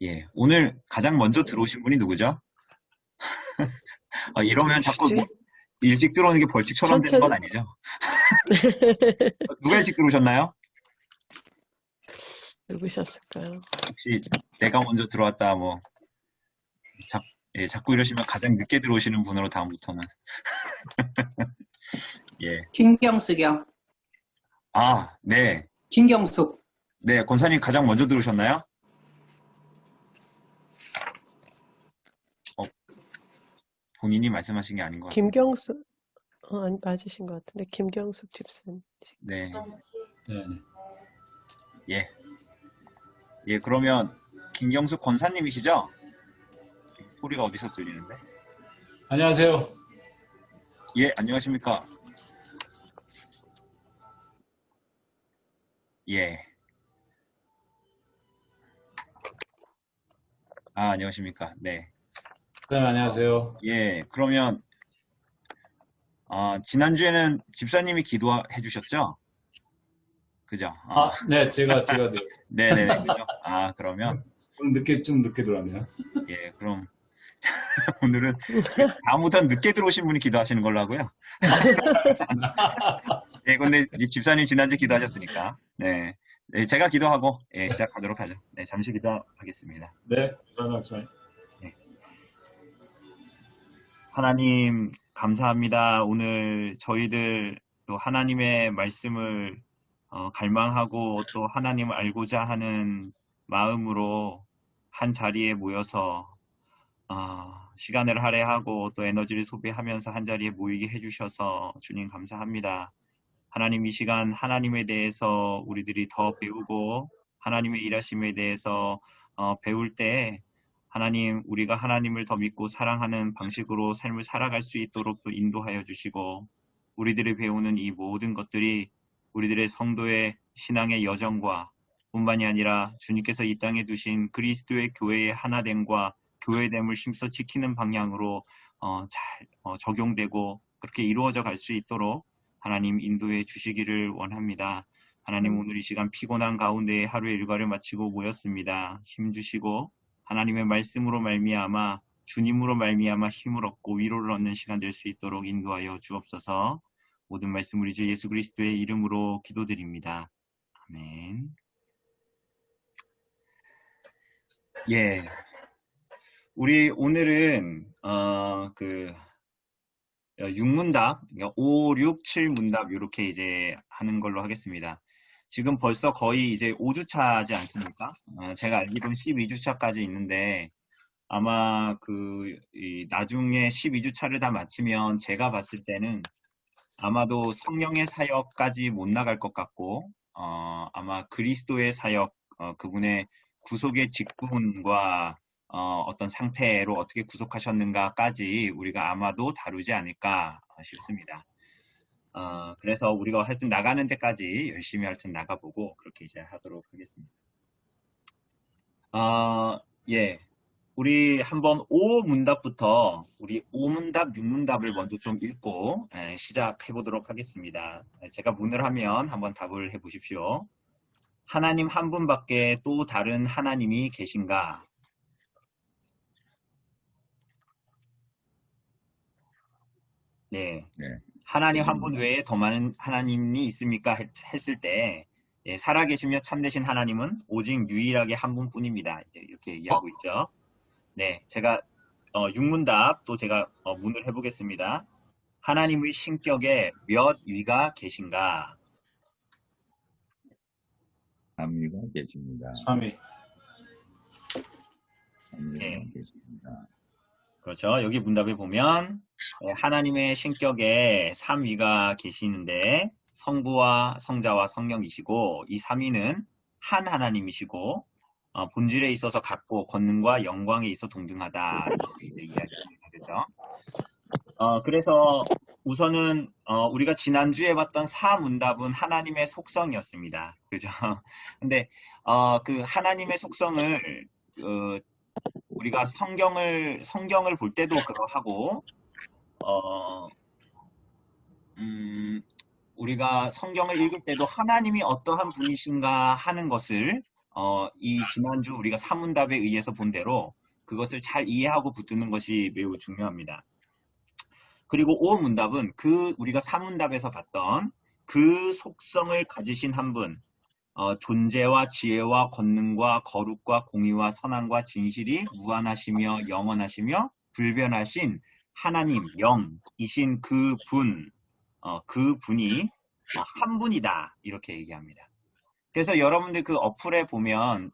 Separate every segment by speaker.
Speaker 1: 예, 오늘 가장 먼저 들어오신 분이 누구죠? 이러면 자꾸 뭐
Speaker 2: 누구시지?
Speaker 1: 일찍 들어오는 게 벌칙처럼 되는 건
Speaker 2: 천천히.
Speaker 1: 아니죠? 누가 일찍 들어오셨나요?
Speaker 2: 누구셨을까요?
Speaker 1: 혹시 내가 먼저 들어왔다 뭐 자, 예, 자꾸 이러시면 가장 늦게 들어오시는 분으로 다음부터는 예.
Speaker 3: 김경숙이요.
Speaker 1: 아, 네.
Speaker 3: 김경숙.
Speaker 1: 네, 권사님 가장 먼저 들어오셨나요? 어, 본인이 말씀하신 게 아닌 것 같은데.
Speaker 2: 김경숙, 아니, 맞으신 것 같은데, 김경숙 집사님.
Speaker 1: 네.
Speaker 4: 네.
Speaker 1: 예. 예, 그러면 김경숙 권사님이시죠? 소리가 어디서 들리는데?
Speaker 4: 안녕하세요.
Speaker 1: 예, 안녕하십니까? 예. 아, 안녕하십니까? 네.
Speaker 4: 네, 안녕하세요.
Speaker 1: 예, 그러면 지난주에는 집사님이 기도해 주셨죠? 그죠?
Speaker 4: 네, 제가 네.
Speaker 1: 네네네, 그죠? 그러면,
Speaker 4: 좀 늦게 들어왔네요.
Speaker 1: 예, 그럼, 오늘은, 다음부터는 늦게 들어오신 분이 기도하시는 걸로 하고요. 예, 근데 집사님 지난주 기도하셨으니까, 네. 네, 제가 기도하고, 예, 시작하도록 하죠. 네, 잠시 기도하겠습니다.
Speaker 4: 네, 저는
Speaker 1: 네. 하나님, 감사합니다. 오늘 저희들 또 하나님의 말씀을 갈망하고 또 하나님을 알고자 하는 마음으로 한 자리에 모여서 시간을 할애하고 또 에너지를 소비하면서 한 자리에 모이게 해주셔서 주님 감사합니다. 하나님 이 시간 하나님에 대해서 우리들이 더 배우고 하나님의 일하심에 대해서 배울 때 하나님 우리가 하나님을 더 믿고 사랑하는 방식으로 삶을 살아갈 수 있도록 또 인도하여 주시고 우리들이 배우는 이 모든 것들이 우리들의 성도의 신앙의 여정과 뿐만이 아니라 주님께서 이 땅에 두신 그리스도의 교회의 하나됨과 교회됨을 힘써 지키는 방향으로 잘 적용되고 그렇게 이루어져 갈 수 있도록 하나님 인도해 주시기를 원합니다. 하나님 오늘 이 시간 피곤한 가운데 하루의 일과를 마치고 모였습니다. 힘 주시고 하나님의 말씀으로 말미암아 주님으로 말미암아 힘을 얻고 위로를 얻는 시간 될 수 있도록 인도하여 주옵소서. 모든 말씀 우리 주 예수 그리스도의 이름으로 기도드립니다. 아멘. 예. 우리 오늘은 6문답, 그러니까 5, 6, 7문답 이렇게 이제 하는 걸로 하겠습니다. 지금 벌써 거의 이제 5주차지 않습니까? 제가 알기로는 12주차까지 있는데 아마 나중에 12주차를 다 마치면 제가 봤을 때는 아마도 성령의 사역까지 못 나갈 것 같고 아마 그리스도의 사역, 그분의 구속의 직분과 어떤 상태로 어떻게 구속하셨는가까지 우리가 아마도 다루지 않을까 싶습니다. 그래서 우리가 하여튼 나가는 데까지 열심히 하여튼 나가보고 그렇게 이제 하도록 하겠습니다. 예. 우리 한번 5문답부터 우리 5문답, 6문답을 먼저 좀 읽고 시작해 보도록 하겠습니다. 제가 문을 하면 한번 답을 해 보십시오. 하나님 한 분밖에 또 다른 하나님이 계신가? 네.
Speaker 5: 네.
Speaker 1: 하나님 한 분 외에 더 많은 하나님이 있습니까? 했을 때 살아계시며 참되신 하나님은 오직 유일하게 한 분뿐입니다. 이렇게 얘기하고 있죠. 네, 제가 6문답 또 제가 문을 해보겠습니다. 하나님의 신격에 몇 위가 계신가?
Speaker 5: 3위가 계십니다.
Speaker 4: 3위.
Speaker 5: 3위가
Speaker 1: 네.
Speaker 5: 계십니다.
Speaker 1: 그렇죠. 여기 문답에 보면 하나님의 신격에 3위가 계시는데 성부와 성자와 성령이시고 이 3위는 한 하나님이시고 본질에 있어서 같고 권능과 영광에 있어 동등하다 이렇게 이제 이야기합니다. 그죠? 그래서 우선은 우리가 지난주에 봤던 4문답은 하나님의 속성이었습니다. 그죠? 근데 그 하나님의 속성을 우리가 성경을 볼 때도 그러하고 우리가 성경을 읽을 때도 하나님이 어떠한 분이신가 하는 것을 이 지난주 우리가 사문답에 의해서 본 대로 그것을 잘 이해하고 붙드는 것이 매우 중요합니다. 그리고 5문답은 우리가 사문답에서 봤던 그 속성을 가지신 한 분, 존재와 지혜와 권능과 거룩과 공의와 선함과 진실이 무한하시며 영원하시며 불변하신 하나님, 영이신 그분이 한 분이다. 이렇게 얘기합니다. 그래서 여러분들 그 어플에 보면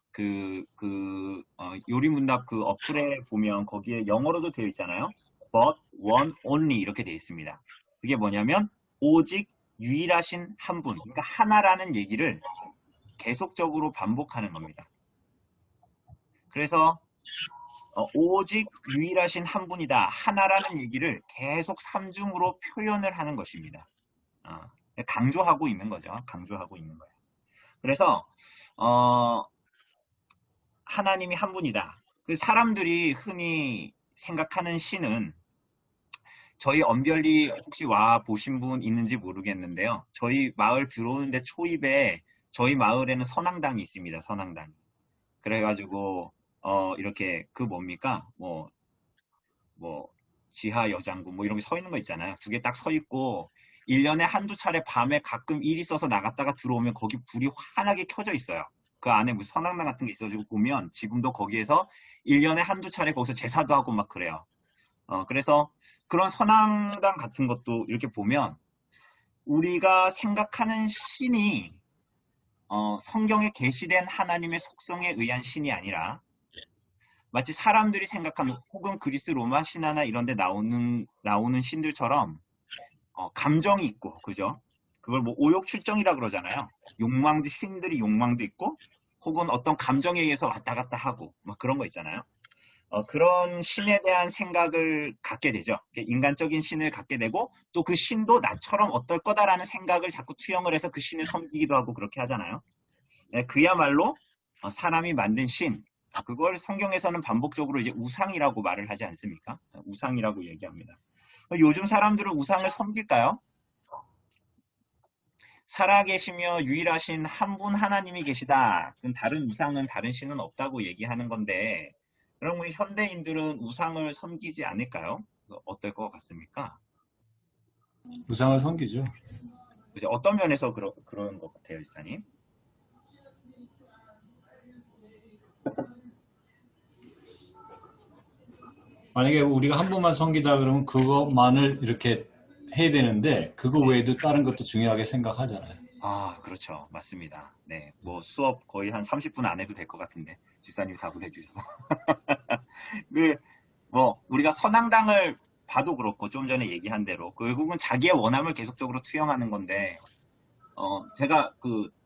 Speaker 1: 요리문답 그 어플에 보면 거기에 영어로도 되어 있잖아요. But one only 이렇게 되어 있습니다. 그게 뭐냐면 오직 유일하신 한 분, 그러니까 하나라는 얘기를 계속적으로 반복하는 겁니다. 그래서 오직 유일하신 한 분이다, 하나라는 얘기를 계속 삼중으로 표현을 하는 것입니다. 강조하고 있는 거죠. 강조하고 있는 거예요. 그래서 하나님이 한 분이다. 사람들이 흔히 생각하는 신은 저희 언별리 혹시 와 보신 분 있는지 모르겠는데요. 저희 마을 들어오는데 초입에 저희 마을에는 선앙당이 있습니다. 선앙당. 그래가지고 이렇게 뭡니까? 뭐 지하 여장군 뭐 이런 게 서 있는 거 있잖아요. 두 개 딱 서 있고 1년에 한두 차례 밤에 가끔 일 있어서 나갔다가 들어오면 거기 불이 환하게 켜져 있어요. 그 안에 무슨 선앙당 같은 게 있어가지고 보면 지금도 거기에서 1년에 한두 차례 거기서 제사도 하고 막 그래요. 그래서 그런 선앙당 같은 것도 이렇게 보면 우리가 생각하는 신이 성경에 계시된 하나님의 속성에 의한 신이 아니라 마치 사람들이 생각하는 혹은 그리스 로마 신화나 이런 데 나오는 신들처럼 감정이 있고, 그죠? 그걸 뭐 오욕칠정이라 그러잖아요. 신들이 욕망도 있고 혹은 어떤 감정에 의해서 왔다 갔다 하고 막 그런 거 있잖아요. 그런 신에 대한 생각을 갖게 되죠. 인간적인 신을 갖게 되고 또 그 신도 나처럼 어떨 거다라는 생각을 자꾸 투영을 해서 그 신을 섬기기도 하고 그렇게 하잖아요. 그야말로 사람이 만든 신, 그걸 성경에서는 반복적으로 이제 우상이라고 말을 하지 않습니까? 우상이라고 얘기합니다. 요즘 사람들은 우상을 섬길까요? 살아계시며 유일하신 한 분 하나님이 계시다. 다른 우상은 다른 신은 없다고 얘기하는 건데 그럼 현대인들은 우상을 섬기지 않을까요? 어떨 것 같습니까?
Speaker 4: 우상을 섬기죠.
Speaker 1: 그죠? 어떤 면에서 그런 것 같아요, 지사님?
Speaker 4: 만약에 우리가 한 번만 섬기다 그러면 그것만을 이렇게 해야 되는데 그거 외에도 다른 것도 중요하게 생각하잖아요.
Speaker 1: 그렇죠. 맞습니다. 네, 뭐 수업 거의 한 30분 안 해도 될 것 같은데 집사님이 답을 해주셔서 우리가 선앙당을 봐도 그렇고 좀 전에 얘기한 대로 결국은 자기의 원함을 계속적으로 투영하는 건데 제가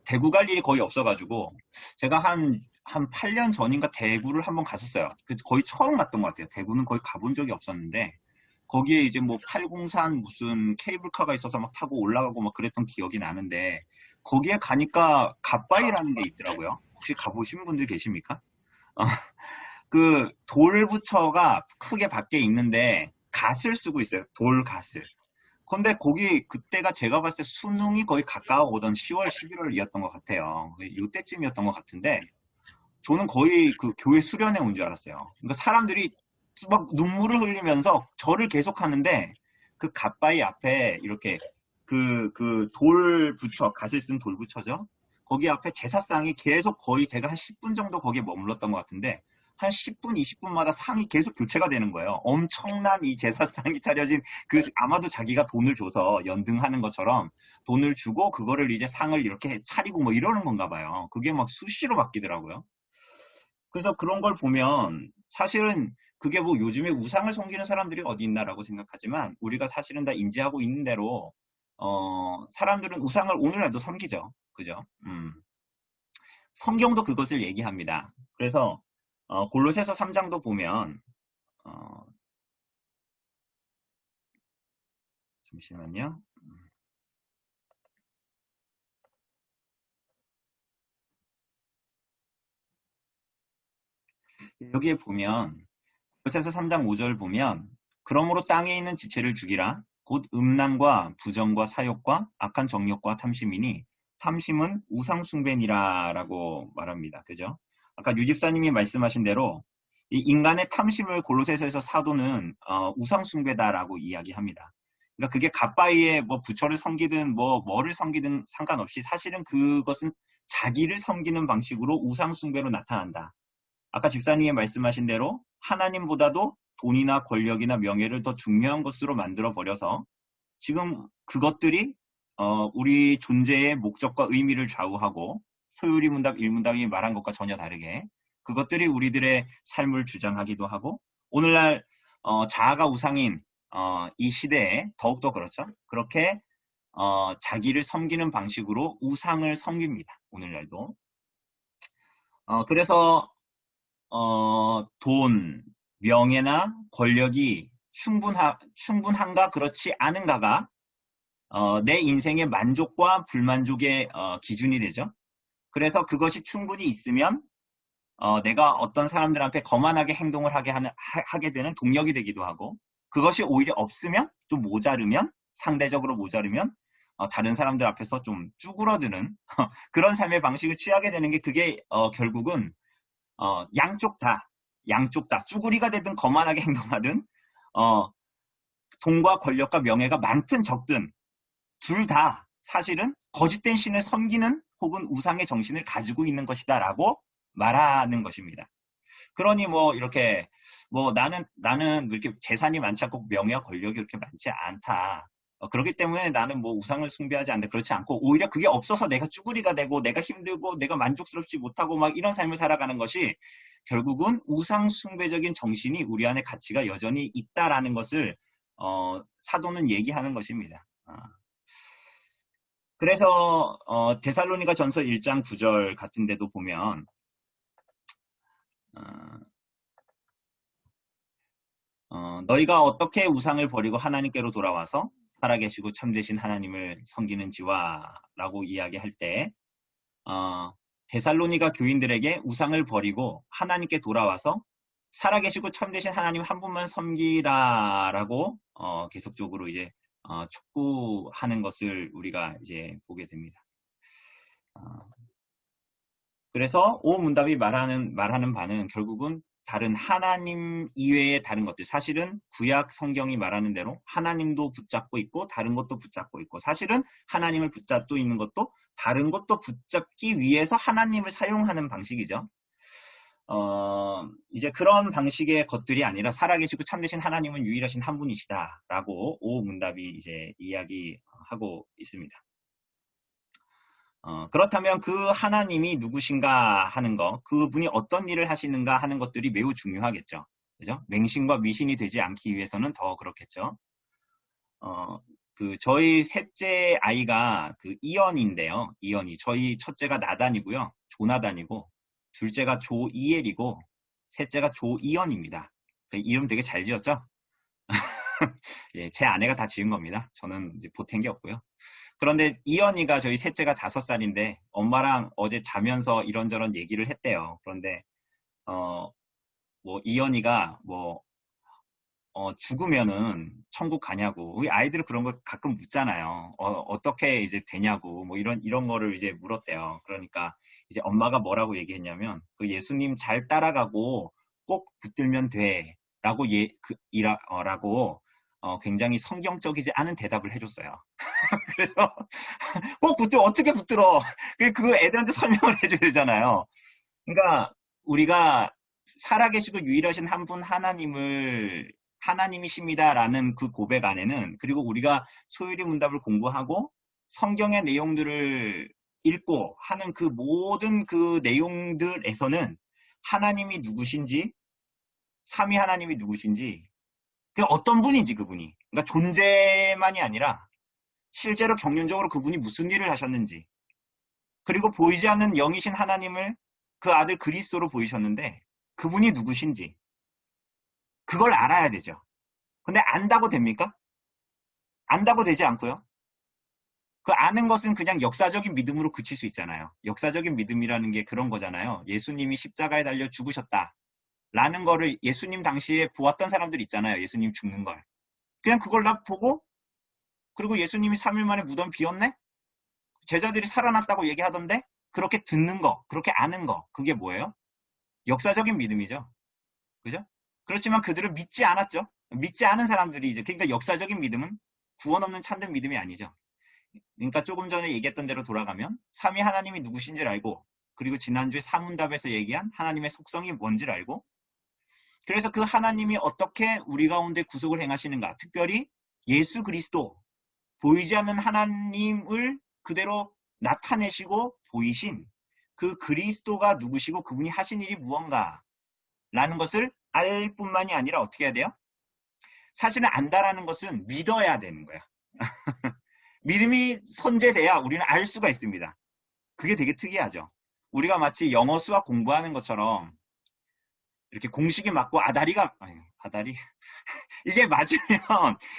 Speaker 1: 대구 갈 일이 거의 없어가지고 제가 한 8년 전인가 대구를 한번 갔었어요. 거의 처음 갔던 것 같아요. 대구는 거의 가본 적이 없었는데 거기에 이제 뭐 803 무슨 케이블카가 있어서 막 타고 올라가고 막 그랬던 기억이 나는데 거기에 가니까 갓바위라는 게 있더라고요. 혹시 가보신 분들 계십니까? 그 돌부처가 크게 밖에 있는데 갓을 쓰고 있어요. 돌갓을. 근데 그때가 제가 봤을 때 수능이 거의 가까워 오던 10월, 11월이었던 것 같아요. 이때쯤이었던 것 같은데 저는 거의 그 교회 수련회 온 줄 알았어요. 그러니까 사람들이 막 눈물을 흘리면서 절을 계속 하는데 그 갓바위 앞에 이렇게 돌부처, 갓을 쓴 돌부처죠. 거기 앞에 제사상이 계속 거의 제가 한 10분 정도 거기에 머물렀던 것 같은데 한 10분, 20분마다 상이 계속 교체가 되는 거예요. 엄청난 이 제사상이 차려진 아마도 자기가 돈을 줘서 연등하는 것처럼 돈을 주고 그거를 이제 상을 이렇게 차리고 뭐 이러는 건가 봐요. 그게 막 수시로 바뀌더라고요. 그래서 그런 걸 보면 사실은 그게 뭐 요즘에 우상을 섬기는 사람들이 어디 있나라고 생각하지만 우리가 사실은 다 인지하고 있는 대로 사람들은 우상을 오늘날도 섬기죠. 그죠? 성경도 그것을 얘기합니다. 그래서 골로새서 3장도 보면 잠시만요. 여기에 보면 골로새서 3장 5절 보면 그러므로 땅에 있는 지체를 죽이라 곧 음란과 부정과 사욕과 악한 정욕과 탐심이니 탐심은 우상숭배니라라고 말합니다. 그죠? 아까 유집사님이 말씀하신 대로 이 인간의 탐심을 골로새서에서 사도는 우상숭배다라고 이야기합니다. 그러니까 그게 갓바위에 뭐 부처를 섬기든 뭐를 섬기든 상관없이 사실은 그것은 자기를 섬기는 방식으로 우상숭배로 나타난다. 아까 집사님이 말씀하신 대로 하나님보다도 돈이나 권력이나 명예를 더 중요한 것으로 만들어 버려서 지금 그것들이 우리 존재의 목적과 의미를 좌우하고 소유리 문답, 일문답이 말한 것과 전혀 다르게 그것들이 우리들의 삶을 주장하기도 하고 오늘날 자아가 우상인 이 시대에 더욱더 그렇죠. 그렇게 자기를 섬기는 방식으로 우상을 섬깁니다. 오늘날도. 그래서 돈, 명예나 권력이 충분한가 그렇지 않은가가 내 인생의 만족과 불만족의 기준이 되죠. 그래서 그것이 충분히 있으면 내가 어떤 사람들한테 거만하게 행동을 하게 되는 동력이 되기도 하고 그것이 오히려 없으면 좀 모자르면 상대적으로 모자르면 다른 사람들 앞에서 좀 쭈그러드는 그런 삶의 방식을 취하게 되는 게 그게 결국은 양쪽 다 쭈구리가 되든 거만하게 행동하든 돈과 권력과 명예가 많든 적든 둘 다 사실은 거짓된 신을 섬기는 혹은 우상의 정신을 가지고 있는 것이다라고 말하는 것입니다. 그러니 이렇게 나는 이렇게 재산이 많지 않고 명예와 권력이 그렇게 많지 않다. 그렇기 때문에 나는 우상을 숭배하지 않는다. 그렇지 않고 오히려 그게 없어서 내가 쭈구리가 되고 내가 힘들고 내가 만족스럽지 못하고 막 이런 삶을 살아가는 것이 결국은 우상 숭배적인 정신이 우리 안에 가치가 여전히 있다라는 것을 사도는 얘기하는 것입니다. 그래서 데살로니가 전서 1장 9절 같은 데도 보면 너희가 어떻게 우상을 버리고 하나님께로 돌아와서 살아계시고 참되신 하나님을 섬기는지와 라고 이야기할 때 데살로니가 교인들에게 우상을 버리고 하나님께 돌아와서 살아계시고 참되신 하나님 한 분만 섬기라라고 계속적으로 이제 촉구하는 것을 우리가 이제 보게 됩니다. 그래서 오문답이 말하는 바는 결국은 다른 하나님 이외의 다른 것들 사실은 구약 성경이 말하는 대로 하나님도 붙잡고 있고 다른 것도 붙잡고 있고 사실은 하나님을 붙잡고 있는 것도 다른 것도 붙잡기 위해서 하나님을 사용하는 방식이죠. 이제 그런 방식의 것들이 아니라 살아계시고 참되신 하나님은 유일하신 한 분이시다라고 오문답이 이제 이야기하고 있습니다. 그렇다면 그 하나님이 누구신가 하는 거, 그분이 어떤 일을 하시는가 하는 것들이 매우 중요하겠죠. 그죠? 맹신과 미신이 되지 않기 위해서는 더 그렇겠죠. 저희 셋째 아이가 이언인데요. 이언이. 저희 첫째가 나단이고요. 조나단이고, 둘째가 조이엘이고, 셋째가 조이언입니다. 이름 되게 잘 지었죠? 예, 제 아내가 다 지은 겁니다. 저는 이제 보탠 게 없고요. 그런데 이언이가 저희 셋째가 5살인데 엄마랑 어제 자면서 이런저런 얘기를 했대요. 그런데 이언이가 죽으면은 천국 가냐고 우리 아이들은 그런 거 가끔 묻잖아요. 어떻게 이제 되냐고 이런 거를 이제 물었대요. 그러니까 이제 엄마가 뭐라고 얘기했냐면 그 예수님 잘 따라가고 꼭 붙들면 돼라고 라고 굉장히 성경적이지 않은 대답을 해줬어요. 그래서 꼭 어떻게 붙들어? 그거 애들한테 설명을 해줘야 되잖아요. 그러니까 우리가 살아계시고 유일하신 한 분 하나님이십니다라는 그 고백 안에는 그리고 우리가 소유리 문답을 공부하고 성경의 내용들을 읽고 하는 그 모든 그 내용들에서는 하나님이 누구신지 삼위 하나님이 누구신지 어떤 분인지 그분이 그러니까 존재만이 아니라 실제로 경륜적으로 그분이 무슨 일을 하셨는지 그리고 보이지 않는 영이신 하나님을 그 아들 그리스도로 보이셨는데 그분이 누구신지 그걸 알아야 되죠. 근데 안다고 됩니까? 안다고 되지 않고요. 그 아는 것은 그냥 역사적인 믿음으로 그칠 수 있잖아요. 역사적인 믿음이라는 게 그런 거잖아요. 예수님이 십자가에 달려 죽으셨다. 라는 거를 예수님 당시에 보았던 사람들 있잖아요. 예수님 죽는 걸. 그냥 그걸 다 보고 그리고 예수님이 3일 만에 무덤 비었네? 제자들이 살아났다고 얘기하던데 그렇게 듣는 거, 그렇게 아는 거, 그게 뭐예요? 역사적인 믿음이죠. 그죠? 그렇지만 그들은 믿지 않았죠. 믿지 않은 사람들이 그러니까 역사적인 믿음은 구원 없는 참된 믿음이 아니죠. 그러니까 조금 전에 얘기했던 대로 돌아가면 삼위 하나님이 누구신지를 알고, 그리고 지난주에 사문답에서 얘기한 하나님의 속성이 뭔지를 알고, 그래서 그 하나님이 어떻게 우리 가운데 구속을 행하시는가, 특별히 예수 그리스도, 보이지 않는 하나님을 그대로 나타내시고 보이신 그 그리스도가 누구시고 그분이 하신 일이 무언가 라는 것을 알 뿐만이 아니라 어떻게 해야 돼요? 사실은 안다라는 것은 믿어야 되는 거야. 믿음이 선제돼야 우리는 알 수가 있습니다. 그게 되게 특이하죠. 우리가 마치 영어 수학 공부하는 것처럼 이렇게 공식이 맞고 아다리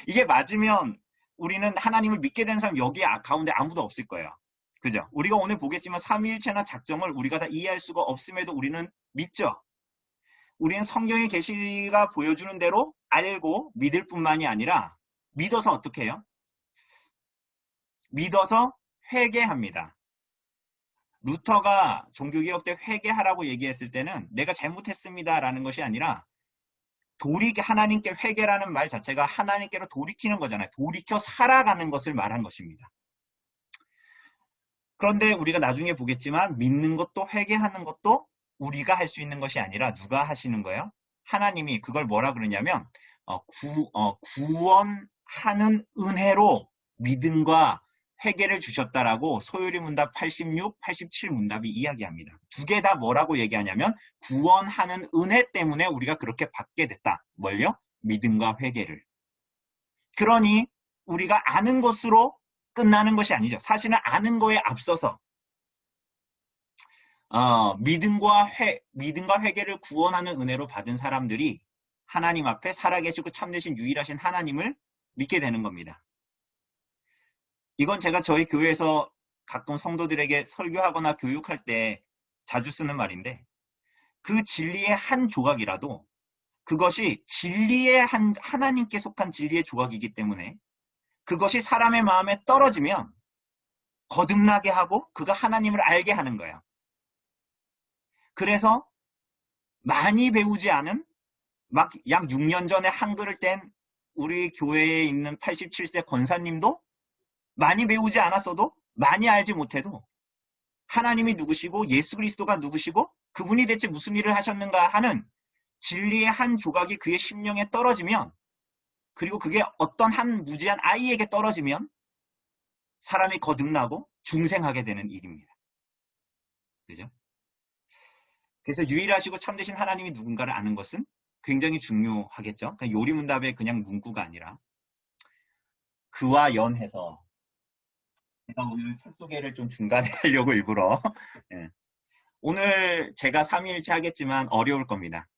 Speaker 1: 이게 맞으면 우리는 하나님을 믿게 된 사람 여기 가운데 아무도 없을 거예요. 그죠? 우리가 오늘 보겠지만 삼위일체나 작정을 우리가 다 이해할 수가 없음에도 우리는 믿죠. 우리는 성경의 계시가 보여주는 대로 알고 믿을 뿐만이 아니라 믿어서 어떻게 해요? 믿어서 회개합니다. 루터가 종교개혁 때 회개하라고 얘기했을 때는 내가 잘못했습니다라는 것이 아니라 하나님께 회개라는 말 자체가 하나님께로 돌이키는 거잖아요. 돌이켜 살아가는 것을 말한 것입니다. 그런데 우리가 나중에 보겠지만 믿는 것도 회개하는 것도 우리가 할 수 있는 것이 아니라 누가 하시는 거예요? 하나님이 그걸 뭐라 그러냐면 구원하는 은혜로 믿음과 회개를 주셨다라고 소요리 문답 86, 87 문답이 이야기합니다. 두 개 다 뭐라고 얘기하냐면 구원하는 은혜 때문에 우리가 그렇게 받게 됐다. 뭘요? 믿음과 회개를. 그러니 우리가 아는 것으로 끝나는 것이 아니죠. 사실은 아는 거에 앞서서 믿음과 회개를 구원하는 은혜로 받은 사람들이 하나님 앞에 살아계시고 참되신 유일하신 하나님을 믿게 되는 겁니다. 이건 제가 저희 교회에서 가끔 성도들에게 설교하거나 교육할 때 자주 쓰는 말인데, 그 진리의 한 조각이라도 그것이 진리의 하나님께 속한 진리의 조각이기 때문에 그것이 사람의 마음에 떨어지면 거듭나게 하고 그가 하나님을 알게 하는 거예요. 그래서 많이 배우지 않은 막 약 6년 전에 한글을 뗀 우리 교회에 있는 87세 권사님도 많이 배우지 않았어도 많이 알지 못해도 하나님이 누구시고 예수 그리스도가 누구시고 그분이 대체 무슨 일을 하셨는가 하는 진리의 한 조각이 그의 심령에 떨어지면, 그리고 그게 어떤 한 무지한 아이에게 떨어지면 사람이 거듭나고 중생하게 되는 일입니다. 그죠? 그래서 유일하시고 참되신 하나님이 누군가를 아는 것은 굉장히 중요하겠죠. 요리문답의 그냥 문구가 아니라 그와 연해서 제가 오늘 책 소개를 좀 중간에 하려고 일부러 오늘 제가 삼위일체 하겠지만 어려울 겁니다.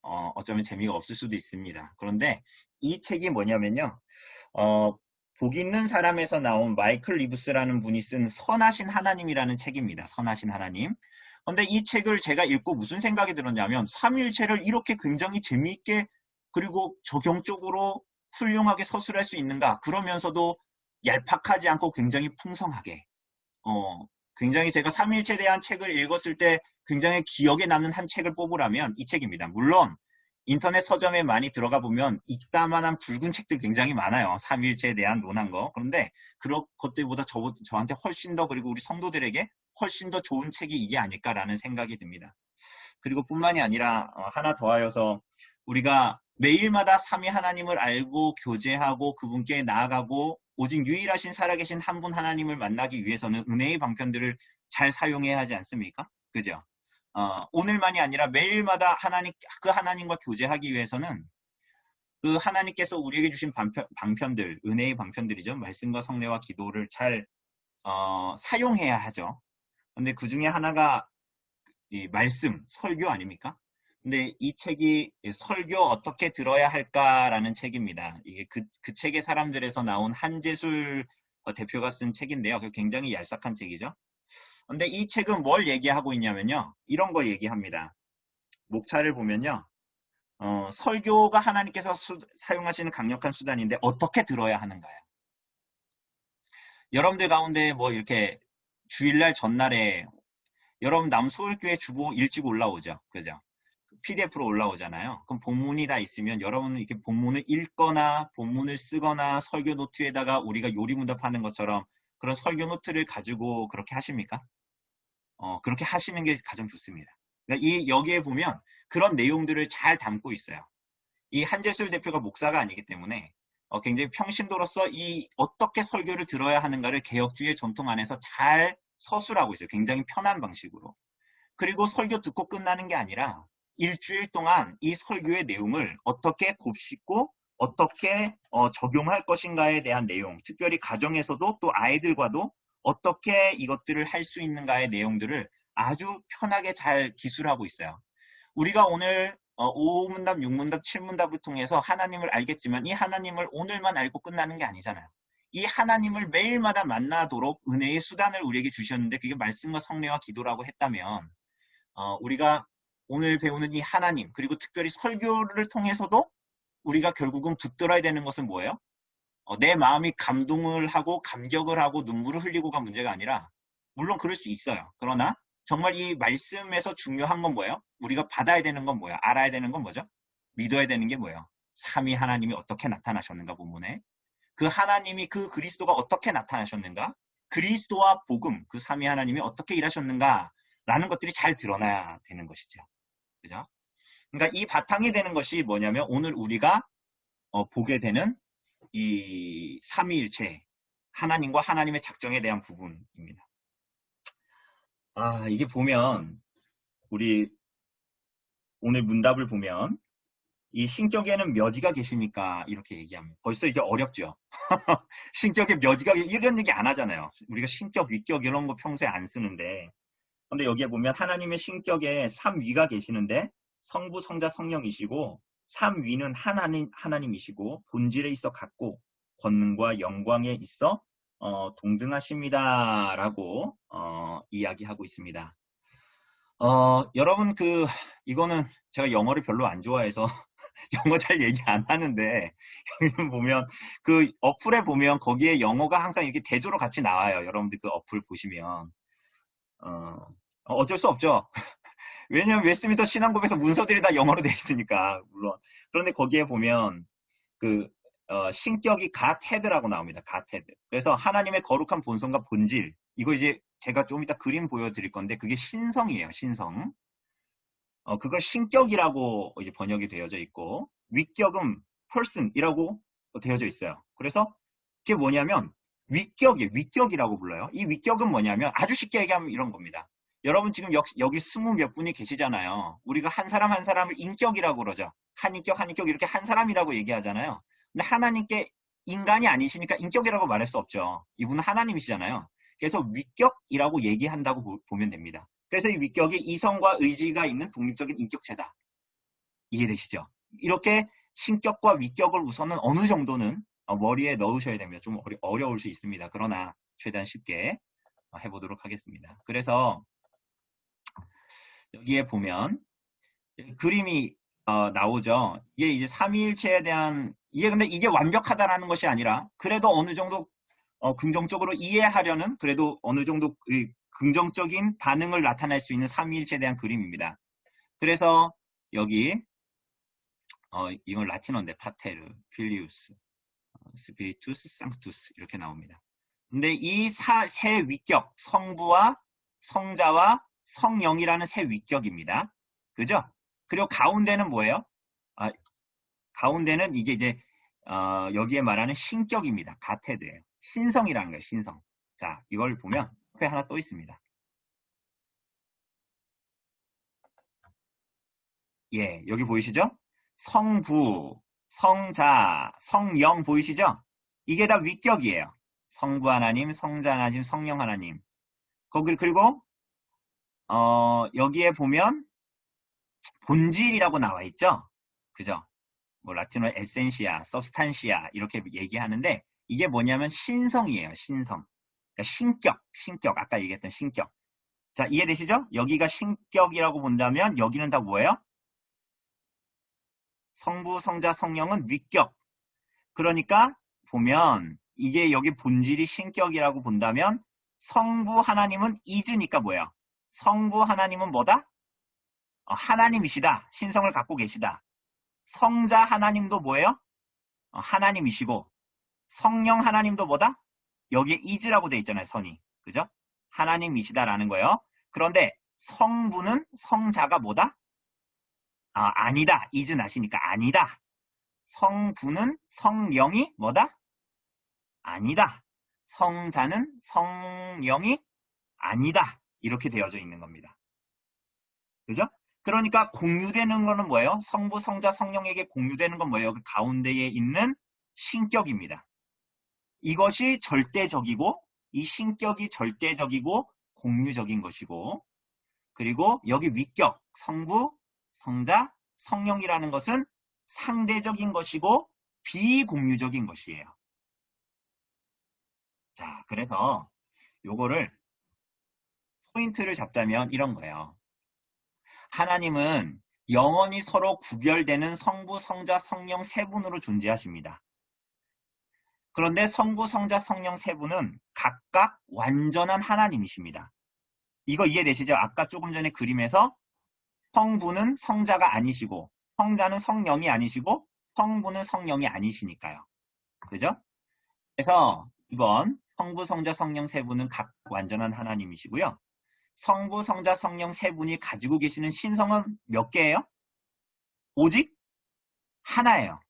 Speaker 1: 어쩌면 재미가 없을 수도 있습니다. 그런데 이 책이 뭐냐면요. 복 있는 사람에서 나온 마이클 리브스라는 분이 쓴 선하신 하나님이라는 책입니다. 선하신 하나님. 그런데 이 책을 제가 읽고 무슨 생각이 들었냐면 삼위일체를 이렇게 굉장히 재미있게 그리고 적용적으로 훌륭하게 서술할 수 있는가, 그러면서도 얄팍하지 않고 굉장히 풍성하게 굉장히 제가 삼위일체에 대한 책을 읽었을 때 굉장히 기억에 남는 한 책을 뽑으라면 이 책입니다. 물론 인터넷 서점에 많이 들어가 보면 이따만한 굵은 책들 굉장히 많아요. 삼위일체에 대한 논한 거. 그런데 그런 것들보다 저한테 훨씬 더, 그리고 우리 성도들에게 훨씬 더 좋은 책이 이게 아닐까라는 생각이 듭니다. 그리고 뿐만이 아니라 하나 더하여서 우리가 매일마다 삼위 하나님을 알고 교제하고 그분께 나아가고 오직 유일하신 살아계신 한 분 하나님을 만나기 위해서는 은혜의 방편들을 잘 사용해야 하지 않습니까? 그죠? 오늘만이 아니라 매일마다 그 하나님과 교제하기 위해서는 그 하나님께서 우리에게 주신 방편들, 은혜의 방편들이죠. 말씀과 성례와 기도를 잘 사용해야 하죠. 근데 그 중에 하나가 이 말씀, 설교 아닙니까? 근데 이 책이 설교 어떻게 들어야 할까라는 책입니다. 이게 그 책의 사람들에서 나온 한재술 대표가 쓴 책인데요. 굉장히 얄싹한 책이죠. 근데 이 책은 뭘 얘기하고 있냐면요. 이런 거 얘기합니다. 목차를 보면요. 설교가 하나님께서 사용하시는 강력한 수단인데 어떻게 들어야 하는가요? 여러분들 가운데 뭐 이렇게 주일날 전날에 여러분 남소울교회 주보 일찍 올라오죠. 그죠? PDF로 올라오잖아요. 그럼 본문이 다 있으면 여러분은 이렇게 본문을 읽거나 본문을 쓰거나 설교 노트에다가 우리가 요리문답하는 것처럼 그런 설교 노트를 가지고 그렇게 하십니까? 그렇게 하시는 게 가장 좋습니다. 그러니까 여기에 보면 그런 내용들을 잘 담고 있어요. 이 한재술 대표가 목사가 아니기 때문에 굉장히 평신도로서 어떻게 설교를 들어야 하는가를 개혁주의 전통 안에서 잘 서술하고 있어요. 굉장히 편한 방식으로. 그리고 설교 듣고 끝나는 게 아니라 일주일 동안 이 설교의 내용을 어떻게 곱씹고 어떻게 적용할 것인가에 대한 내용, 특별히 가정에서도 또 아이들과도 어떻게 이것들을 할 수 있는가의 내용들을 아주 편하게 잘 기술하고 있어요. 우리가 오늘 5문답, 6문답, 7문답을 통해서 하나님을 알겠지만 이 하나님을 오늘만 알고 끝나는 게 아니잖아요. 이 하나님을 매일마다 만나도록 은혜의 수단을 우리에게 주셨는데 그게 말씀과 성례와 기도라고 했다면 우리가 오늘 배우는 이 하나님 그리고 특별히 설교를 통해서도 우리가 결국은 붙들어야 되는 것은 뭐예요? 내 마음이 감동을 하고 감격을 하고 눈물을 흘리고가 문제가 아니라 물론 그럴 수 있어요. 그러나 정말 이 말씀에서 중요한 건 뭐예요? 우리가 받아야 되는 건 뭐예요? 알아야 되는 건 뭐죠? 믿어야 되는 게 뭐예요? 삼위 하나님이 어떻게 나타나셨는가 본문에 그 하나님이 그 그리스도가 어떻게 나타나셨는가 그리스도와 복음 그 삼위 하나님이 어떻게 일하셨는가 라는 것들이 잘 드러나야 되는 것이죠. 그죠? 그러니까 이 바탕이 되는 것이 뭐냐면 오늘 우리가 보게 되는 이 삼위일체 하나님과 하나님의 작정에 대한 부분입니다. 이게 보면 우리 오늘 문답을 보면 이 신격에는 몇 위가 계십니까? 이렇게 얘기하면 벌써 이게 어렵죠. 신격에 몇 위가 이런 얘기 안 하잖아요. 우리가 신격, 위격 이런 거 평소에 안 쓰는데 근데 여기에 보면 하나님의 신격에 3위가 계시는데 성부, 성자, 성령이시고 3위는 하나님이시고 본질에 있어 같고 권능과 영광에 있어 동등하십니다. 라고 이야기하고 있습니다. 여러분 이거는 제가 영어를 별로 안 좋아해서 영어 잘 얘기 안 하는데 여기 보면 그 어플에 보면 거기에 영어가 항상 이렇게 대조로 같이 나와요. 여러분들 그 어플 보시면 어쩔 수 없죠. 왜냐면 웨스트민스터 신앙법에서 문서들이 다 영어로 돼 있으니까 물론. 그런데 거기에 보면 신격이 God Head라고 나옵니다. God Head. 그래서 하나님의 거룩한 본성과 본질 이거 이제 제가 좀 이따 그림 보여드릴 건데 그게 신성이에요. 신성. 그걸 신격이라고 이제 번역이 되어져 있고 위격은 person이라고 되어져 있어요. 그래서 그게 뭐냐면 위격이라고 불러요. 이 위격은 뭐냐면 아주 쉽게 얘기하면 이런 겁니다. 여러분 지금 여기 20몇 분이 계시잖아요. 우리가 한 사람 한 사람을 인격이라고 그러죠. 한 인격 이렇게 한 사람이라고 얘기하잖아요. 근데 하나님께 인간이 아니시니까 인격이라고 말할 수 없죠. 이분은 하나님이시잖아요. 그래서 위격이라고 얘기한다고 보면 됩니다. 그래서 이 위격이 이성과 의지가 있는 독립적인 인격체다. 이해되시죠? 이렇게 신격과 위격을 우선은 어느 정도는 머리에 넣으셔야 됩니다. 좀 어려울 수 있습니다. 그러나 최대한 쉽게 해보도록 하겠습니다. 그래서 여기에 보면 그림이 나오죠. 이게 이제 삼위일체에 대한 근데 이게 완벽하다라는 것이 아니라 그래도 어느 정도 긍정적으로 이해하려는 그래도 어느 정도 긍정적인 반응을 나타낼 수 있는 삼위일체에 대한 그림입니다. 그래서 여기 이건 라틴어인데 파테르, 필리우스, 스피리투스, 상투스 이렇게 나옵니다. 근데 이 세 위격, 성부와 성자와 성령이라는 세 위격입니다. 그죠? 그리고 가운데는 뭐예요? 가운데는 이게 이제 여기에 말하는 신격입니다. 가테드예요. 신성이라는 거예요. 신성. 자, 이걸 보면 옆에 하나 또 있습니다. 예, 여기 보이시죠? 성부, 성자, 성령 보이시죠? 이게 다 위격이에요. 성부 하나님, 성자 하나님, 성령 하나님. 그리고 여기에 보면 본질이라고 나와 있죠? 그죠? 뭐 라틴어 에센시아, 서브스탄시아 이렇게 얘기하는데 이게 뭐냐면 신성이에요. 신성. 그러니까 신격. 아까 얘기했던 신격. 자, 이해되시죠? 여기가 신격이라고 본다면 여기는 다 뭐예요? 성부, 성자, 성령은 위격. 그러니까 보면 이게 여기 본질이 신격이라고 본다면 성부 하나님은 is니까 뭐예요? 성부 하나님은 뭐다? 하나님이시다. 신성을 갖고 계시다. 성자 하나님도 뭐예요? 하나님이시고 성령 하나님도 뭐다? 여기에 is라고 돼 있잖아요. 선이. 그죠? 하나님이시다라는 거예요. 그런데 성부는 성자가 뭐다? 아니다. is 나시니까 아니다. 성부는 성령이 뭐다? 아니다. 성자는 성령이 아니다. 이렇게 되어져 있는 겁니다. 그죠? 그러니까 공유되는 거는 뭐예요? 성부, 성자, 성령에게 공유되는 건 뭐예요? 그 가운데에 있는 신격입니다. 이것이 절대적이고 이 신격이 절대적이고 공유적인 것이고 그리고 여기 위격, 성부, 성자, 성령이라는 것은 상대적인 것이고 비공유적인 것이에요. 자, 그래서 요거를 포인트를 잡자면 이런 거예요. 하나님은 영원히 서로 구별되는 성부, 성자, 성령 세 분으로 존재하십니다. 그런데 성부, 성자, 성령 세 분은 각각 완전한 하나님이십니다. 이거 이해되시죠? 아까 조금 전에 그림에서 성부는 성자가 아니시고 성자는 성령이 아니시고 성부는 성령이 아니시니까요. 그죠? 그래서 이번 성부, 성자, 성령 세 분은 각 완전한 하나님이시고요. 성부, 성자, 성령 세 분이 가지고 계시는 신성은 몇 개예요? 오직 하나예요.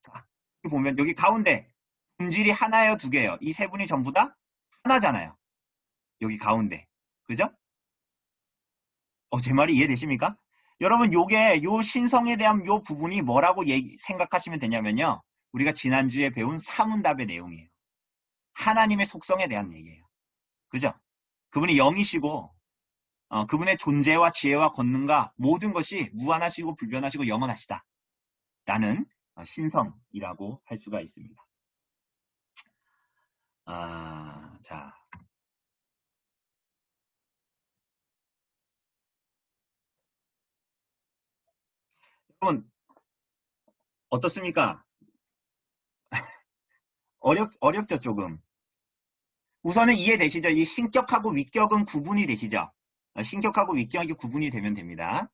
Speaker 1: 자, 여기 보면 여기 가운데 본질이 하나예요, 두 개예요? 이 세 분이 전부 다 하나잖아요. 여기 가운데. 그죠? 제 말이 이해되십니까? 여러분, 요 신성에 대한 요 부분이 뭐라고 생각하시면 되냐면요. 우리가 지난주에 배운 사문답의 내용이에요. 하나님의 속성에 대한 얘기예요. 그죠? 그분이 영이시고, 그분의 존재와 지혜와 권능과 모든 것이 무한하시고 불변하시고 영원하시다. 라는 신성이라고 할 수가 있습니다. 자. 여러분, 어떻습니까? 어렵죠, 조금. 우선은 이해되시죠? 이 신격하고 위격은 구분이 되시죠? 신격하고 위격이 구분이 되면 됩니다.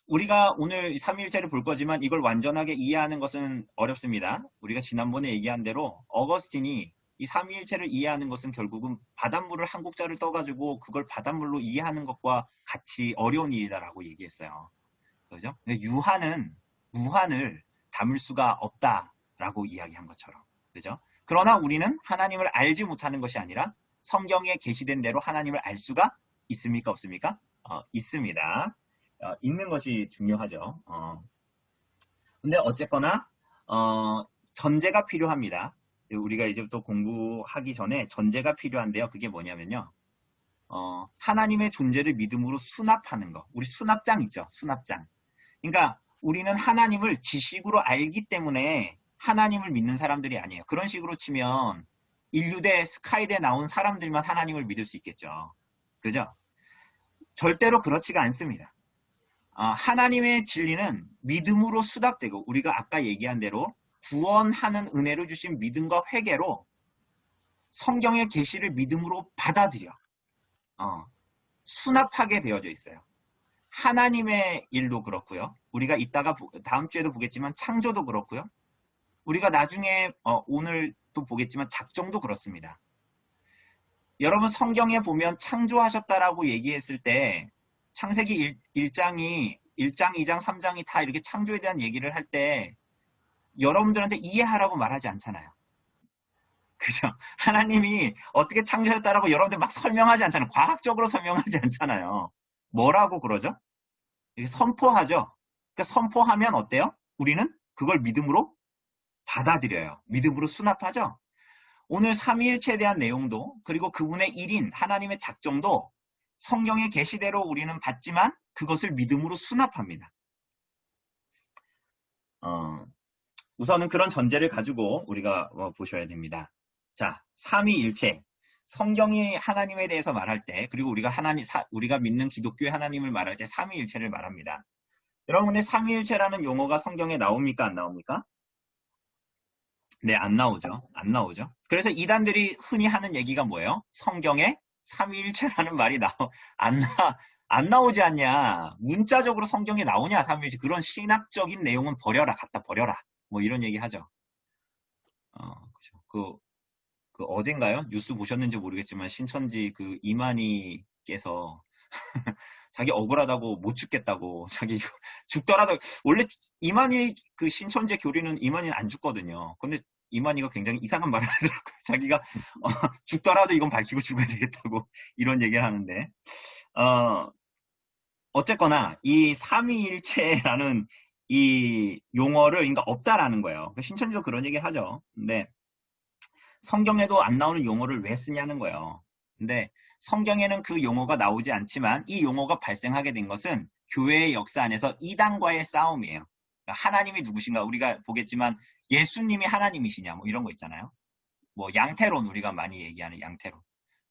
Speaker 1: 우리가 오늘 삼위일체를 볼 거지만 이걸 완전하게 이해하는 것은 어렵습니다. 우리가 지난번에 얘기한 대로 어거스틴이 이 삼위일체를 이해하는 것은 결국은 바닷물을 한 국자를 떠가지고 그걸 바닷물로 이해하는 것과 같이 어려운 일이다라고 얘기했어요. 그죠? 유한은 무한을 담을 수가 없다라고 이야기한 것처럼. 그죠? 그러나 우리는 하나님을 알지 못하는 것이 아니라 성경에 게시된 대로 하나님을 알 수가 있습니까? 없습니까? 있습니다. 있는 것이 중요하죠. 근데 어쨌거나 전제가 필요합니다. 우리가 이제부터 공부하기 전에 전제가 필요한데요. 그게 뭐냐면요. 하나님의 존재를 믿음으로 수납하는 거. 우리 수납장 있죠. 수납장. 그러니까 우리는 하나님을 지식으로 알기 때문에 하나님을 믿는 사람들이 아니에요. 그런 식으로 치면 인류대 스카이대 나온 사람들만 하나님을 믿을 수 있겠죠. 그죠? 절대로 그렇지가 않습니다. 하나님의 진리는 믿음으로 수납되고 우리가 아까 얘기한 대로 구원하는 은혜로 주신 믿음과 회개로 성경의 계시를 믿음으로 받아들여 수납하게 되어져 있어요. 하나님의 일도 그렇고요. 우리가 이따가 다음 주에도 보겠지만 창조도 그렇고요. 우리가 나중에 오늘 또 보겠지만 작정도 그렇습니다. 여러분 성경에 보면 창조하셨다라고 얘기했을 때 창세기 1장, 2장, 3장이 다 이렇게 창조에 대한 얘기를 할 때 여러분들한테 이해하라고 말하지 않잖아요. 그죠? 하나님이 어떻게 창조하셨다라고 여러분들 막 설명하지 않잖아요. 과학적으로 설명하지 않잖아요. 뭐라고 그러죠? 이렇게 선포하죠. 그러니까 선포하면 어때요? 우리는 그걸 믿음으로 받아들여요. 믿음으로 수납하죠. 오늘 삼위일체에 대한 내용도 그리고 그분의 일인 하나님의 작정도 성경의 계시대로 우리는 받지만 그것을 믿음으로 수납합니다. 우선은 그런 전제를 가지고 우리가 보셔야 됩니다. 자, 삼위일체. 성경이 하나님에 대해서 말할 때 그리고 우리가 믿는 기독교의 하나님을 말할 때 삼위일체를 말합니다. 여러분 근데 삼위일체라는 용어가 성경에 나옵니까? 안 나옵니까? 네, 안 나오죠. 안 나오죠. 그래서 이단들이 흔히 하는 얘기가 뭐예요? 성경에 삼위일체라는 말이 안, 안 나오지 않냐. 문자적으로 성경에 나오냐, 삼위일체. 그런 신학적인 내용은 버려라, 갖다 버려라. 뭐 이런 얘기 하죠. 그죠. 그 어젠가요? 뉴스 보셨는지 모르겠지만 신천지 그 이만희께서 자기 억울하다고 못 죽겠다고 자기 죽더라도 원래 이만희 그 신천지 교리는 이만희는 안 죽거든요. 근데 이만희가 굉장히 이상한 말을 하더라고요. 자기가 죽더라도 이건 밝히고 죽어야 되겠다고 이런 얘기를 하는데 어쨌거나 이 삼위일체라는 이 용어를 그러니까 없다라는 거예요. 신천지도 그런 얘기를 하죠. 근데 성경에도 안 나오는 용어를 왜 쓰냐는 거예요. 근데 성경에는 그 용어가 나오지 않지만 이 용어가 발생하게 된 것은 교회의 역사 안에서 이단과의 싸움이에요. 그러니까 하나님이 누구신가 우리가 보겠지만 예수님이 하나님이시냐 뭐 이런 거 있잖아요. 뭐 양태론 우리가 많이 얘기하는 양태론.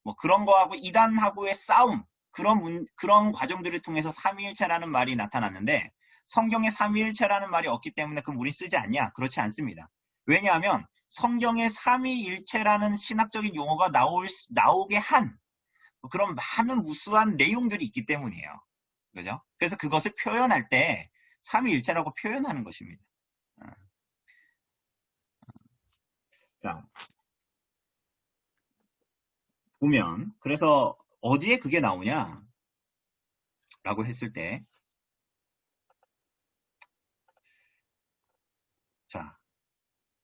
Speaker 1: 뭐 그런 거하고 이단하고의 싸움 그런 과정들을 통해서 삼위일체라는 말이 나타났는데 성경에 삼위일체라는 말이 없기 때문에 그럼 우리 쓰지 않냐? 그렇지 않습니다. 왜냐하면 성경에 삼위일체라는 신학적인 용어가 나오게 한 그런 많은 무수한 내용들이 있기 때문이에요. 그죠? 그래서 그것을 표현할 때 삼위일체라고 표현하는 것입니다. 자, 보면 그래서 어디에 그게 나오냐? 라고 했을 때 자,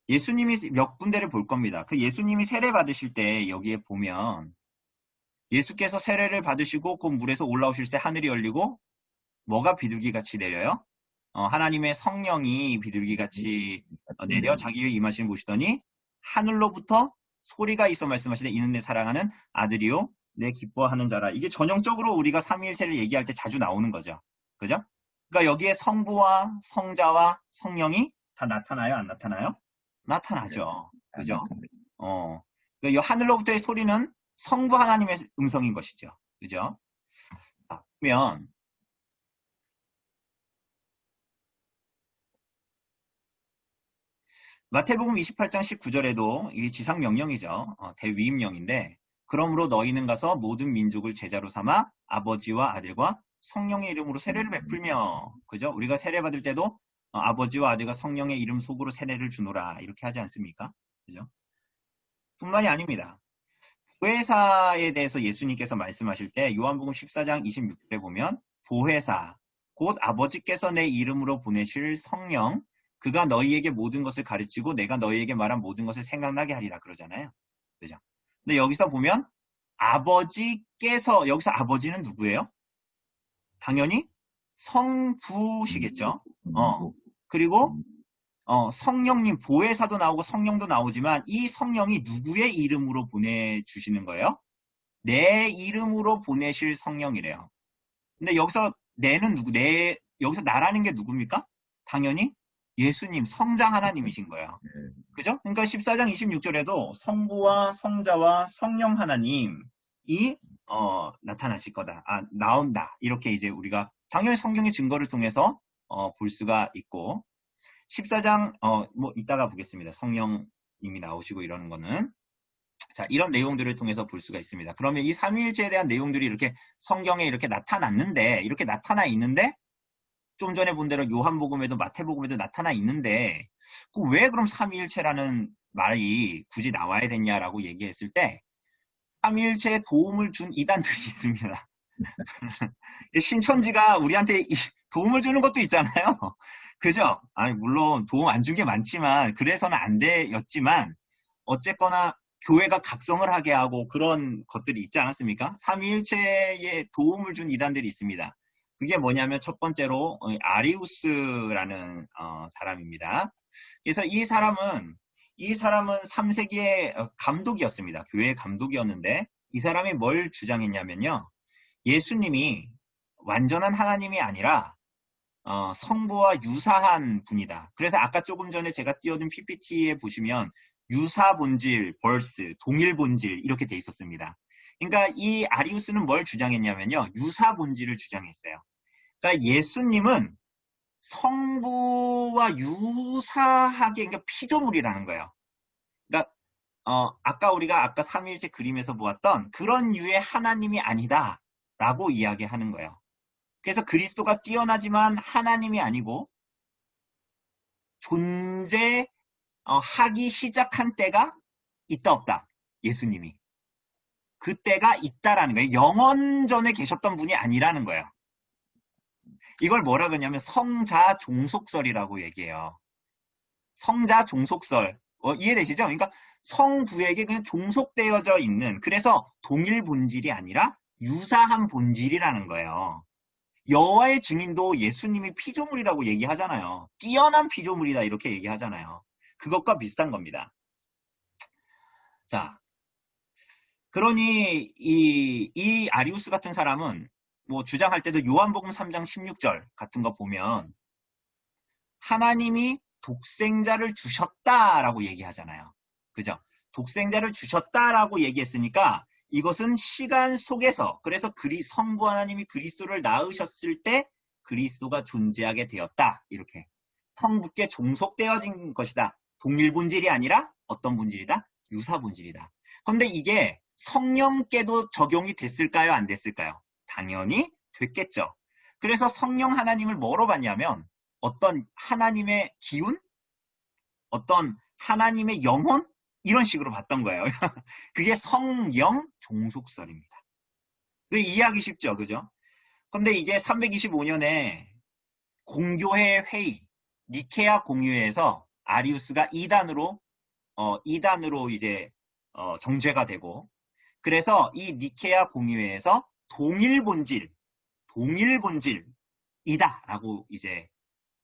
Speaker 1: 예수님이 몇 군데를 볼 겁니다. 그 예수님이 세례 받으실 때 여기에 보면 예수께서 세례를 받으시고 그 물에서 올라오실 때 하늘이 열리고 뭐가 비둘기같이 내려요? 하나님의 성령이 비둘기같이 내려 자기 위에 임하시는 보시더니 하늘로부터 소리가 있어 말씀하시되 이는 내 사랑하는 아들이요 내 기뻐하는 자라. 이게 전형적으로 우리가 삼위일체를 얘기할 때 자주 나오는 거죠. 그죠? 그러니까 여기에 성부와 성자와 성령이 다 나타나요? 안 나타나요? 나타나죠. 그죠? 그러니까 이 하늘로부터의 소리는 성부 하나님의 음성인 것이죠. 그죠? 보면 마태복음 28장 19절에도 이게 지상명령이죠. 대위임령인데 그러므로 너희는 가서 모든 민족을 제자로 삼아 아버지와 아들과 성령의 이름으로 세례를 베풀며 그죠? 우리가 세례 받을 때도 아버지와 아들과 성령의 이름 속으로 세례를 주노라 이렇게 하지 않습니까? 그죠? 뿐만이 아닙니다. 보혜사에 대해서 예수님께서 말씀하실 때 요한복음 14장 26절에 보면 보혜사 곧 아버지께서 내 이름으로 보내실 성령 그가 너희에게 모든 것을 가르치고 내가 너희에게 말한 모든 것을 생각나게 하리라 그러잖아요. 그죠? 근데 여기서 보면 아버지께서 여기서 아버지는 누구예요? 당연히 성부시겠죠. 그리고 성령님 보혜사도 나오고 성령도 나오지만 이 성령이 누구의 이름으로 보내주시는 거예요? 내 이름으로 보내실 성령이래요. 근데 여기서 내는 누구? 여기서 나라는 게 누굽니까? 당연히 예수님, 성자 하나님이신 거예요. 그죠? 그러니까 14장 26절에도 성부와 성자와 성령 하나님이 나타나실 거다. 나온다. 이렇게 이제 우리가 당연히 성경의 증거를 통해서 볼 수가 있고 14장 뭐 이따가 보겠습니다. 성령님이 나오시고 이러는 거는 자 이런 내용들을 통해서 볼 수가 있습니다. 그러면 이 삼위일체에 대한 내용들이 이렇게 성경에 이렇게 나타났는데 이렇게 나타나 있는데 좀 전에 본 대로 요한복음에도 마태복음에도 나타나 있는데 왜 그럼 삼위일체라는 말이 굳이 나와야 됐냐라고 얘기했을 때 삼위일체에 도움을 준 이단들이 있습니다. 신천지가 우리한테 도움을 주는 것도 있잖아요. 그죠? 아니 물론 도움 안 준 게 많지만 그래서는 안 되었지만 어쨌거나 교회가 각성을 하게 하고 그런 것들이 있지 않았습니까? 삼위일체에 도움을 준 이단들이 있습니다. 그게 뭐냐면 첫 번째로 아리우스라는 사람입니다. 그래서 이 사람은 3세기의 감독이었습니다. 교회의 감독이었는데 이 사람이 뭘 주장했냐면요. 예수님이 완전한 하나님이 아니라 성부와 유사한 분이다. 그래서 아까 조금 전에 제가 띄워둔 PPT에 보시면 유사 본질, 벌스, 동일 본질 이렇게 돼 있었습니다. 그러니까 이 아리우스는 뭘 주장했냐면요. 유사 본질을 주장했어요. 그러니까 예수님은 성부와 유사하게 그러니까 피조물이라는 거예요. 아까 우리가 삼위일체 그림에서 보았던 그런 류의 하나님이 아니다라고 이야기하는 거예요. 그래서 그리스도가 뛰어나지만 하나님이 아니고 하기 시작한 때가 있다 없다. 예수님이. 그 때가 있다라는 거예요. 영원전에 계셨던 분이 아니라는 거예요. 이걸 뭐라 그러냐면 성자 종속설이라고 얘기해요. 성자 종속설. 이해되시죠? 그러니까 성부에게 그냥 종속되어져 있는, 그래서 동일 본질이 아니라 유사한 본질이라는 거예요. 여호와의 증인도 예수님이 피조물이라고 얘기하잖아요. 뛰어난 피조물이다 이렇게 얘기하잖아요. 그것과 비슷한 겁니다. 자, 그러니 이 아리우스 같은 사람은 뭐 주장할 때도 요한복음 3장 16절 같은 거 보면 하나님이 독생자를 주셨다라고 얘기하잖아요. 그죠? 독생자를 주셨다라고 얘기했으니까 이것은 시간 속에서, 그래서 성부 하나님이 그리스도를 낳으셨을 때 그리스도가 존재하게 되었다. 이렇게 성부께 종속되어진 것이다. 동일 본질이 아니라 어떤 본질이다? 유사 본질이다. 그런데 이게 성령께도 적용이 됐을까요? 안 됐을까요? 당연히 됐겠죠. 그래서 성령 하나님을 뭐로 봤냐면 어떤 하나님의 기운? 어떤 하나님의 영혼? 이런 식으로 봤던 거예요. 그게 성령 종속설입니다. 이해하기 쉽죠? 그죠? 근데 이게 325년에 공교회 회의, 니케아 공유회에서 아리우스가 이단으로 이제 정죄가 되고, 그래서 이 니케아 공유회에서 동일 본질이다라고 이제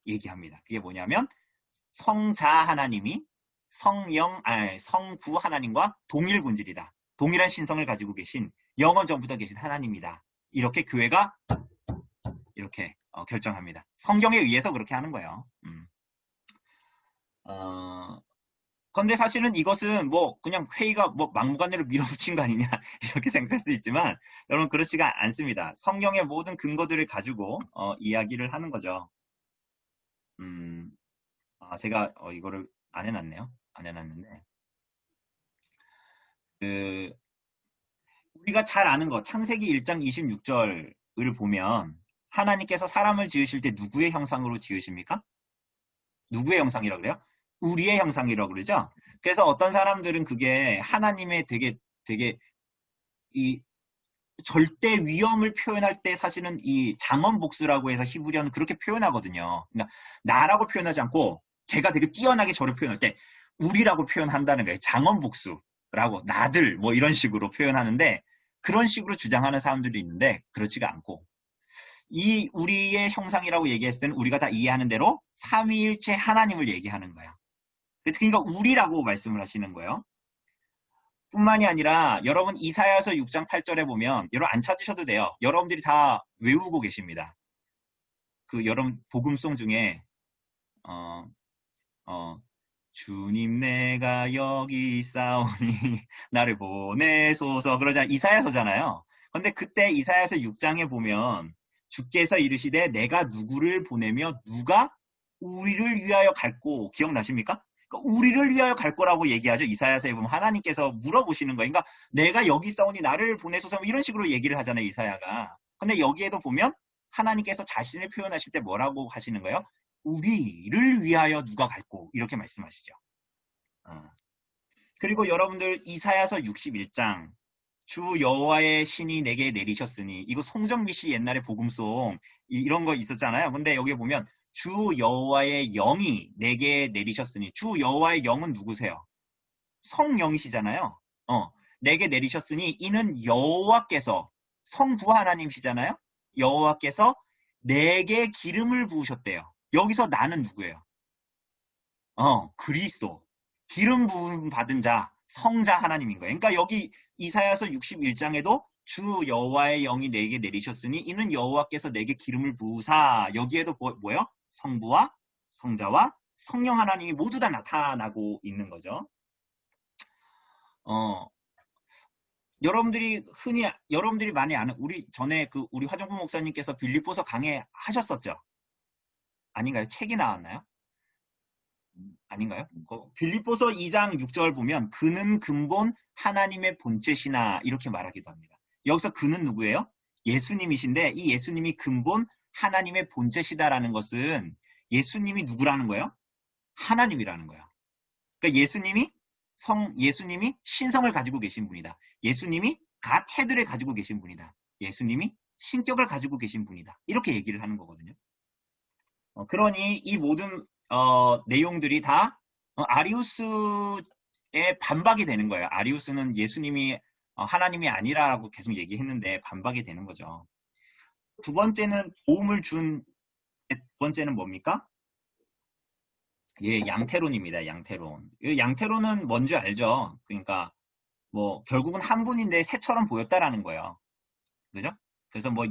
Speaker 1: 얘기합니다. 그게 뭐냐면 성자 하나님이 성부 하나님과 동일 본질이다. 동일한 신성을 가지고 계신 영원 전부터 계신 하나님이다. 이렇게 교회가 이렇게 결정합니다. 성경에 의해서 그렇게 하는 거예요. 그런데 사실은 이것은 뭐 그냥 회의가 뭐 막무가내로 밀어붙인 거 아니냐 이렇게 생각할 수도 있지만 여러분 그렇지가 않습니다. 성경의 모든 근거들을 가지고 이야기를 하는 거죠. 제가 이거를 안 해놨네요. 안 해놨는데 우리가 잘 아는 거 창세기 1장 26절을 보면 하나님께서 사람을 지으실 때 누구의 형상으로 지으십니까? 누구의 형상이라고 그래요? 우리의 형상이라고 그러죠? 그래서 어떤 사람들은 그게 하나님의 되게 이 절대 위엄을 표현할 때 사실은 이 장엄복수라고 해서 히브리어는 그렇게 표현하거든요. 그러니까 나라고 표현하지 않고 제가 되게 뛰어나게 저를 표현할 때 우리라고 표현한다는 거예요. 장엄복수라고 나들 뭐 이런 식으로 표현하는데 그런 식으로 주장하는 사람들도 있는데 그렇지가 않고 이 우리의 형상이라고 얘기했을 때는 우리가 다 이해하는 대로 삼위일체 하나님을 얘기하는 거야. 그러니까 우리라고 말씀을 하시는 거예요. 뿐만이 아니라 여러분 이사야서 6장 8절에 보면 여러분 안 찾으셔도 돼요. 여러분들이 다 외우고 계십니다. 여러분 복음송 중에 주님 내가 여기 있사오니 나를 보내소서 그러잖아요. 이사야서잖아요. 그런데 그때 이사야서 6장에 보면 주께서 이르시되 내가 누구를 보내며 누가 우리를 위하여 갈고 기억나십니까? 그러니까 우리를 위하여 갈 거라고 얘기하죠. 이사야서에 보면 하나님께서 물어보시는 거예요. 그러니까 내가 여기 있사오니 나를 보내소서 이런 식으로 얘기를 하잖아요. 이사야가. 근데 여기에도 보면 하나님께서 자신을 표현하실 때 뭐라고 하시는 거예요? 우리를 위하여 누가 갈고 이렇게 말씀하시죠. 그리고 여러분들 이사야서 61장 주 여호와의 신이 내게 내리셨으니 이거 송정미 씨 옛날에 복음송 이런 거 있었잖아요. 근데 여기 보면 주 여호와의 영이 내게 내리셨으니 주 여호와의 영은 누구세요? 성령이시잖아요. 내게 내리셨으니 이는 여호와께서 성부 하나님이시잖아요. 여호와께서 내게 기름을 부으셨대요. 여기서 나는 누구예요? 그리스도. 기름 부음 받은 자, 성자 하나님인 거예요. 그러니까 여기 이사야서 61장에도 주 여호와의 영이 내게 내리셨으니 이는 여호와께서 내게 기름을 부으사. 여기에도 뭐예요? 성부와 성자와 성령 하나님이 모두 다 나타나고 있는 거죠. 여러분들이 많이 아는 우리 전에 우리 화정부 목사님께서 빌립보서 강해 하셨었죠? 아닌가요? 책이 나왔나요? 아닌가요? 빌립보서 2장 6절 보면 그는 근본 하나님의 본체시나 이렇게 말하기도 합니다. 여기서 그는 누구예요? 예수님이신데 이 예수님이 근본 하나님의 본체시다라는 것은 예수님이 누구라는 거예요? 하나님이라는 거예요. 그러니까 예수님이 신성을 가지고 계신 분이다. 예수님이 갓헤드를 가지고 계신 분이다. 예수님이 신격을 가지고 계신 분이다. 이렇게 얘기를 하는 거거든요. 그러니 이 모든 내용들이 다 아리우스의 반박이 되는 거예요. 아리우스는 예수님이 하나님이 아니라고 계속 얘기했는데 반박이 되는 거죠. 두 번째는 도움을 준 두 번째는 뭡니까? 예, 양태론입니다. 양태론. 이 양태론은 뭔지 알죠? 그러니까 뭐 결국은 한 분인데 새처럼 보였다라는 거예요. 그죠? 그래서 뭐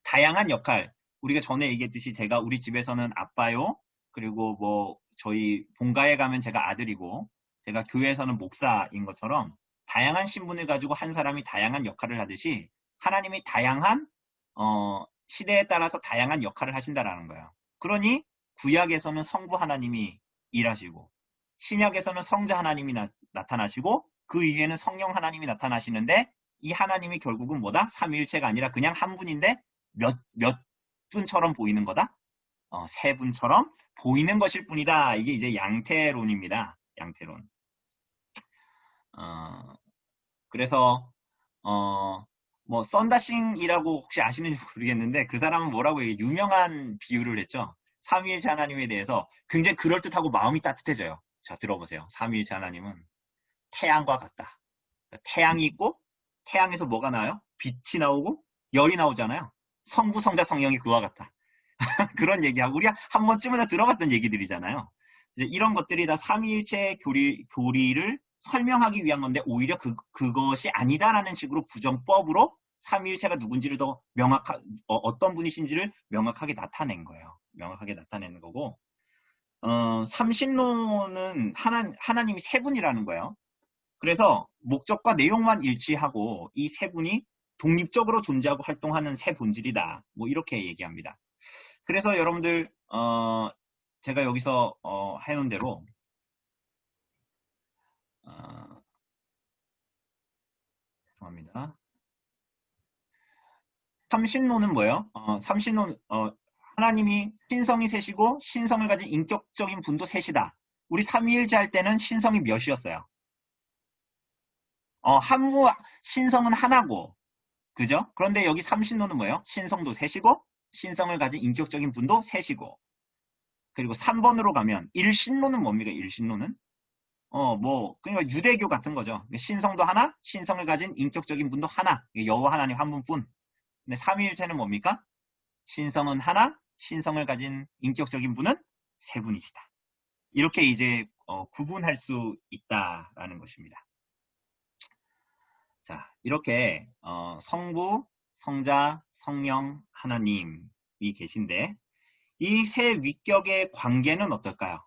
Speaker 1: 다양한 역할. 우리가 전에 얘기했듯이 제가 우리 집에서는 아빠요. 그리고 뭐 저희 본가에 가면 제가 아들이고 제가 교회에서는 목사인 것처럼 다양한 신분을 가지고 한 사람이 다양한 역할을 하듯이 하나님이 다양한 시대에 따라서 다양한 역할을 하신다라는 거예요. 그러니 구약에서는 성부 하나님이 일하시고 신약에서는 성자 하나님이 나타나시고 그 위에는 성령 하나님이 나타나시는데 이 하나님이 결국은 뭐다? 삼위일체가 아니라 그냥 한 분인데 몇 분처럼 보이는 거다? 세 분처럼 보이는 것일 뿐이다. 이게 이제 양태론입니다. 양태론. 그래서 뭐 썬다싱이라고 혹시 아시는지 모르겠는데 그 사람은 뭐라고 유명한 비유를 했죠. 삼위일체 하나님에 대해서 굉장히 그럴듯하고 마음이 따뜻해져요. 자, 들어보세요. 삼위일체 하나님은 태양과 같다. 태양이 있고 태양에서 뭐가 나와요? 빛이 나오고 열이 나오잖아요. 성부, 성자, 성령이 그와 같다. 그런 얘기하고 우리가 한 번쯤은 들어봤던 얘기들이잖아요. 이제 이런 것들이 다 삼위일체의 교리를 설명하기 위한 건데 오히려 그것이 아니다라는 식으로 부정법으로 삼위일체가 누군지를 더 어떤 분이신지를 명확하게 나타낸 거예요. 명확하게 나타내는 거고 삼신론은 하나님이 세 분이라는 거예요. 그래서 목적과 내용만 일치하고 이 세 분이 독립적으로 존재하고 활동하는 세 본질이다. 뭐 이렇게 얘기합니다. 그래서 여러분들 제가 여기서 해놓은 대로 죄송합니다. 삼신론은 뭐예요? 삼신론 하나님이 신성이 셋이고 신성을 가진 인격적인 분도 셋이다. 우리 삼위일체 할 때는 신성이 몇이었어요? 신성은 하나고 그죠? 그런데 여기 삼신론은 뭐예요? 신성도 셋이고 신성을 가진 인격적인 분도 셋이고 그리고 3번으로 가면 일신론은 뭡니까? 일신론은 그러니까 유대교 같은 거죠. 신성도 하나, 신성을 가진 인격적인 분도 하나, 여호와 하나님 한 분뿐. 근데 삼위일체는 뭡니까? 신성은 하나, 신성을 가진 인격적인 분은 세 분이시다. 이렇게 이제 구분할 수 있다라는 것입니다. 자, 이렇게 성부, 성자, 성령, 하나님이 계신데 이 세 위격의 관계는 어떨까요?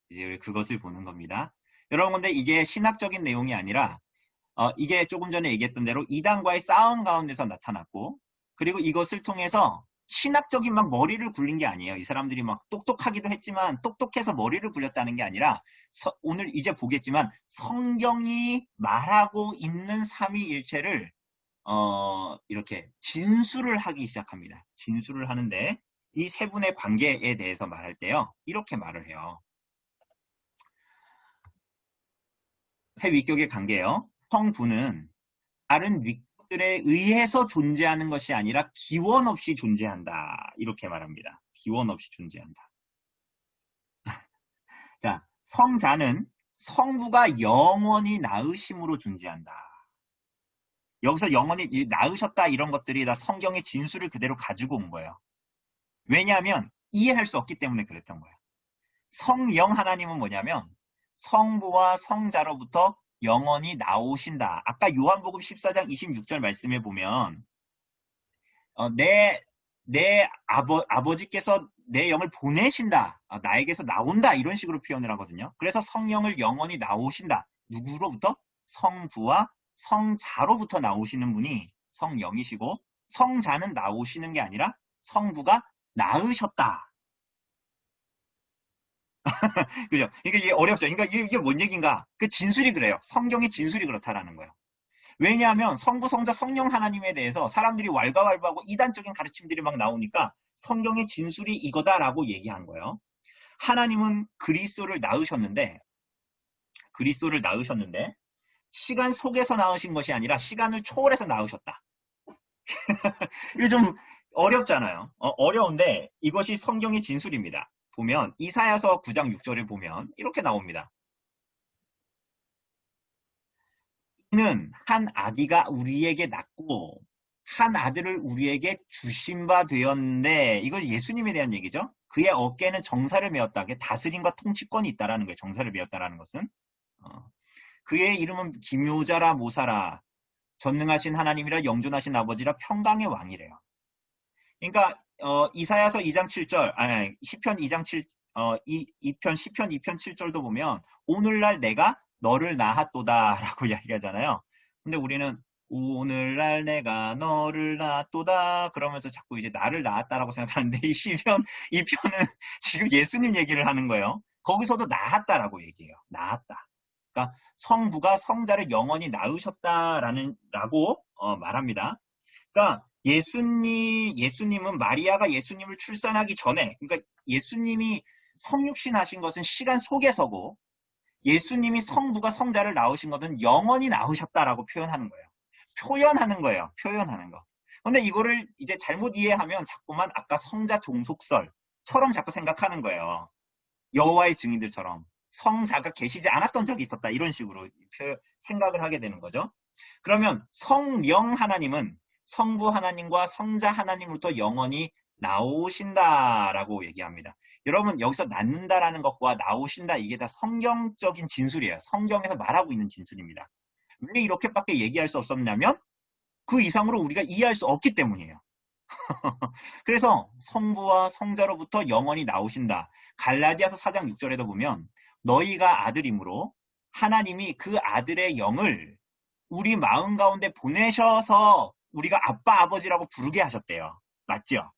Speaker 1: 이제 그것을 보는 겁니다. 여러분 근데 이게 신학적인 내용이 아니라 이게 조금 전에 얘기했던 대로 이단과의 싸움 가운데서 나타났고 그리고 이것을 통해서 신학적인 막 머리를 굴린 게 아니에요. 이 사람들이 막 똑똑하기도 했지만 똑똑해서 머리를 굴렸다는 게 아니라 오늘 이제 보겠지만 성경이 말하고 있는 삼위일체를 이렇게 진술을 하기 시작합니다. 진술을 하는데 이 세 분의 관계에 대해서 말할 때요. 이렇게 말을 해요. 세 위격의 관계요. 성부는 다른 위격들에 의해서 존재하는 것이 아니라 기원 없이 존재한다. 이렇게 말합니다. 기원 없이 존재한다. 자, 성자는 성부가 영원히 낳으심으로 존재한다. 여기서 영원히 낳으셨다 이런 것들이 다 성경의 진술을 그대로 가지고 온 거예요. 왜냐하면 이해할 수 없기 때문에 그랬던 거예요. 성령 하나님은 뭐냐면 성부와 성자로부터 영원히 나오신다. 아까 요한복음 14장 26절 말씀에 보면 내 아버지께서 내 영을 보내신다. 나에게서 나온다. 이런 식으로 표현을 하거든요. 그래서 성령을 영원히 나오신다. 누구로부터? 성부와 성자로부터 나오시는 분이 성령이시고 성자는 나오시는 게 아니라 성부가 낳으셨다. 그죠? 그러니까 이게 어렵죠. 그러니까 이게 뭔 얘기인가? 그 진술이 그래요. 성경의 진술이 그렇다라는 거예요. 왜냐하면 성부, 성자, 성령 하나님에 대해서 사람들이 왈가왈부하고 이단적인 가르침들이 막 나오니까 성경의 진술이 이거다라고 얘기한 거예요. 하나님은 그리스도를 낳으셨는데 시간 속에서 낳으신 것이 아니라 시간을 초월해서 낳으셨다. 이게 좀 어렵잖아요. 어려운데 이것이 성경의 진술입니다. 보면 이사야서 9장 6절을 보면 이렇게 나옵니다. 이는 한 아기가 우리에게 낳고 한 아들을 우리에게 주신 바 되었는데, 이거 예수님에 대한 얘기죠. 그의 어깨에는 정사를 메었다. 다스림과 통치권이 있다라는 거예요. 정사를 메었다라는 것은. 그의 이름은 기묘자라 모사라, 전능하신 하나님이라 영존하신 아버지라 평강의 왕이래요. 그러니까 이사야서 2장 7절, 아니 시편 2장 7, 2편 시편 2편 7절도 보면 오늘날 내가 너를 낳았도다라고 이야기하잖아요. 근데 우리는 오늘날 내가 너를 낳았도다 그러면서 자꾸 이제 나를 낳았다라고 생각하는데 이 시편 2편은 지금 예수님 얘기를 하는 거예요. 거기서도 낳았다라고 얘기해요. 낳았다. 그러니까 성부가 성자를 영원히 낳으셨다라고 말합니다. 그러니까 예수님은 마리아가 예수님을 출산하기 전에, 그러니까 예수님이 성육신 하신 것은 시간 속에서고 예수님이 성부가 성자를 낳으신 것은 영원히 낳으셨다라고 표현하는 거예요. 표현하는 거. 근데 이거를 이제 잘못 이해하면 자꾸만 아까 성자 종속설처럼 자꾸 생각하는 거예요. 여호와의 증인들처럼. 성자가 계시지 않았던 적이 있었다. 이런 식으로 생각을 하게 되는 거죠. 그러면 성령 하나님은 성부 하나님과 성자 하나님으로부터 영원히 나오신다라고 얘기합니다. 여러분 여기서 낳는다라는 것과 나오신다 이게 다 성경적인 진술이에요. 성경에서 말하고 있는 진술입니다. 왜 이렇게밖에 얘기할 수 없었냐면 그 이상으로 우리가 이해할 수 없기 때문이에요. 그래서 성부와 성자로부터 영원히 나오신다. 갈라디아서 4장 6절에도 보면 너희가 아들이므로 하나님이 그 아들의 영을 우리 마음 가운데 보내셔서 우리가 아빠 아버지라고 부르게 하셨대요. 맞죠?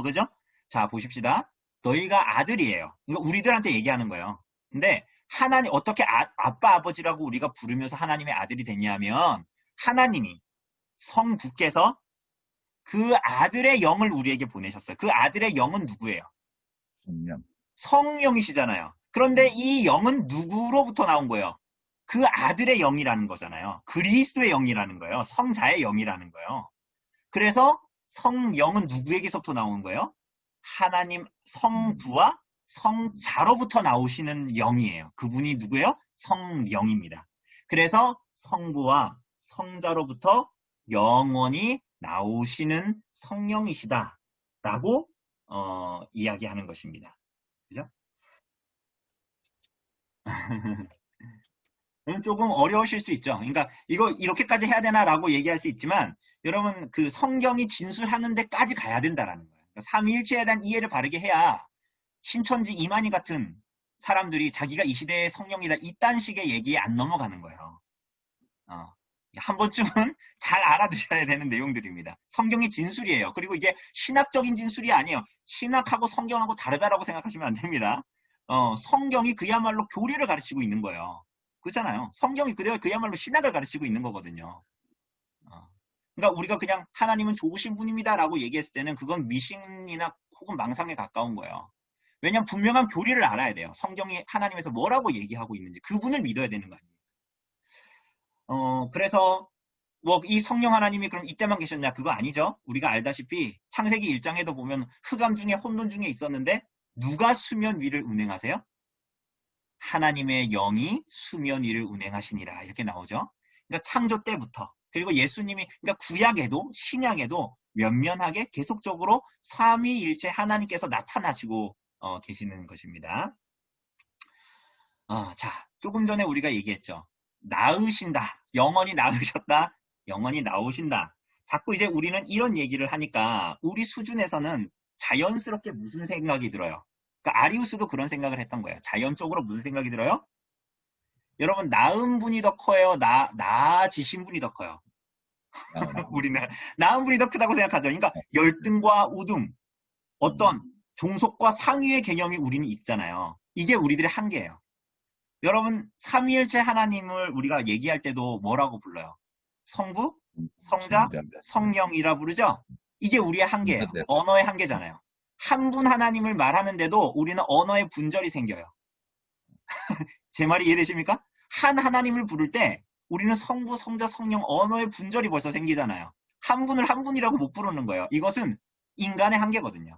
Speaker 1: 그죠? 자 보십시다. 너희가 아들이에요. 이거 우리들한테 얘기하는 거예요. 근데 하나님 어떻게 아빠 아버지라고 우리가 부르면서 하나님의 아들이 됐냐면 하나님이 성부께서 그 아들의 영을 우리에게 보내셨어요. 그 아들의 영은 누구예요?
Speaker 5: 성령.
Speaker 1: 성령이시잖아요. 그런데 이 영은 누구로부터 나온 거예요? 그 아들의 영이라는 거잖아요. 그리스도의 영이라는 거예요. 성자의 영이라는 거예요. 그래서 성령은 누구에게서부터 나오는 거예요? 하나님 성부와 성자로부터 나오시는 영이에요. 그분이 누구예요? 성령입니다. 그래서 성부와 성자로부터 영원히 나오시는 성령이시다라고 이야기하는 것입니다. 그죠? 조금 어려우실 수 있죠. 그러니까 이거 이렇게까지 해야 되나라고 얘기할 수 있지만 여러분 그 성경이 진술하는 데까지 가야 된다라는 거예요. 그러니까 삼위일체에 대한 이해를 바르게 해야 신천지 이만희 같은 사람들이 자기가 이 시대의 성령이다 이딴 식의 얘기에 안 넘어가는 거예요. 한 번쯤은 잘 알아두셔야 되는 내용들입니다. 성경이 진술이에요. 그리고 이게 신학적인 진술이 아니에요. 신학하고 성경하고 다르다라고 생각하시면 안 됩니다. 성경이 그야말로 교리를 가르치고 있는 거예요. 그렇잖아요. 성경이 그야말로 신학을 가르치고 있는 거거든요. 그러니까 우리가 그냥 하나님은 좋으신 분입니다라고 얘기했을 때는 그건 미신이나 혹은 망상에 가까운 거예요. 왜냐하면 분명한 교리를 알아야 돼요. 성경이 하나님에서 뭐라고 얘기하고 있는지 그분을 믿어야 되는 거 아닙니까? 그래서 뭐 이 성령 하나님이 그럼 이때만 계셨냐? 그거 아니죠. 우리가 알다시피 창세기 1장에도 보면 흑암 중에 혼돈 중에 있었는데 누가 수면 위를 운행하세요? 하나님의 영이 수면 위를 운행하시니라 이렇게 나오죠. 그러니까 창조 때부터 그리고 예수님이 그러니까 구약에도 신약에도 면면하게 계속적으로 삼위일체 하나님께서 나타나시고 계시는 것입니다. 자, 조금 전에 우리가 얘기했죠. 낳으신다. 영원히 낳으셨다. 영원히 나오신다. 자꾸 이제 우리는 이런 얘기를 하니까 우리 수준에서는 자연스럽게 무슨 생각이 들어요? 그러니까 아리우스도 그런 생각을 했던 거예요. 자연적으로 무슨 생각이 들어요? 여러분 낳은 분이 더 커요? 낳아지신 분이 더 커요? 우리는 낳은 분이 더 크다고 생각하죠. 그러니까 열등과 우등, 어떤 종속과 상위의 개념이 우리는 있잖아요. 이게 우리들의 한계예요. 여러분, 삼위일체 하나님을 우리가 얘기할 때도 뭐라고 불러요? 성부, 성자, 성령이라 부르죠? 이게 우리의 한계예요. 언어의 한계잖아요. 한 분 하나님을 말하는데도 우리는 언어의 분절이 생겨요. 제 말이 이해되십니까? 한 하나님을 부를 때 우리는 성부, 성자, 성령 언어의 분절이 벌써 생기잖아요. 한 분을 한 분이라고 못 부르는 거예요. 이것은 인간의 한계거든요.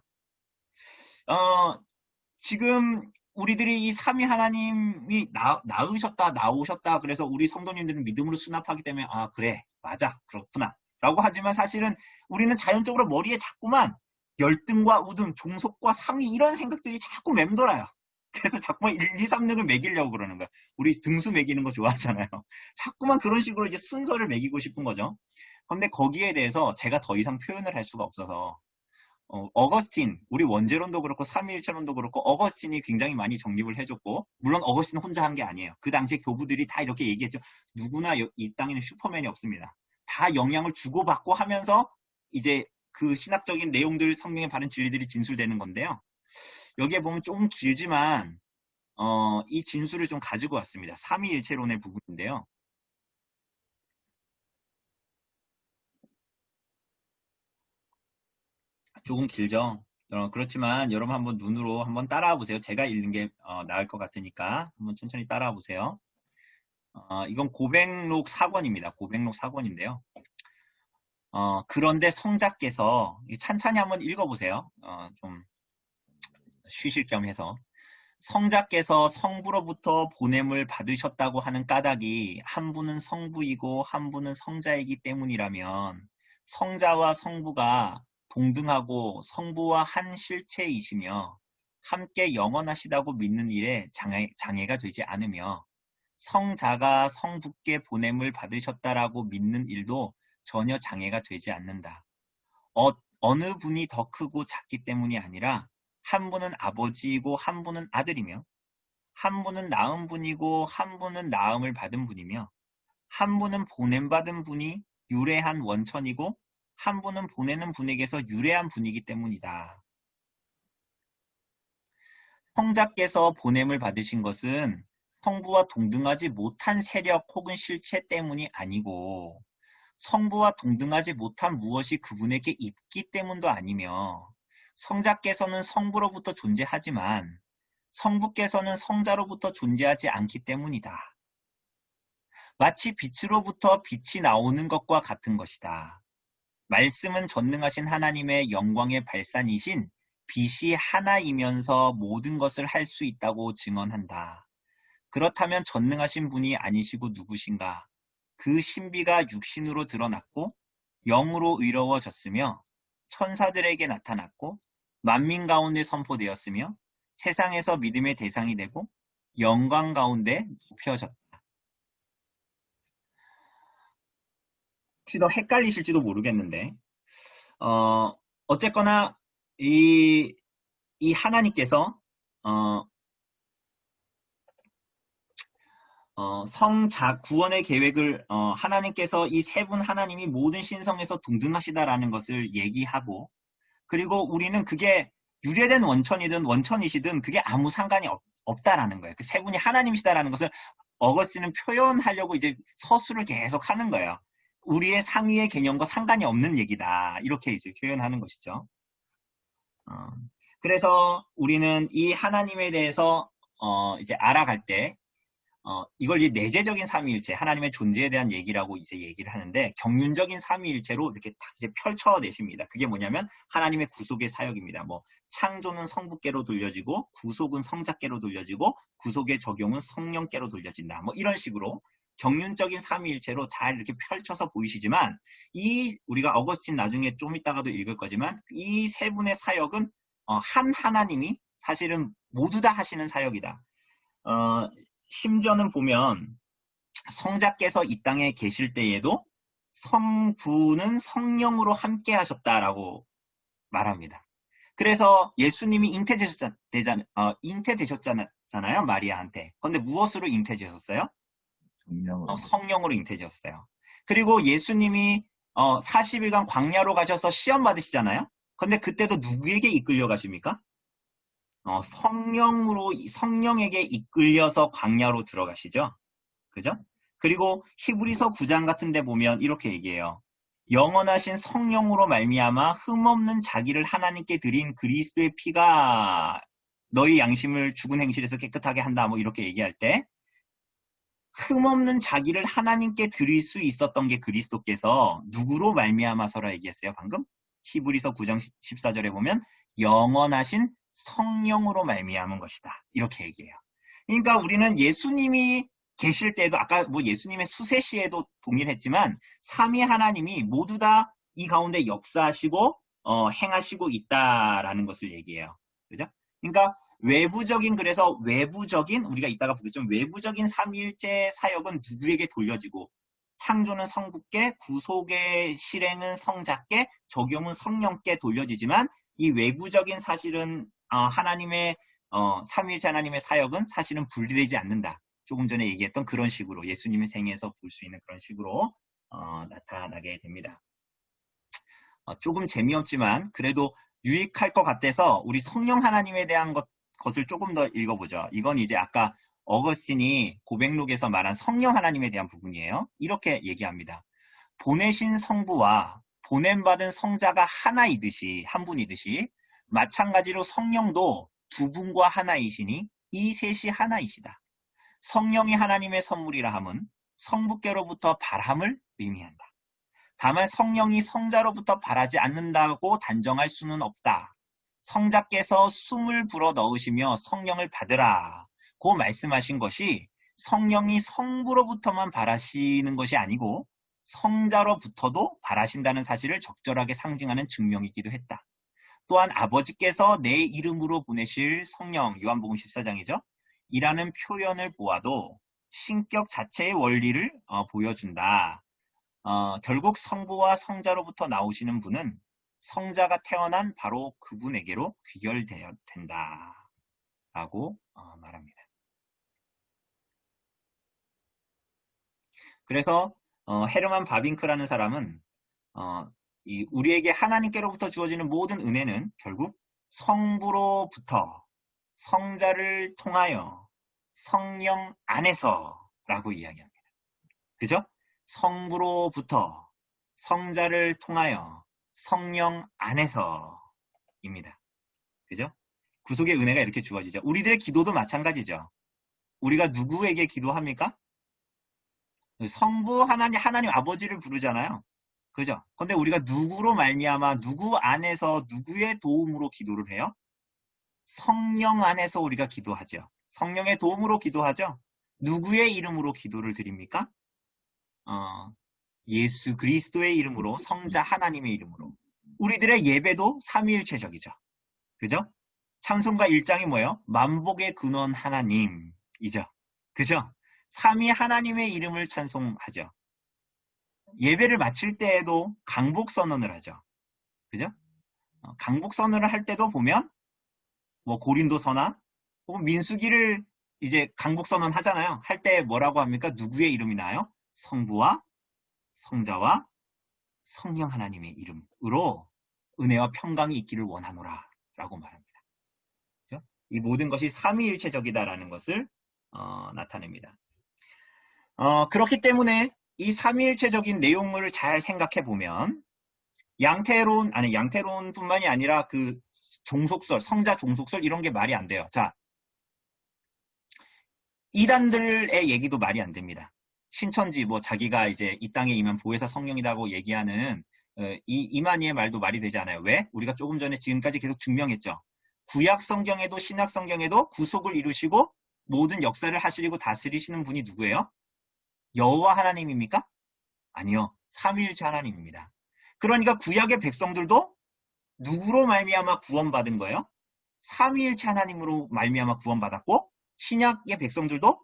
Speaker 1: 지금 우리들이 이 삼위 하나님이 나으셨다, 나오셨다. 그래서 우리 성도님들은 믿음으로 수납하기 때문에 아 그래, 맞아, 그렇구나 라고 하지만 사실은 우리는 자연적으로 머리에 자꾸만 열등과 우등, 종속과 상위 이런 생각들이 자꾸 맴돌아요. 그래서 자꾸만 1, 2, 3등을 매기려고 그러는 거야. 우리 등수 매기는 거 좋아하잖아요. 자꾸만 그런 식으로 이제 순서를 매기고 싶은 거죠. 그런데 거기에 대해서 제가 더 이상 표현을 할 수가 없어서 어거스틴, 우리 원죄론도 그렇고 삼위일체론도 그렇고 어거스틴이 굉장히 많이 정립을 해줬고, 물론 어거스틴 혼자 한 게 아니에요. 그 당시에 교부들이 다 이렇게 얘기했죠. 누구나 이 땅에는 슈퍼맨이 없습니다. 다 영향을 주고받고 하면서 이제 그 신학적인 내용들, 성경의 바른 진리들이 진술되는 건데요. 여기에 보면 좀 길지만 이 진술을 좀 가지고 왔습니다. 삼위일체론의 부분인데요. 조금 길죠. 그렇지만 여러분 한번 눈으로 한번 따라와 보세요. 제가 읽는 게 나을 것 같으니까 한번 천천히 따라와 보세요. 이건 고백록 4권입니다. 고백록 4권인데요. 그런데 성자께서 찬찬히 한번 읽어보세요. 좀 쉬실 겸 해서. 성자께서 성부로부터 보냄을 받으셨다고 하는 까닭이 한 분은 성부이고 한 분은 성자이기 때문이라면 성자와 성부가 동등하고 성부와 한 실체이시며 함께 영원하시다고 믿는 일에 장애가 되지 않으며 성자가 성부께 보냄을 받으셨다라고 믿는 일도 전혀 장애가 되지 않는다. 어느 분이 더 크고 작기 때문이 아니라 한 분은 아버지이고 한 분은 아들이며 한 분은 낳은 분이고 한 분은 낳음을 받은 분이며 한 분은 보냄받은 분이 유래한 원천이고 한 분은 보내는 분에게서 유래한 분이기 때문이다. 성자께서 보냄을 받으신 것은 성부와 동등하지 못한 세력 혹은 실체 때문이 아니고 성부와 동등하지 못한 무엇이 그분에게 있기 때문도 아니며 성자께서는 성부로부터 존재하지만 성부께서는 성자로부터 존재하지 않기 때문이다. 마치 빛으로부터 빛이 나오는 것과 같은 것이다. 말씀은 전능하신 하나님의 영광의 발산이신 빛이 하나이면서 모든 것을 할 수 있다고 증언한다. 그렇다면 전능하신 분이 아니시고 누구신가? 그 신비가 육신으로 드러났고 영으로 의로워졌으며 천사들에게 나타났고 만민 가운데 선포되었으며 세상에서 믿음의 대상이 되고 영광 가운데 높여졌다. 혹시 더 헷갈리실지도 모르겠는데 어쨌거나 이 하나님께서 구원의 계획을 하나님께서 이 세 분 하나님이 모든 신성에서 동등하시다라는 것을 얘기하고 그리고 우리는 그게 유래된 원천이든 원천이시든 그게 아무 상관이 없다라는 거예요. 그 세 분이 하나님이시다라는 것을 어거스틴은 표현하려고 이제 서술을 계속 하는 거예요. 우리의 상위의 개념과 상관이 없는 얘기다. 이렇게 이제 표현하는 것이죠. 그래서 우리는 이 하나님에 대해서 이제 알아갈 때 이걸 이제 내재적인 삼위일체, 하나님의 존재에 대한 얘기라고 이제 얘기를 하는데 경륜적인 삼위일체로 이렇게 딱 이제 펼쳐내십니다. 그게 뭐냐면 하나님의 구속의 사역입니다. 뭐 창조는 성부께로 돌려지고 구속은 성자께로 돌려지고 구속의 적용은 성령께로 돌려진다. 뭐 이런 식으로 경륜적인 삼위일체로 잘 이렇게 펼쳐서 보이시지만 우리가 어거스틴 나중에 좀 이따가도 읽을 거지만 이 세 분의 사역은 한 하나님이 사실은 모두 다 하시는 사역이다. 심지어는 보면 성자께서 이 땅에 계실 때에도 성부는 성령으로 함께 하셨다라고 말합니다. 그래서 예수님이 잉태되셨잖아요, 마리아한테. 그런데 무엇으로 잉태되셨어요? 성령으로 잉태되셨어요. 그리고 예수님이 40일간 광야로 가셔서 시험 받으시잖아요. 그런데 그때도 누구에게 이끌려 가십니까? 성령에게 이끌려서 광야로 들어가시죠. 그죠? 그리고 히브리서 9장 같은 데 보면 이렇게 얘기해요. 영원하신 성령으로 말미암아 흠없는 자기를 하나님께 드린 그리스도의 피가 너희 양심을 죽은 행실에서 깨끗하게 한다. 뭐 이렇게 얘기할 때 흠없는 자기를 하나님께 드릴 수 있었던 게 그리스도께서 누구로 말미암아서라 얘기했어요. 방금 히브리서 9장 14절에 보면 영원하신 성령으로 말미암은 것이다. 이렇게 얘기해요. 그러니까 우리는 예수님이 계실 때도 아까 뭐 예수님의 수세시에도 동일했지만 삼위 하나님이 모두 다 이 가운데 역사하시고 행하시고 있다라는 것을 얘기해요. 그죠? 그러니까 그래서 외부적인 우리가 이따가 보겠지만 외부적인 삼위일체 사역은 누구에게 돌려지고 창조는 성부께, 구속의 실행은 성자께, 적용은 성령께 돌려지지만 이 외부적인 사실은 하나님의 삼위일체 하나님의 사역은 사실은 분리되지 않는다. 조금 전에 얘기했던 그런 식으로 예수님의 생에서 볼 수 있는 그런 식으로 나타나게 됩니다. 조금 재미없지만 그래도 유익할 것 같아서 우리 성령 하나님에 대한 것을 조금 더 읽어보죠. 이건 이제 아까 어거스틴이 고백록에서 말한 성령 하나님에 대한 부분이에요. 이렇게 얘기합니다. 보내신 성부와 보냄받은 성자가 하나이듯이 한 분이듯이 마찬가지로 성령도 두 분과 하나이시니 이 셋이 하나이시다. 성령이 하나님의 선물이라 함은 성부께로부터 바람을 의미한다. 다만 성령이 성자로부터 바라지 않는다고 단정할 수는 없다. 성자께서 숨을 불어 넣으시며 성령을 받으라 고 말씀하신 것이 성령이 성부로부터만 바라시는 것이 아니고 성자로부터도 바라신다는 사실을 적절하게 상징하는 증명이기도 했다. 또한 아버지께서 내 이름으로 보내실 성령, 요한복음 14장이죠. 이라는 표현을 보아도 신격 자체의 원리를 보여준다. 결국 성부와 성자로부터 나오시는 분은 성자가 태어난 바로 그분에게로 귀결되어야 된다. 라고 말합니다. 그래서 헤르만 바빙크라는 사람은 우리에게 하나님께로부터 주어지는 모든 은혜는 결국 성부로부터 성자를 통하여 성령 안에서라고 이야기합니다. 그죠? 성부로부터 성자를 통하여 성령 안에서입니다. 그죠? 구속의 은혜가 이렇게 주어지죠. 우리들의 기도도 마찬가지죠. 우리가 누구에게 기도합니까? 성부 하나님 아버지를 부르잖아요. 그죠? 근데 우리가 누구로 말미암아 누구 안에서 누구의 도움으로 기도를 해요? 성령 안에서 우리가 기도하죠. 성령의 도움으로 기도하죠. 누구의 이름으로 기도를 드립니까? 예수 그리스도의 이름으로, 성자 하나님의 이름으로. 우리들의 예배도 삼위일체적이죠. 그죠? 찬송가 1장이 뭐예요? 만복의 근원 하나님이죠. 그죠? 삼위 하나님의 이름을 찬송하죠. 예배를 마칠 때에도 강복 선언을 하죠. 그죠? 강복 선언을 할 때도 보면 뭐 고린도서나 혹은 민수기를 이제 강복 선언 하잖아요. 할 때 뭐라고 합니까? 누구의 이름이 나요? 성부와 성자와 성령 하나님의 이름으로 은혜와 평강이 있기를 원하노라 라고 말합니다. 그죠? 이 모든 것이 삼위일체적이다라는 것을 나타냅니다. 그렇기 때문에 이 삼위일체적인 내용물을 잘 생각해 보면 양태론뿐만이 아니라 그 종속설, 성자 종속설 이런 게 말이 안 돼요. 자, 이단들의 얘기도 말이 안 됩니다. 신천지 뭐 자기가 이제 이 땅에 임한 보혜사 성령이라고 얘기하는 이만희의 말도 말이 되지 않아요. 왜? 우리가 조금 전에 지금까지 계속 증명했죠. 구약 성경에도 신약 성경에도 구속을 이루시고 모든 역사를 하시고 다스리시는 분이 누구예요? 여호와 하나님입니까? 아니요. 삼위일체 하나님입니다. 그러니까 구약의 백성들도 누구로 말미암아 구원받은 거예요? 삼위일체 하나님으로 말미암아 구원받았고 신약의 백성들도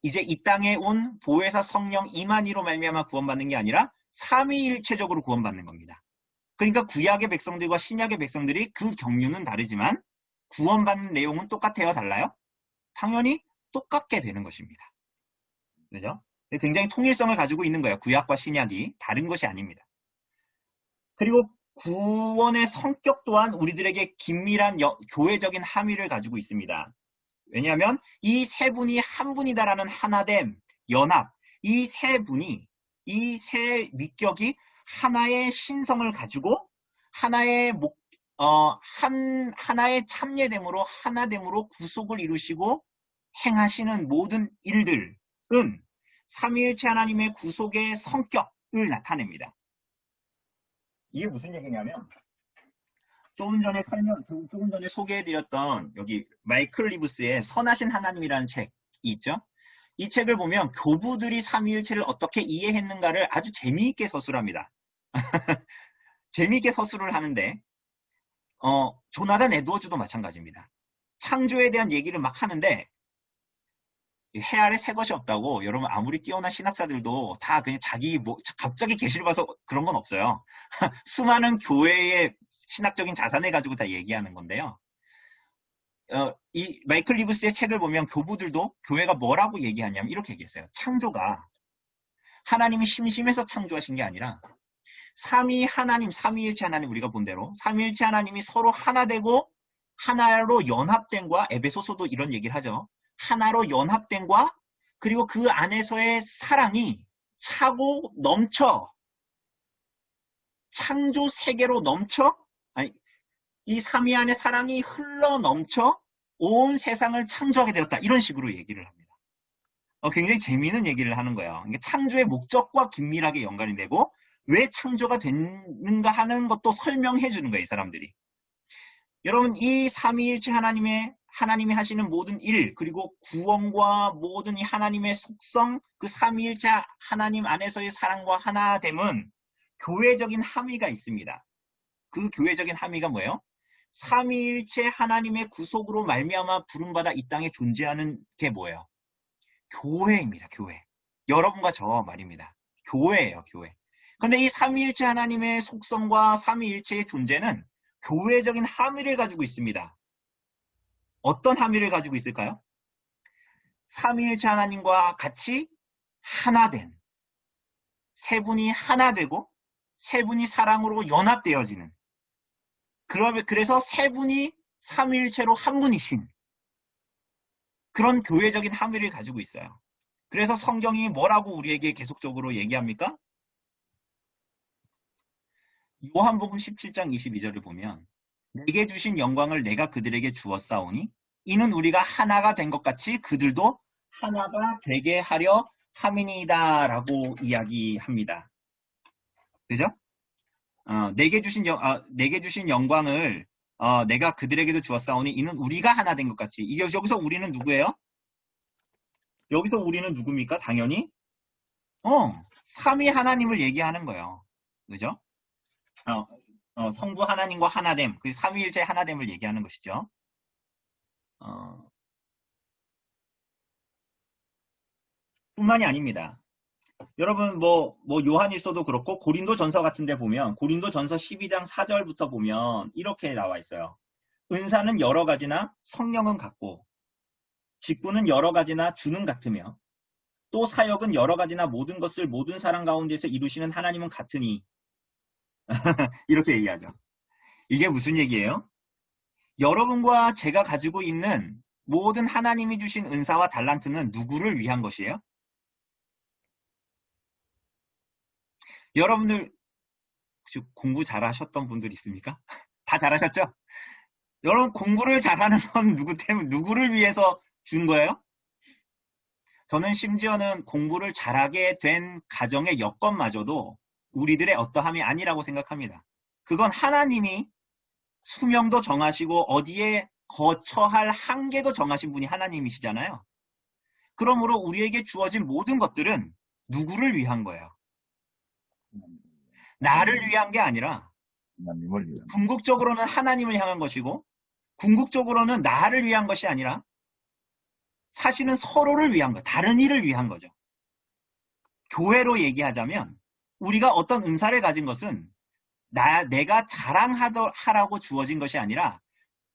Speaker 1: 이제 이 땅에 온 보혜사 성령 이만희로 말미암아 구원받는 게 아니라 삼위일체적으로 구원받는 겁니다. 그러니까 구약의 백성들과 신약의 백성들이 그 경륜은 다르지만 구원받는 내용은 똑같아요? 달라요? 당연히 똑같게 되는 것입니다. 그죠? 굉장히 통일성을 가지고 있는 거예요. 구약과 신약이 다른 것이 아닙니다. 그리고 구원의 성격 또한 우리들에게 긴밀한 교회적인 함의를 가지고 있습니다. 왜냐하면 이 세 분이 한 분이다라는 하나됨, 연합, 이 세 분이, 이 세 위격이 하나의 신성을 가지고 하나의 하나의 참여됨으로 하나됨으로 구속을 이루시고 행하시는 모든 일들은 삼위일체 하나님의 구속의 성격을 나타냅니다. 이게 무슨 얘기냐면 조금 전에 소개해드렸던 여기 마이클 리브스의 선하신 하나님이라는 책이 있죠. 이 책을 보면 교부들이 삼위일체를 어떻게 이해했는가를 아주 재미있게 서술합니다. 재미있게 서술을 하는데 조나단 에드워즈도 마찬가지입니다. 창조에 대한 얘기를 막 하는데 해 아래 새 것이 없다고 여러분 아무리 뛰어난 신학자들도 다 그냥 갑자기 계시를 봐서 그런 건 없어요. 수많은 교회의 신학적인 자산을 가지고 다 얘기하는 건데요. 이 마이클 리브스의 책을 보면 교부들도 교회가 뭐라고 얘기하냐면 이렇게 얘기했어요. 창조가 하나님이 심심해서 창조하신 게 아니라 삼위일체 하나님 우리가 본 대로 삼위일체 하나님이 서로 하나 되고 하나로 연합됨과 에베소서도 이런 얘기를 하죠. 하나로 연합됨과 그리고 그 안에서의 사랑이 차고 넘쳐 창조 세계로 넘쳐 이 삼위 안의 사랑이 흘러 넘쳐 온 세상을 창조하게 되었다. 이런 식으로 얘기를 합니다. 굉장히 재미있는 얘기를 하는 거예요. 그러니까 창조의 목적과 긴밀하게 연관이 되고 왜 창조가 됐는가 하는 것도 설명해 주는 거예요. 이 사람들이. 여러분 이 삼위일체 하나님이 하시는 모든 일 그리고 구원과 모든 이 하나님의 속성 그 삼위일체 하나님 안에서의 사랑과 하나됨은 교회적인 함의가 있습니다. 그 교회적인 함의가 뭐예요? 삼위일체 하나님의 구속으로 말미암아 부름받아 이 땅에 존재하는 게 뭐예요? 교회입니다. 교회. 여러분과 저 말입니다. 교회예요. 교회. 그런데 이 삼위일체 하나님의 속성과 삼위일체의 존재는 교회적인 함의를 가지고 있습니다. 어떤 함의를 가지고 있을까요? 삼위일체 하나님과 같이 하나된 세 분이 하나 되고 세 분이 사랑으로 연합되어지는 그래서 세 분이 삼위일체로 한 분이신 그런 교회적인 함의를 가지고 있어요. 그래서 성경이 뭐라고 우리에게 계속적으로 얘기합니까? 요한복음 17장 22절을 보면 내게 주신 영광을 내가 그들에게 주었사오니 이는 우리가 하나가 된 것 같이 그들도 하나가 되게 하려 함이니이다 라고 이야기합니다. 그죠? 내게 주신 영광을 내가 그들에게도 주었사오니 이는 우리가 하나 된 것 같이. 여기서 우리는 누구예요? 여기서 우리는 누굽니까? 당연히 삼위 하나님을 얘기하는 거예요. 그죠? 성부 하나님과 하나됨, 그 삼위일체 하나됨을 얘기하는 것이죠. 뿐만이 아닙니다. 여러분 요한일서도 그렇고 고린도전서 같은 데 보면 고린도전서 12장 4절부터 보면 이렇게 나와 있어요. 은사는 여러 가지나 성령은 같고 직분은 여러 가지나 주는 같으며 또 사역은 여러 가지나 모든 것을 모든 사람 가운데서 이루시는 하나님은 같으니 이렇게 얘기하죠. 이게 무슨 얘기예요? 여러분과 제가 가지고 있는 모든 하나님이 주신 은사와 달란트는 누구를 위한 것이에요? 여러분들 혹시 공부 잘하셨던 분들 있습니까? 다 잘하셨죠? 여러분 공부를 잘하는 건 누구를 위해서 준 거예요? 저는 심지어는 공부를 잘하게 된 가정의 여건마저도 우리들의 어떠함이 아니라고 생각합니다. 그건 하나님이 수명도 정하시고 어디에 거처할 한계도 정하신 분이 하나님이시잖아요. 그러므로 우리에게 주어진 모든 것들은 누구를 위한 거예요? 나를 위한 게 아니라
Speaker 5: 하나님을 위한.
Speaker 1: 궁극적으로는 하나님을 향한 것이고 궁극적으로는 나를 위한 것이 아니라 사실은 서로를 위한 거, 다른 일을 위한 거죠. 교회로 얘기하자면 우리가 어떤 은사를 가진 것은 내가 자랑하라고 주어진 것이 아니라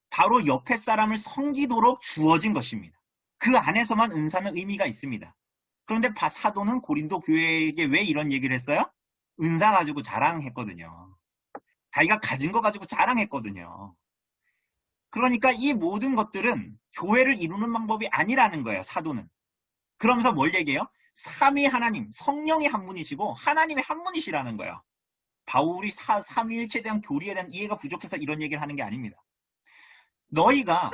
Speaker 1: 바로 옆에 사람을 섬기도록 주어진 것입니다. 그 안에서만 은사는 의미가 있습니다. 그런데 사도는 고린도 교회에게 왜 이런 얘기를 했어요? 은사 가지고 자랑했거든요. 자기가 가진 거 가지고 자랑했거든요. 그러니까 이 모든 것들은 교회를 이루는 방법이 아니라는 거예요, 사도는. 그러면서 뭘 얘기해요? 삼위 하나님, 성령이 한 분이시고 하나님의 한 분이시라는 거예요. 바울이 삼위일체에 대한 교리에 대한 이해가 부족해서 이런 얘기를 하는 게 아닙니다. 너희가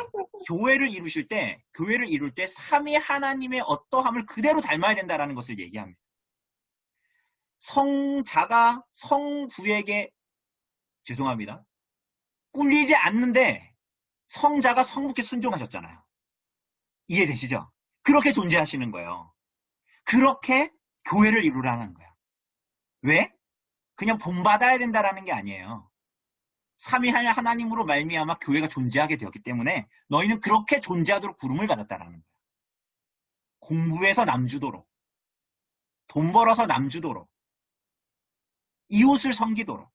Speaker 1: 교회를 이루실 때, 교회를 이룰 때 삼위 하나님의 어떠함을 그대로 닮아야 된다는 것을 얘기합니다. 성자가 성부에게, 죄송합니다, 꿀리지 않는데 성자가 성부께 순종하셨잖아요. 이해되시죠? 그렇게 존재하시는 거예요. 그렇게 교회를 이루라는 거예요. 왜? 그냥 본받아야 된다라는 게 아니에요. 삼위할 하나님으로 말미암아 교회가 존재하게 되었기 때문에 너희는 그렇게 존재하도록 부름을 받았다라는 거예요. 공부해서 남주도록, 돈 벌어서 남주도록, 이웃을 섬기도록,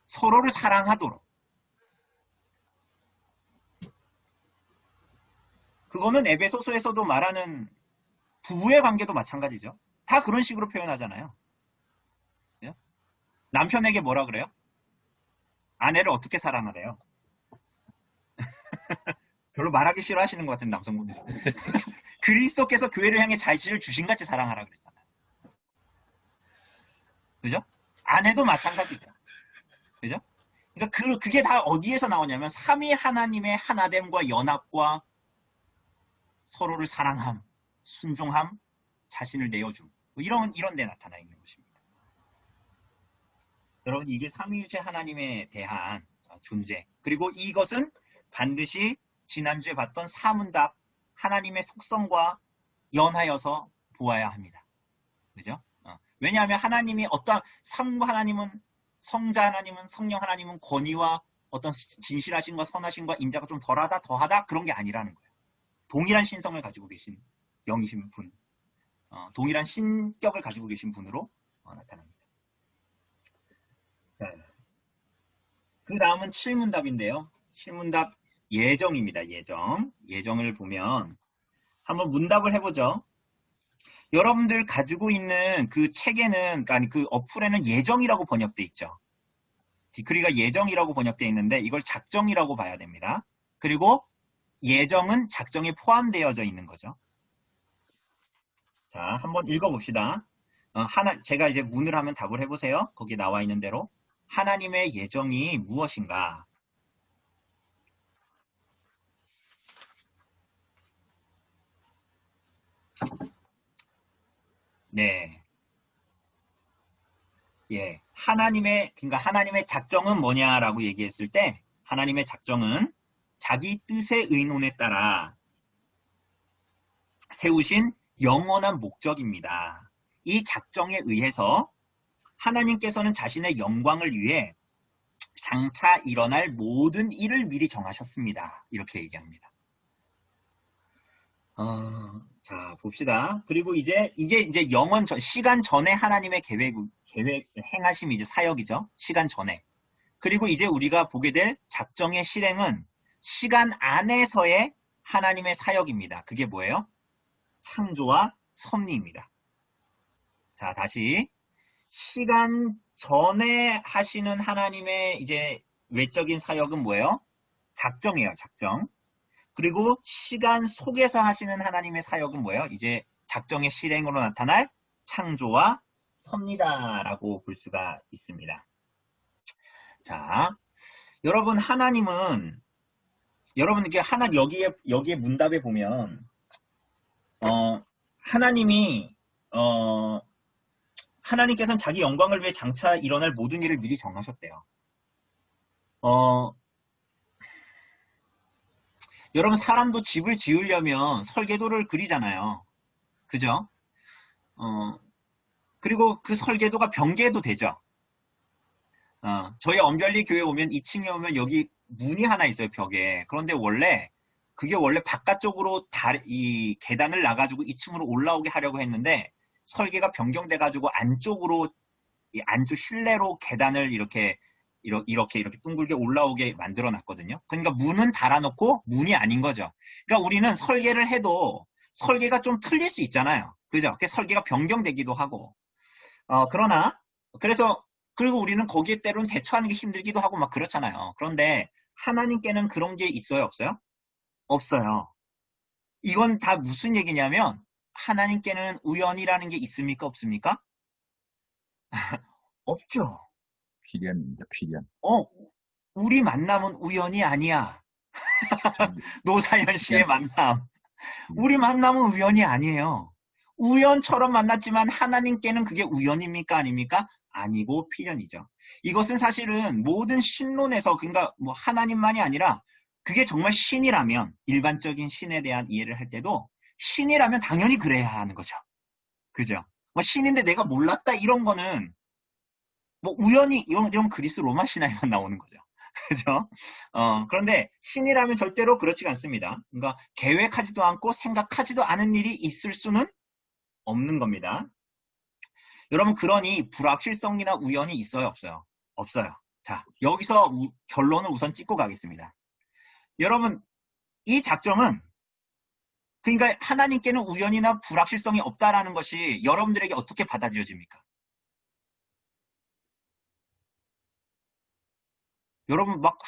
Speaker 1: 서로를 사랑하도록. 그거는 에베소서에서도 말하는 부부의 관계도 마찬가지죠. 다 그런 식으로 표현하잖아요. 남편에게 뭐라 그래요? 아내를 어떻게 사랑하래요? 별로 말하기 싫어하시는 것 같은 남성분들이. 그리스도께서 교회를 향해 자신을 주신같이 사랑하라 그랬잖아요. 그죠? 아내도 마찬가지죠. 그죠? 그러니까 그게 다 어디에서 나오냐면 삼위 하나님의 하나됨과 연합과 서로를 사랑함, 순종함, 자신을 내어줌, 뭐 이런 데 나타나 있는 것입니다. 여러분, 이게 삼위일체 하나님에 대한 존재, 그리고 이것은 반드시 지난주에 봤던 사문답 하나님의 속성과 연하여서 보아야 합니다. 그죠? 왜냐하면 하나님이 어떠한 삼부 하나님은, 성자 하나님은, 성령 하나님은 권위와 어떤 진실하심과 선하심과 인자가 좀 덜하다 더하다 그런 게 아니라는 거예요. 동일한 신성을 가지고 계신 영이신 분, 동일한 신격을 가지고 계신 분으로 나타납니다. 그 다음은 7문답인데요. 7문답 예정입니다. 예정을 보면 한번 문답을 해보죠. 여러분들 가지고 있는 그 책에는, 아니 그 어플에는 예정이라고 번역돼 있죠. 디크리가 예정이라고 번역돼 있는데 이걸 작정이라고 봐야 됩니다. 그리고 예정은 작정에 포함되어져 있는 거죠. 자, 한번 읽어봅시다. 제가 이제 문을 하면 답을 해보세요. 거기 나와 있는 대로. 하나님의 예정이 무엇인가? 네. 예. 그러니까 하나님의 작정은 뭐냐라고 얘기했을 때, 하나님의 작정은 자기 뜻의 의논에 따라 세우신 영원한 목적입니다. 이 작정에 의해서 하나님께서는 자신의 영광을 위해 장차 일어날 모든 일을 미리 정하셨습니다. 이렇게 얘기합니다. 자, 봅시다. 그리고 이게 이제 시간 전에 하나님의 계획 행하심이 이제 사역이죠. 시간 전에. 그리고 이제 우리가 보게 될 작정의 실행은 시간 안에서의 하나님의 사역입니다. 그게 뭐예요? 창조와 섭리입니다. 자, 다시. 시간 전에 하시는 하나님의 이제 외적인 사역은 뭐예요? 작정이에요, 작정. 그리고 시간 속에서 하시는 하나님의 사역은 뭐예요? 이제 작정의 실행으로 나타날 창조와 섭리다라고 볼 수가 있습니다. 자, 여러분 이게 여기에 문답에 보면 하나님께서는 자기 영광을 위해 장차 일어날 모든 일을 미리 정하셨대요. 여러분, 사람도 집을 지으려면 설계도를 그리잖아요. 그죠? 그리고 그 설계도가 변개도 되죠. 저희 언별리 교회 오면 2층에 오면 여기 문이 하나 있어요, 벽에. 그런데 그게 원래 바깥쪽으로 이 계단을 놔가지고 2층으로 올라오게 하려고 했는데 설계가 변경돼가지고 안쪽 실내로 계단을 이렇게 둥글게 올라오게 만들어 놨거든요. 그러니까 문은 달아놓고 문이 아닌 거죠. 그러니까 우리는 설계를 해도 설계가 좀 틀릴 수 있잖아요. 그죠? 설계가 변경되기도 하고. 그래서 그리고 우리는 거기에 때로는 대처하는 게 힘들기도 하고 막 그렇잖아요. 그런데 하나님께는 그런 게 있어요, 없어요? 없어요. 이건 다 무슨 얘기냐면 하나님께는 우연이라는 게 있습니까, 없습니까? 없죠.
Speaker 5: 필연입니다. 필연.
Speaker 1: 우리 만남은 우연이 아니야. 노사연 씨의 만남. 우리 만남은 우연이 아니에요. 우연처럼 만났지만 하나님께는 그게 우연입니까? 아닙니까? 아니고 필연이죠. 이것은 사실은 모든 신론에서, 그러니까 뭐 하나님만이 아니라 그게 정말 신이라면, 일반적인 신에 대한 이해를 할 때도 신이라면 당연히 그래야 하는 거죠. 그죠? 뭐 신인데 내가 몰랐다 이런 거는 뭐 우연히 이런 그리스 로마 신화에만 나오는 거죠. 그죠? 그런데 신이라면 절대로 그렇지가 않습니다. 그러니까 계획하지도 않고 생각하지도 않은 일이 있을 수는 없는 겁니다. 여러분, 그러니 불확실성이나 우연이 있어요, 없어요? 없어요. 자, 여기서 결론을 우선 찍고 가겠습니다. 여러분, 이 작정은, 그러니까 하나님께는 우연이나 불확실성이 없다라는 것이 여러분들에게 어떻게 받아들여집니까? 여러분, 막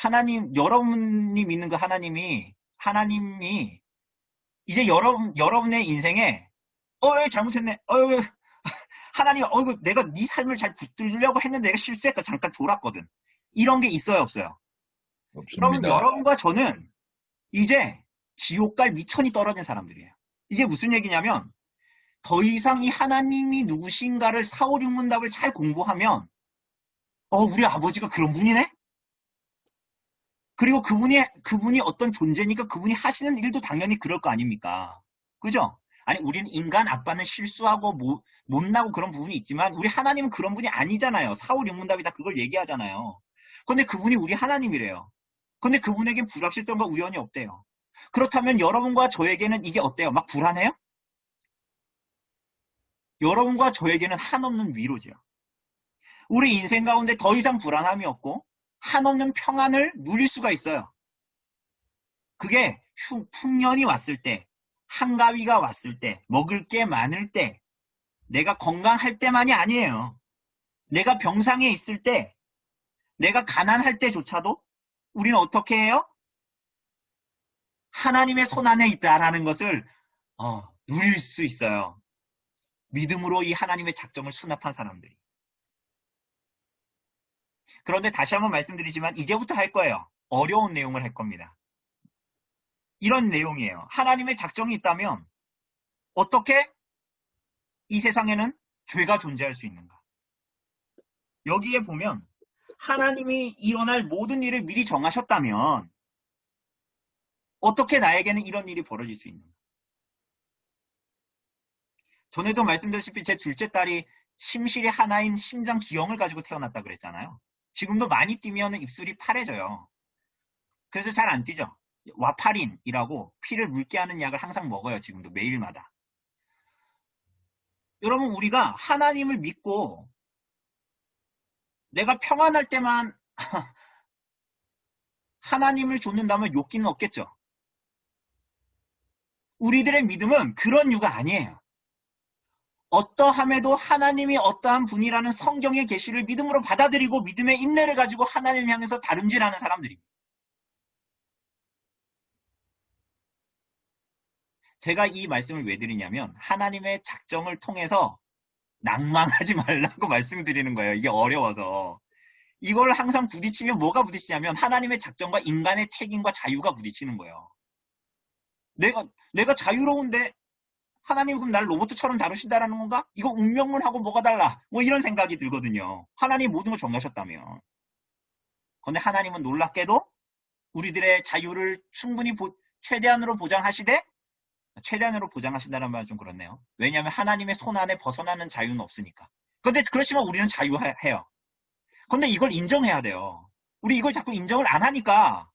Speaker 1: 여러분이 믿는 그 하나님이 이제 여러분의 인생에 잘못했네. 하나님, 내가 네 삶을 잘 붙들려고 했는데 내가 실수했다. 잠깐 졸았거든. 이런 게 있어요, 없어요?
Speaker 5: 없습니다.
Speaker 1: 여러분과 저는 이제 지옥 갈 미천이 떨어진 사람들이에요. 이게 무슨 얘기냐면 더 이상 이 하나님이 누구신가를 4, 5, 6문답을 잘 공부하면 우리 아버지가 그런 분이네? 그리고 그분이 어떤 존재니까 그분이 하시는 일도 당연히 그럴 거 아닙니까? 그죠? 아니, 우리는 인간 아빠는 실수하고 못나고 그런 부분이 있지만 우리 하나님은 그런 분이 아니잖아요. 4, 5, 6문답이 다 그걸 얘기하잖아요. 근데 그분이 우리 하나님이래요. 근데 그분에겐 불확실성과 우연이 없대요. 그렇다면 여러분과 저에게는 이게 어때요? 막 불안해요? 여러분과 저에게는 한없는 위로죠. 우리 인생 가운데 더 이상 불안함이 없고 한없는 평안을 누릴 수가 있어요. 그게 풍년이 왔을 때, 한가위가 왔을 때, 먹을 게 많을 때, 내가 건강할 때만이 아니에요. 내가 병상에 있을 때, 내가 가난할 때조차도 우리는 어떻게 해요? 하나님의 손 안에 있다라는 것을 누릴 수 있어요. 믿음으로 이 하나님의 작정을 수납한 사람들이. 그런데 다시 한번 말씀드리지만 이제부터 할 거예요. 어려운 내용을 할 겁니다. 이런 내용이에요. 하나님의 작정이 있다면 어떻게 이 세상에는 죄가 존재할 수 있는가? 여기에 보면 하나님이 일어날 모든 일을 미리 정하셨다면 어떻게 나에게는 이런 일이 벌어질 수 있는가? 전에도 말씀드렸다시피 제 둘째 딸이 심실이 하나인 심장 기형을 가지고 태어났다 그랬잖아요. 지금도 많이 뛰면 입술이 파래져요. 그래서 잘 안 뛰죠. 와파린이라고 피를 묽게 하는 약을 항상 먹어요. 지금도 매일마다. 여러분, 우리가 하나님을 믿고 내가 평안할 때만 하나님을 좇는다면 욕기는 없겠죠. 우리들의 믿음은 그런 유가 아니에요. 어떠함에도 하나님이 어떠한 분이라는 성경의 계시를 믿음으로 받아들이고 믿음의 인내를 가지고 하나님을 향해서 다름질하는 사람들입니다. 제가 이 말씀을 왜 드리냐면 하나님의 작정을 통해서 낭망하지 말라고 말씀드리는 거예요. 이게 어려워서. 이걸 항상 부딪히면 뭐가 부딪히냐면 하나님의 작정과 인간의 책임과 자유가 부딪히는 거예요. 내가 자유로운데 하나님 그럼 나를 로봇처럼 다루신다라는 건가? 이거 운명론하고 뭐가 달라? 뭐 이런 생각이 들거든요. 하나님 모든 걸 정하셨다면. 그런데 하나님은 놀랍게도 우리들의 자유를 충분히 최대한으로 보장하시되, 최대한으로 보장하신다는 말은 좀 그렇네요. 왜냐하면 하나님의 손 안에 벗어나는 자유는 없으니까. 그런데 그렇지만 우리는 자유해요. 그런데 이걸 인정해야 돼요. 우리 이걸 자꾸 인정을 안 하니까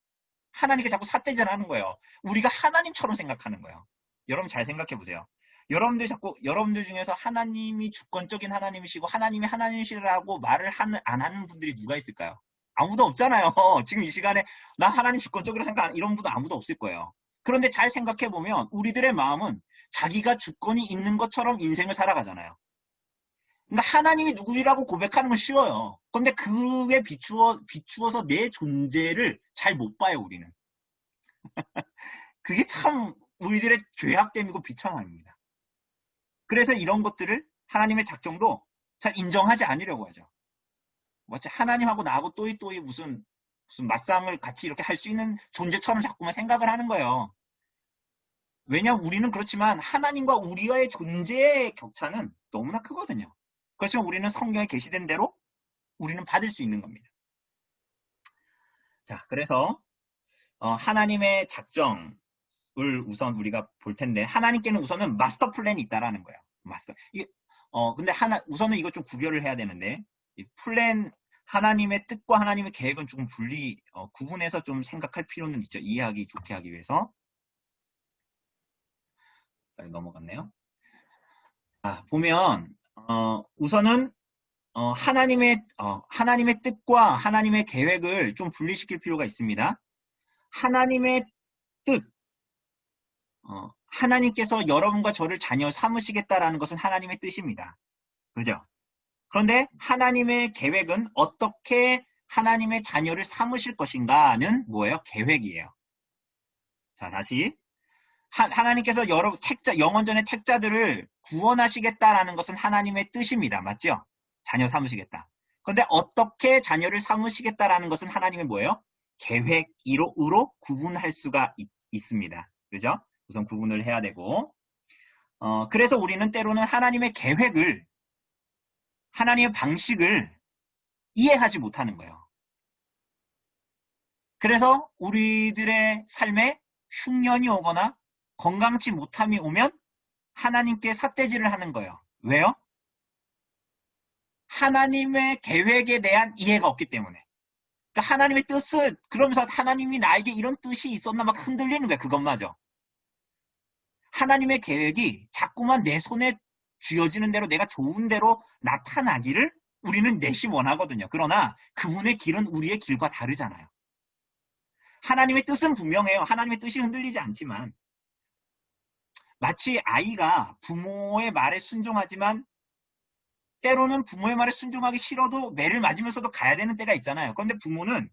Speaker 1: 하나님께 자꾸 삿대질하는 거예요. 우리가 하나님처럼 생각하는 거예요. 여러분 잘 생각해 보세요. 여러분들 중에서 하나님이 주권적인 하나님이시고 하나님이 하나님이시라고 말을 안 하는 분들이 누가 있을까요? 아무도 없잖아요. 지금 이 시간에 나 하나님 주권적으로 생각 이런 분도 아무도 없을 거예요. 그런데 잘 생각해 보면 우리들의 마음은 자기가 주권이 있는 것처럼 인생을 살아가잖아요.
Speaker 3: 그러니까 하나님이 누구라고 고백하는 건 쉬워요. 그런데 그에 비추어서 내 존재를 잘 못 봐요, 우리는. 그게 참 우리들의 죄악됨이고 비참함입니다. 그래서 이런 것들을 하나님의 작정도 잘 인정하지 않으려고 하죠. 마치 하나님하고 나하고 또이 무슨 맞상을 같이 이렇게 할 수 있는 존재처럼 자꾸만 생각을 하는 거예요. 왜냐하면 우리는 그렇지만 하나님과 우리와의 존재의 격차는 너무나 크거든요. 그렇지만 우리는 성경에 계시된 대로 우리는 받을 수 있는 겁니다. 자, 그래서 하나님의 작정을 우선 우리가 볼 텐데 하나님께는 우선은 마스터 플랜이 있다라는 거예요. 근데 우선은 이거 좀 구별을 해야 되는데 이 플랜 하나님의 뜻과 하나님의 계획은 조금 구분해서 좀 생각할 필요는 있죠. 이해하기 좋게 하기 위해서. 넘어갔네요. 보면 우선은 하나님의 뜻과 하나님의 계획을 좀 분리시킬 필요가 있습니다. 하나님의 뜻, 하나님께서 여러분과 저를 자녀 삼으시겠다라는 것은 하나님의 뜻입니다. 그죠? 그런데 하나님의 계획은 어떻게 하나님의 자녀를 삼으실 것인가는 뭐예요? 계획이에요. 자, 다시. 하나님께서 영원전의 택자들을 구원하시겠다라는 것은 하나님의 뜻입니다. 맞죠? 자녀 삼으시겠다. 그런데 어떻게 자녀를 삼으시겠다라는 것은 하나님의 뭐예요? 계획으로 구분할 수가 있습니다. 그죠? 우선 구분을 해야 되고. 그래서 우리는 때로는 하나님의 계획을, 하나님의 방식을 이해하지 못하는 거예요. 그래서 우리들의 삶에 흉년이 오거나 건강치 못함이 오면 하나님께 삿대질을 하는 거예요. 왜요? 하나님의 계획에 대한 이해가 없기 때문에. 그러니까 하나님의 뜻은 그러면서 하나님이 나에게 이런 뜻이 있었나 막 흔들리는 거야. 그것마저. 하나님의 계획이 자꾸만 내 손에 쥐어지는 대로 내가 좋은 대로 나타나기를 우리는 내심 원하거든요. 그러나 그분의 길은 우리의 길과 다르잖아요. 하나님의 뜻은 분명해요. 하나님의 뜻이 흔들리지 않지만 마치 아이가 부모의 말에 순종하지만 때로는 부모의 말에 순종하기 싫어도 매를 맞으면서도 가야 되는 때가 있잖아요. 그런데 부모는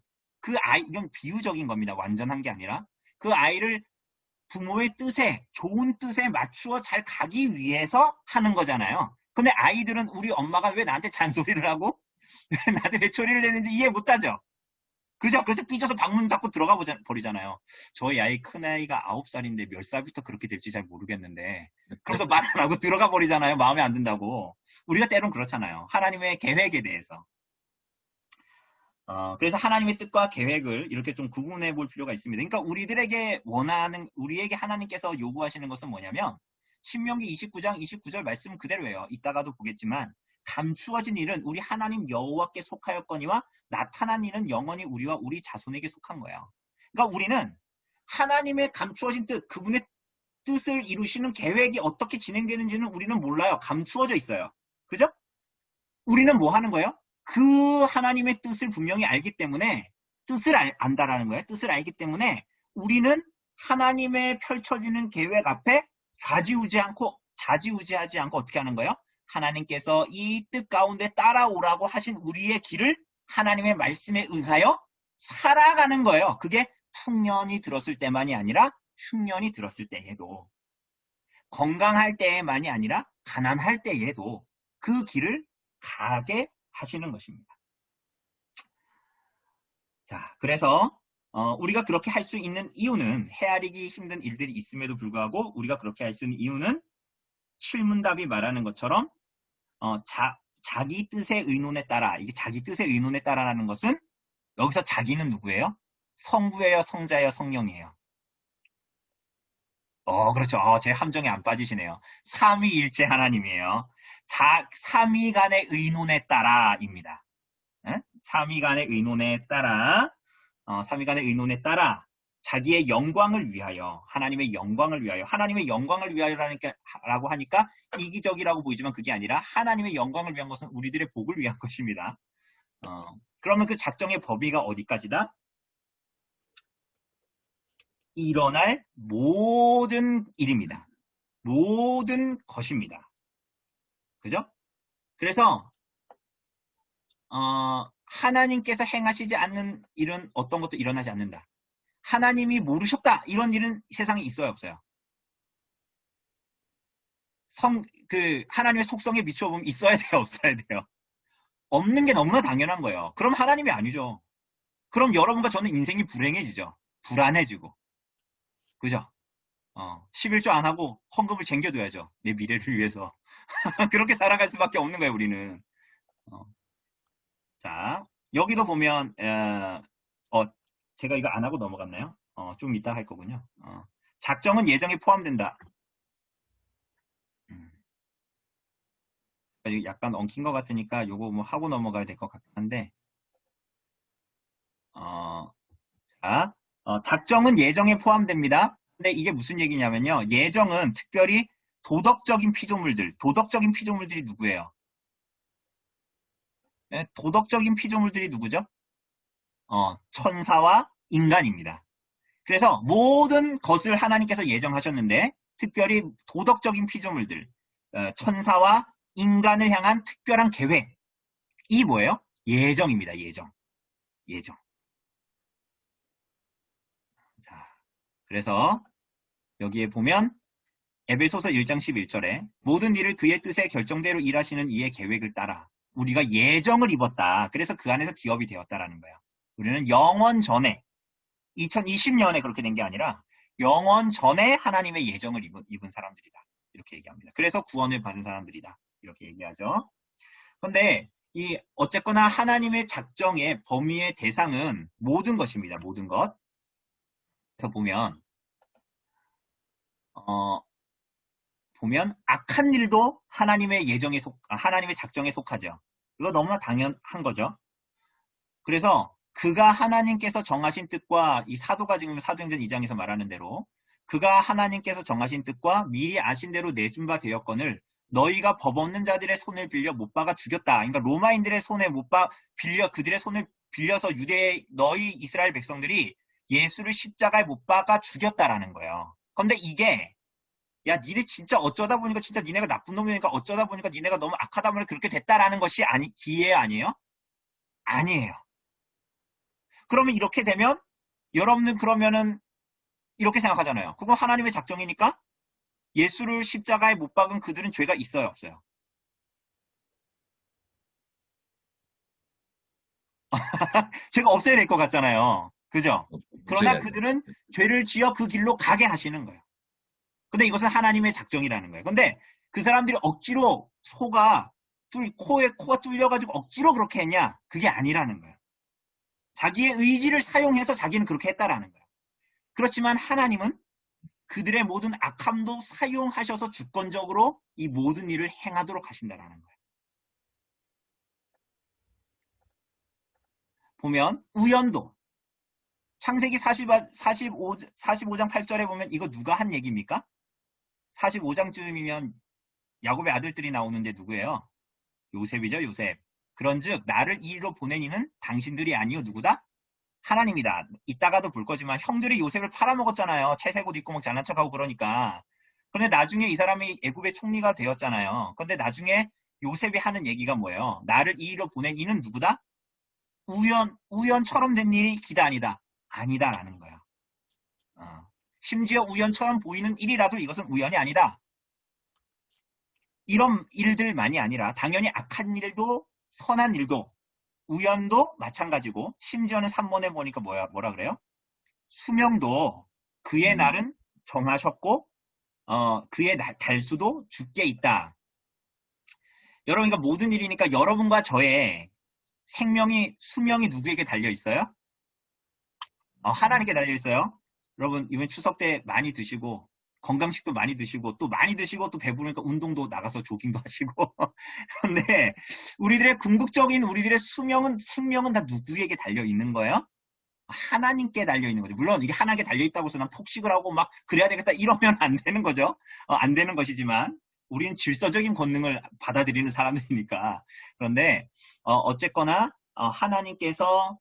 Speaker 3: 이건 비유적인 겁니다. 완전한 게 아니라 그 아이를 부모의 뜻에, 좋은 뜻에 맞추어 잘 가기 위해서 하는 거잖아요. 근데 아이들은 우리 엄마가 왜 나한테 잔소리를 하고 왜 나한테 외초리를 내는지 이해 못하죠. 그죠? 그래서 삐져서 방문 닫고 들어가 버리잖아요. 저희 아이 큰아이가 9살인데 몇 살부터 그렇게 될지 잘 모르겠는데 그래서 말 안 하고 들어가 버리잖아요. 마음에 안 든다고. 우리가 때론 그렇잖아요. 하나님의 계획에 대해서. 그래서 하나님의 뜻과 계획을 이렇게 좀 구분해 볼 필요가 있습니다. 그러니까 우리에게 하나님께서 요구하시는 것은 뭐냐면 신명기 29장 29절 말씀 그대로예요. 이따가도 보겠지만 감추어진 일은 우리 하나님 여호와께 속하였거니와 나타난 일은 영원히 우리와 우리 자손에게 속한 거예요. 그러니까 우리는 하나님의 감추어진 뜻, 그분의 뜻을 이루시는 계획이 어떻게 진행되는지는 우리는 몰라요. 감추어져 있어요. 그죠? 우리는 뭐 하는 거예요? 그 하나님의 뜻을 분명히 알기 때문에 뜻을 안다라는 거예요. 뜻을 알기 때문에 우리는 하나님의 펼쳐지는 계획 앞에 좌지우지하지 않고 어떻게 하는 거예요? 하나님께서 이 뜻 가운데 따라오라고 하신 우리의 길을 하나님의 말씀에 의하여 살아가는 거예요. 그게 풍년이 들었을 때만이 아니라 흉년이 들었을 때에도, 건강할 때만이 아니라 가난할 때에도 그 길을 가게 하시는 것입니다. 자, 그래서 우리가 그렇게 할 수 있는 이유는, 헤아리기 힘든 일들이 있음에도 불구하고 우리가 그렇게 할 수 있는 이유는 칠문답이 말하는 것처럼 자기 뜻의 의논에 따라, 이게 자기 뜻의 의논에 따라라는 것은 여기서 자기는 누구예요? 성부예요, 성자예요, 성령이에요. 그렇죠. 제 함정에 안 빠지시네요. 삼위일체 하나님이에요. 삼위 간의 의논에 따라입니다. 삼위 간의 의논에 따라, 자기의 영광을 위하여, 하나님의 영광을 위하여라고 하니까 이기적이라고 보이지만 그게 아니라 하나님의 영광을 위한 것은 우리들의 복을 위한 것입니다. 그러면 그 작정의 범위가 어디까지다? 일어날 모든 일입니다. 모든 것입니다. 그죠? 그래서 하나님께서 행하시지 않는 일은 어떤 것도 일어나지 않는다. 하나님이 모르셨다. 이런 일은 세상에 있어요, 없어요? 하나님의 속성에 비추어보면 있어야 돼요, 없어야 돼요? 없는 게 너무나 당연한 거예요. 그럼 하나님이 아니죠. 그럼 여러분과 저는 인생이 불행해지죠. 불안해지고. 그죠? 11조 안 하고 헌금을 챙겨둬야죠. 내 미래를 위해서. 그렇게 살아갈 수밖에 없는 거예요, 우리는. 자, 여기도 보면, 제가 이거 안 하고 넘어갔나요? 좀 이따 할 거군요. 작정은 예정에 포함된다. 약간 엉킨 것 같으니까 요거 뭐 하고 넘어가야 될 것 같긴 한데, 자, 작정은 예정에 포함됩니다. 근데 이게 무슨 얘기냐면요. 예정은 특별히 도덕적인 피조물들이 누구예요? 네, 도덕적인 피조물들이 누구죠? 천사와 인간입니다. 그래서 모든 것을 하나님께서 예정하셨는데 특별히 도덕적인 피조물들, 천사와 인간을 향한 특별한 계획이 뭐예요? 예정입니다. 예정. 자, 그래서 여기에 보면 에베소서 1장 11절에 모든 일을 그의 뜻에 결정대로 일하시는 이의 계획을 따라 우리가 예정을 입었다. 그래서 그 안에서 기업이 되었다라는 거야. 우리는 영원 전에 2020년에 그렇게 된 게 아니라 영원 전에 하나님의 예정을 입은 사람들이다. 이렇게 얘기합니다. 그래서 구원을 받은 사람들이다. 이렇게 얘기하죠. 그런데 어쨌거나 하나님의 작정의 범위의 대상은 모든 것입니다. 모든 것. 그래서 보면 악한 일도 하나님의 하나님의 작정에 속하죠. 이거 너무나 당연한 거죠. 그래서 그가 하나님께서 정하신 뜻과 이 사도가 지금 사도행전 2장에서 말하는 대로 그가 하나님께서 정하신 뜻과 미리 아신 대로 내준 바 되었거늘 너희가 법 없는 자들의 손을 빌려 못 박아 죽였다. 그러니까 로마인들의 손에 그들의 손을 빌려서 너희 이스라엘 백성들이 예수를 십자가에 못 박아 죽였다라는 거예요. 그런데 이게 야, 니네 진짜 어쩌다 보니까 진짜 니네가 나쁜 놈이니까 어쩌다 보니까 니네가 너무 악하다 보니 그렇게 됐다라는 것이 기회 아니에요? 아니에요. 그러면 이렇게 되면 여러분은 그러면은 이렇게 생각하잖아요. 그건 하나님의 작정이니까 예수를 십자가에 못 박은 그들은 죄가 있어요, 없어요? 죄가 없어야 될 것 같잖아요. 그죠? 그러나 그들은 죄를 지어 그 길로 가게 하시는 거예요. 근데 이것은 하나님의 작정이라는 거예요. 근데 그 사람들이 억지로 코에 코가 뚫려가지고 억지로 그렇게 했냐? 그게 아니라는 거예요. 자기의 의지를 사용해서 자기는 그렇게 했다라는 거예요. 그렇지만 하나님은 그들의 모든 악함도 사용하셔서 주권적으로 이 모든 일을 행하도록 하신다라는 거예요. 보면 우연도 창세기 45장 8절에 보면 이거 누가 한 얘기입니까? 45장쯤이면 야곱의 아들들이 나오는데 누구예요? 요셉이죠, 요셉. 그런즉 나를 이리로 보내니는 당신들이 아니요 누구다? 하나님이다. 이따가도 볼 거지만 형들이 요셉을 팔아먹었잖아요. 채색 옷 입고 막 잘난 척하고 그러니까. 그런데 나중에 이 사람이 애굽의 총리가 되었잖아요. 그런데 나중에 요셉이 하는 얘기가 뭐예요? 나를 이리로 보낸 이는 누구다? 우연처럼 된 일이 기다 아니다. 아니다라는 거예요. 심지어 우연처럼 보이는 일이라도 이것은 우연이 아니다. 이런 일들만이 아니라 당연히 악한 일도 선한 일도 우연도 마찬가지고 심지어는 3번에 보니까 뭐라 그래요? 수명도 그의 날은 정하셨고 그의 달수도 주께 있다. 여러분 그러니까 모든 일이니까 여러분과 저의 수명이 누구에게 달려 있어요? 하나님께 달려 있어요. 여러분 이번 추석 때 많이 드시고 건강식도 많이 드시고 또 배부르니까 운동도 나가서 조깅도 하시고 그런데 궁극적인 우리들의 생명은 다 누구에게 달려 있는 거예요? 하나님께 달려 있는 거죠. 물론 이게 하나님께 달려 있다고 해서 난 폭식을 하고 막 그래야 되겠다 이러면 안 되는 거죠. 안 되는 것이지만 우리는 질서적인 권능을 받아들이는 사람들이니까. 그런데 어쨌거나 하나님께서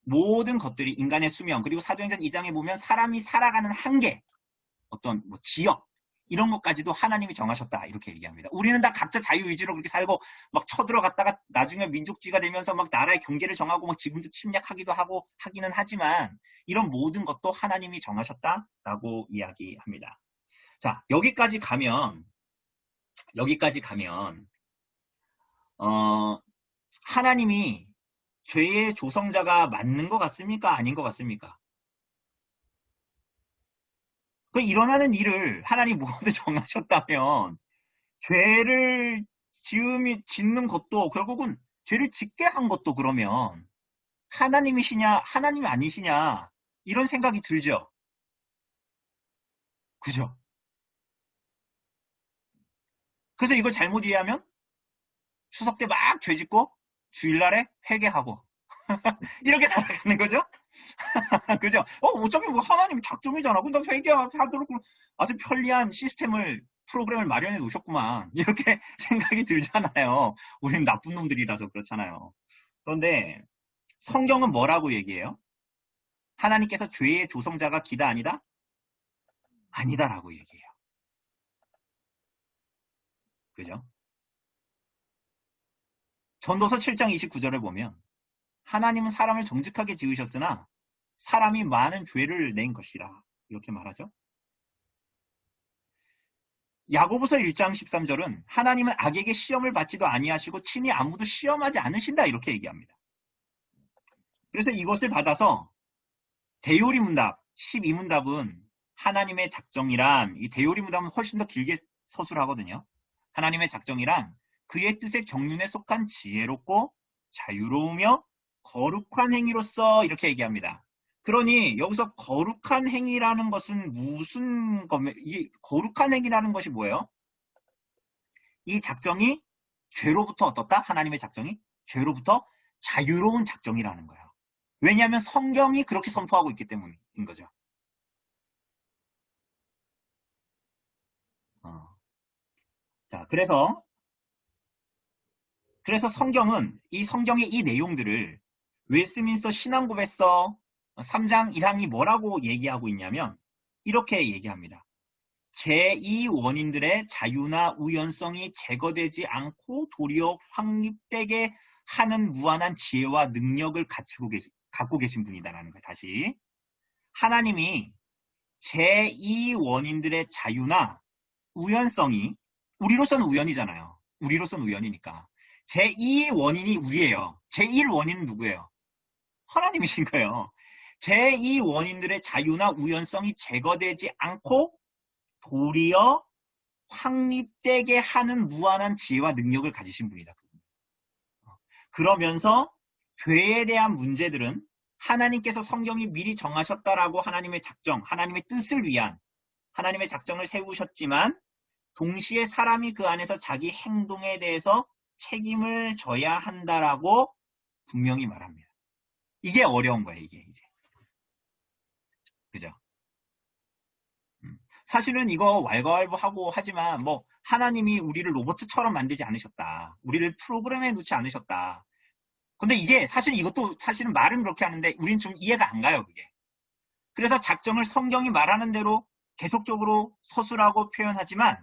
Speaker 3: 모든 것들이 인간의 수명 그리고 사도행전 2장에 보면 사람이 살아가는 한계 어떤 지역 이런 것까지도 하나님이 정하셨다. 이렇게 얘기합니다. 우리는 다 각자 자유의지로 그렇게 살고 막 쳐들어갔다가 나중에 민족주의가 되면서 막 나라의 경계를 정하고 막 지금도 침략하기도 하고 하기는 하지만 이런 모든 것도 하나님이 정하셨다라고 이야기합니다. 자, 여기까지 가면 하나님이 죄의 조성자가 맞는 것 같습니까? 아닌 것 같습니까? 그 일어나는 일을 하나님 모두 정하셨다면 죄를 짓는 것도 결국은 죄를 짓게 한 것도 그러면 하나님이시냐 하나님이 아니시냐 이런 생각이 들죠. 그죠? 그래서 이걸 잘못 이해하면 추석 때 막 죄 짓고 주일날에 회개하고 이렇게 살아가는 거죠? 그죠? 어차피 뭐 하나님 작정이잖아. 그럼 회개하도록 아주 편리한 프로그램을 마련해 놓으셨구만. 이렇게 생각이 들잖아요. 우리는 나쁜 놈들이라서 그렇잖아요. 그런데 성경은 뭐라고 얘기해요? 하나님께서 죄의 조성자가 기다 아니다? 아니다라고 얘기해요. 그죠? 전도서 7장 29절을 보면 하나님은 사람을 정직하게 지으셨으나 사람이 많은 죄를 낸 것이라 이렇게 말하죠. 야고보서 1장 13절은 하나님은 악에게 시험을 받지도 아니하시고 친히 아무도 시험하지 않으신다 이렇게 얘기합니다. 그래서 이것을 받아서 대요리 문답 12문답은 하나님의 작정이란 이 대요리 문답은 훨씬 더 길게 서술하거든요. 하나님의 작정이란 그의 뜻의 경륜에 속한 지혜롭고 자유로우며 거룩한 행위로서 이렇게 얘기합니다. 그러니 여기서 거룩한 행위라는 것은 무슨 겁니까? 이 거룩한 행위라는 것이 뭐예요? 이 작정이 죄로부터 어떻다? 하나님의 작정이 죄로부터 자유로운 작정이라는 거예요. 왜냐하면 성경이 그렇게 선포하고 있기 때문인 거죠. 자, 그래서 성경은 이 성경의 이 내용들을 웨스트민스터 신앙고백서 3장 1항이 뭐라고 얘기하고 있냐면 이렇게 얘기합니다. 제2원인들의 자유나 우연성이 제거되지 않고 도리어 확립되게 하는 무한한 지혜와 능력을 갖고 계신 분이다라는 거예요. 다시 하나님이 제2원인들의 자유나 우연성이 우리로서는 우연이잖아요. 우리로서는 우연이니까 제2원인이 우리예요. 제1원인은 누구예요? 하나님이신 거예요. 제2원인들의 자유나 우연성이 제거되지 않고 도리어 확립되게 하는 무한한 지혜와 능력을 가지신 분이다. 그러면서 죄에 대한 문제들은 하나님께서 성경이 미리 정하셨다라고 하나님의 작정, 하나님의 뜻을 위한 하나님의 작정을 세우셨지만 동시에 사람이 그 안에서 자기 행동에 대해서 책임을 져야 한다라고 분명히 말합니다. 이게 어려운 거예요, 이게 이제. 그죠? 사실은 이거 왈가왈부하고 하지만 뭐 하나님이 우리를 로봇처럼 만들지 않으셨다. 우리를 프로그램에 놓지 않으셨다. 근데 이게 이것도 사실은 말은 그렇게 하는데 우린 좀 이해가 안 가요, 그게. 그래서 작정을 성경이 말하는 대로 계속적으로 서술하고 표현하지만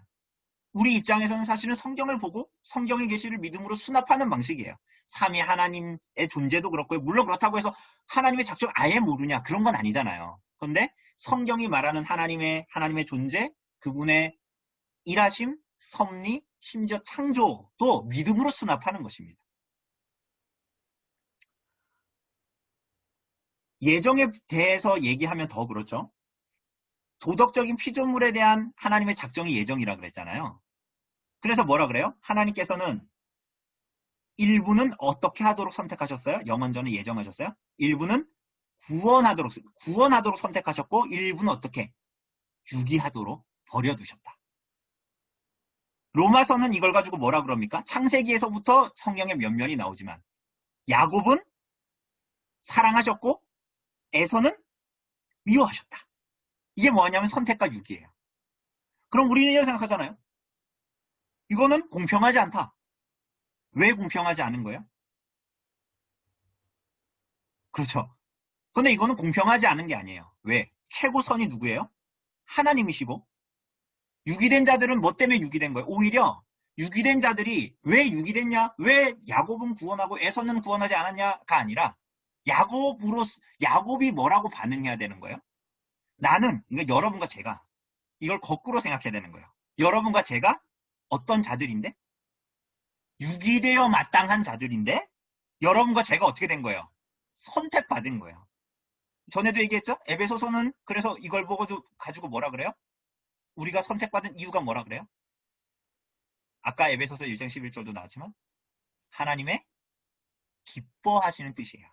Speaker 3: 우리 입장에서는 사실은 성경을 보고 성경의 계시를 믿음으로 수납하는 방식이에요. 삼위 하나님의 존재도 그렇고요. 물론 그렇다고 해서 하나님의 작정 아예 모르냐 그런 건 아니잖아요. 그런데 성경이 말하는 하나님의 존재, 그분의 일하심, 섭리, 심지어 창조도 믿음으로 수납하는 것입니다. 예정에 대해서 얘기하면 더 그렇죠. 도덕적인 피조물에 대한 하나님의 작정이 예정이라 그랬잖아요. 그래서 뭐라 그래요? 하나님께서는 일부는 어떻게 하도록 선택하셨어요? 영원전에 예정하셨어요? 일부는 구원하도록 선택하셨고 일부는 어떻게? 유기하도록 버려두셨다. 로마서는 이걸 가지고 뭐라 그럽니까? 창세기에서부터 성경의 면면이 나오지만 야곱은 사랑하셨고 에서는 미워하셨다. 이게 뭐냐면 선택과 유기예요. 그럼 우리는 이렇게 생각하잖아요. 이거는 공평하지 않다. 왜 공평하지 않은 거예요? 그렇죠. 근데 이거는 공평하지 않은 게 아니에요. 왜? 최고선이 누구예요? 하나님이시고 유기된 자들은 뭐 때문에 유기된 거예요? 오히려 유기된 자들이 왜 유기됐냐? 왜 야곱은 구원하고 에서는 구원하지 않았냐가 아니라 야곱이 뭐라고 반응해야 되는 거예요? 나는, 그러니까 여러분과 제가 이걸 거꾸로 생각해야 되는 거예요. 여러분과 제가 어떤 자들인데? 유기되어 마땅한 자들인데? 여러분과 제가 어떻게 된 거예요? 선택받은 거예요. 전에도 얘기했죠? 에베소서는 그래서 이걸 보고도 가지고 뭐라 그래요? 우리가 선택받은 이유가 뭐라 그래요? 아까 에베소서 1장 11절도 나왔지만 하나님의 기뻐하시는 뜻이에요.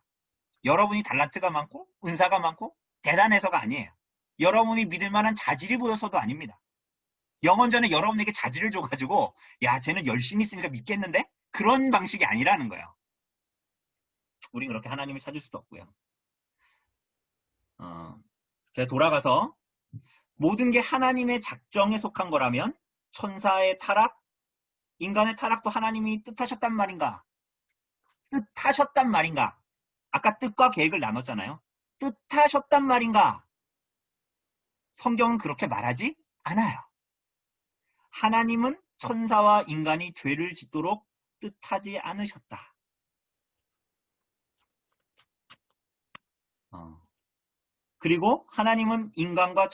Speaker 3: 여러분이 달란트가 많고 은사가 많고 대단해서가 아니에요. 여러분이 믿을 만한 자질이 보여서도 아닙니다. 영원전에 여러분에게 자질을 줘가지고 야 쟤는 열심히 있으니까 믿겠는데? 그런 방식이 아니라는 거예요. 우린 그렇게 하나님을 찾을 수도 없고요. 돌아가서 모든 게 하나님의 작정에 속한 거라면 천사의 타락, 인간의 타락도 하나님이 뜻하셨단 말인가? 뜻하셨단 말인가? 아까 뜻과 계획을 나눴잖아요. 뜻하셨단 말인가? 성경은 그렇게 말하지 않아요. 하나님은 천사와 인간이 죄를 짓도록 뜻하지 않으셨다. 그리고 하나님은 인간과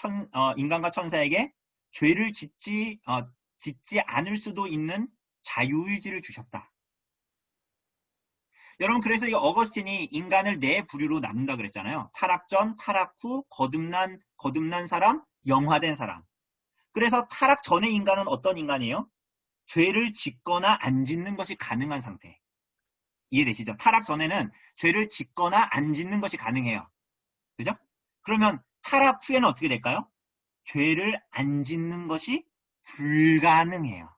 Speaker 3: 천사에게 죄를 짓지 않을 수도 있는 자유의지를 주셨다. 여러분, 그래서 이 어거스틴이 인간을 네 부류로 나눈다 그랬잖아요. 타락 전, 타락 후, 거듭난 사람, 영화된 사람. 그래서 타락 전의 인간은 어떤 인간이에요? 죄를 짓거나 안 짓는 것이 가능한 상태. 이해되시죠? 타락 전에는 죄를 짓거나 안 짓는 것이 가능해요. 그죠? 그러면 타락 후에는 어떻게 될까요? 죄를 안 짓는 것이 불가능해요.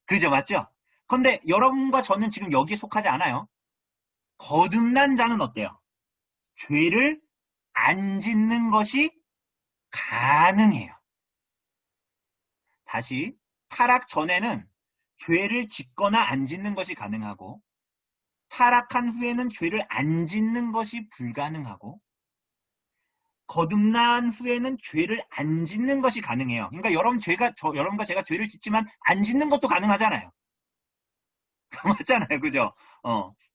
Speaker 3: 그죠? 맞죠? 근데 여러분과 저는 지금 여기에 속하지 않아요. 거듭난 자는 어때요? 죄를 안 짓는 것이 가능해요. 다시, 타락 전에는 죄를 짓거나 안 짓는 것이 가능하고, 타락한 후에는 죄를 안 짓는 것이 불가능하고, 거듭난 후에는 죄를 안 짓는 것이 가능해요. 그러니까 여러분과 제가 죄를 짓지만 안 짓는 것도 가능하잖아요. 맞잖아요. 그죠?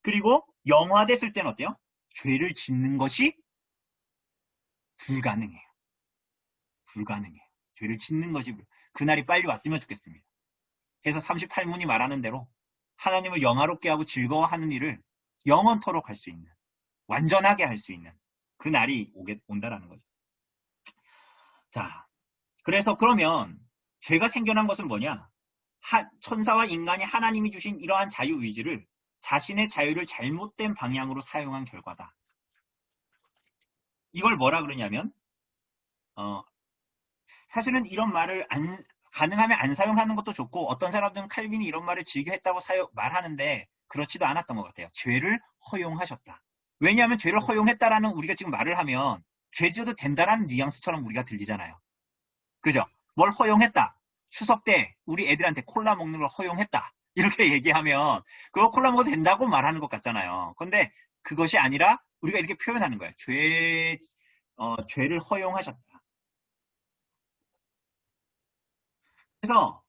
Speaker 3: 그리고 영화됐을 때는 어때요? 죄를 짓는 것이 불가능해요. 불가능해요. 죄를 짓는 것이 그날이 빨리 왔으면 좋겠습니다. 그래서 38문이 말하는 대로 하나님을 영화롭게 하고 즐거워하는 일을 영원토록 할 수 있는, 완전하게 할 수 있는 그 날이 온다라는 거죠. 자, 그래서 그러면 죄가 생겨난 것은 뭐냐? 천사와 인간이 하나님이 주신 이러한 자유의지를 자신의 자유를 잘못된 방향으로 사용한 결과다. 이걸 뭐라 그러냐면 사실은 이런 말을 가능하면 안 사용하는 것도 좋고 어떤 사람들은 칼빈이 이런 말을 즐겨 했다고 말하는데 그렇지도 않았던 것 같아요. 죄를 허용하셨다. 왜냐하면 죄를 허용했다라는 우리가 지금 말을 하면 죄 지어도 된다라는 뉘앙스처럼 우리가 들리잖아요. 그죠? 뭘 허용했다. 추석 때 우리 애들한테 콜라 먹는 걸 허용했다. 이렇게 얘기하면 그거 콜라 먹어도 된다고 말하는 것 같잖아요. 근데 그것이 아니라 우리가 이렇게 표현하는 거예요. 죄를 허용하셨다. 그래서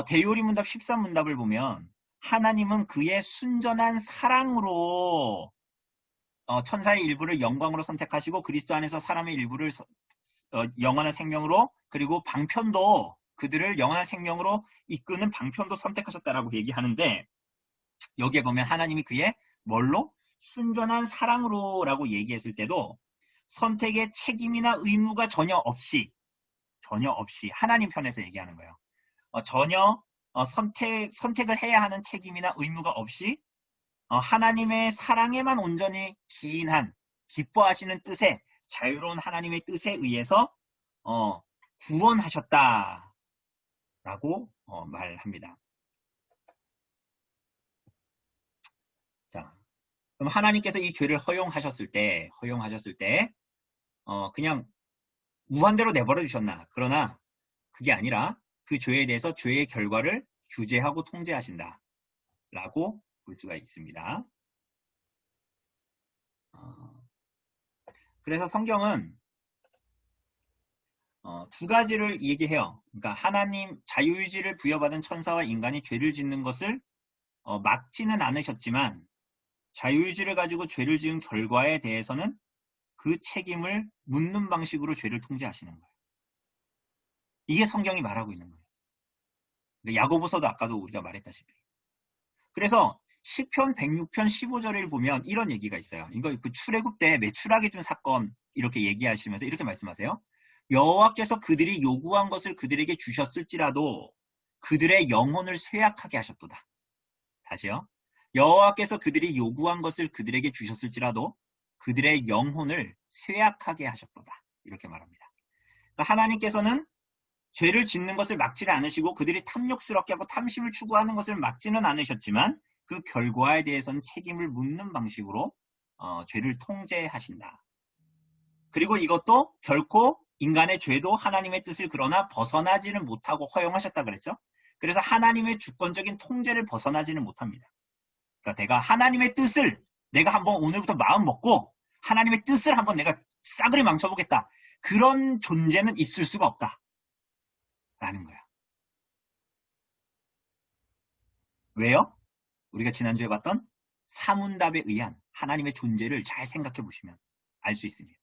Speaker 3: 대요리 문답 13문답을 보면 하나님은 그의 순전한 사랑으로 천사의 일부를 영광으로 선택하시고 그리스도 안에서 사람의 일부를 영원한 생명으로 그리고 방편도 그들을 영원한 생명으로 이끄는 방편도 선택하셨다라고 얘기하는데 여기에 보면 하나님이 그의 뭘로? 순전한 사랑으로라고 얘기했을 때도 선택의 책임이나 의무가 전혀 없이 하나님 편에서 얘기하는 거예요. 전혀 선택을 해야 하는 책임이나 의무가 없이 하나님의 사랑에만 온전히 기인한 기뻐하시는 뜻에 자유로운 하나님의 뜻에 의해서 구원하셨다라고 말합니다. 자, 그럼 하나님께서 이 죄를 허용하셨을 때 그냥 무한대로 내버려 두셨나? 그러나 그게 아니라 그 죄에 대해서 죄의 결과를 규제하고 통제하신다 라고 볼 수가 있습니다. 그래서 성경은 두 가지를 얘기해요. 그러니까 하나님 자유의지를 부여받은 천사와 인간이 죄를 짓는 것을 막지는 않으셨지만 자유의지를 가지고 죄를 지은 결과에 대해서는 그 책임을 묻는 방식으로 죄를 통제하시는 거예요. 이게 성경이 말하고 있는 거예요. 그러니까 야고보서도 아까도 우리가 말했다시피. 그래서 시편 106편 15절을 보면 이런 얘기가 있어요. 이거 그 출애굽 때 매출하게 준 사건 이렇게 얘기하시면서 이렇게 말씀하세요. 여호와께서 그들이 요구한 것을 그들에게 주셨을지라도 그들의 영혼을 쇠약하게 하셨도다. 다시요. 여호와께서 그들이 요구한 것을 그들에게 주셨을지라도 그들의 영혼을 쇠약하게 하셨도다. 이렇게 말합니다. 그러니까 하나님께서는 죄를 짓는 것을 막지를 않으시고 그들이 탐욕스럽게 하고 탐심을 추구하는 것을 막지는 않으셨지만 그 결과에 대해서는 책임을 묻는 방식으로 죄를 통제하신다. 그리고 이것도 결코 인간의 죄도 하나님의 뜻을 그러나 벗어나지는 못하고 허용하셨다 그랬죠. 그래서 하나님의 주권적인 통제를 벗어나지는 못합니다. 그러니까 내가 하나님의 뜻을 내가 한번 오늘부터 마음 먹고 하나님의 뜻을 한번 내가 싸그리 망쳐보겠다. 그런 존재는 있을 수가 없다. 라는 거야. 왜요? 우리가 지난주에 봤던 사문답에 의한 하나님의 존재를 잘 생각해 보시면 알 수 있습니다.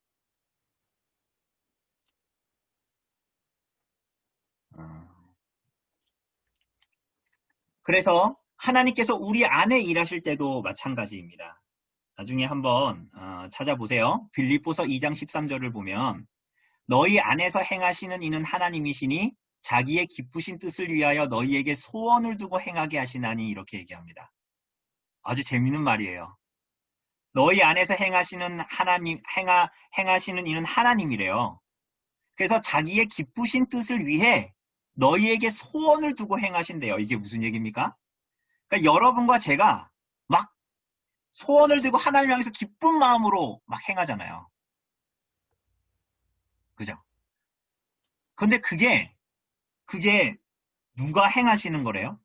Speaker 3: 그래서 하나님께서 우리 안에 일하실 때도 마찬가지입니다. 나중에 한번 찾아보세요. 빌립보서 2장 13절을 보면 너희 안에서 행하시는 이는 하나님이시니 자기의 기쁘신 뜻을 위하여 너희에게 소원을 두고 행하게 하시나니 이렇게 얘기합니다. 아주 재밌는 말이에요. 너희 안에서 행하시는 하나님, 행하시는 이는 하나님이래요. 그래서 자기의 기쁘신 뜻을 위해 너희에게 소원을 두고 행하신대요. 이게 무슨 얘기입니까? 그러니까 여러분과 제가 막 소원을 두고 하나님 향해서 기쁜 마음으로 막 행하잖아요. 그죠? 근데 그게 누가 행하시는 거래요?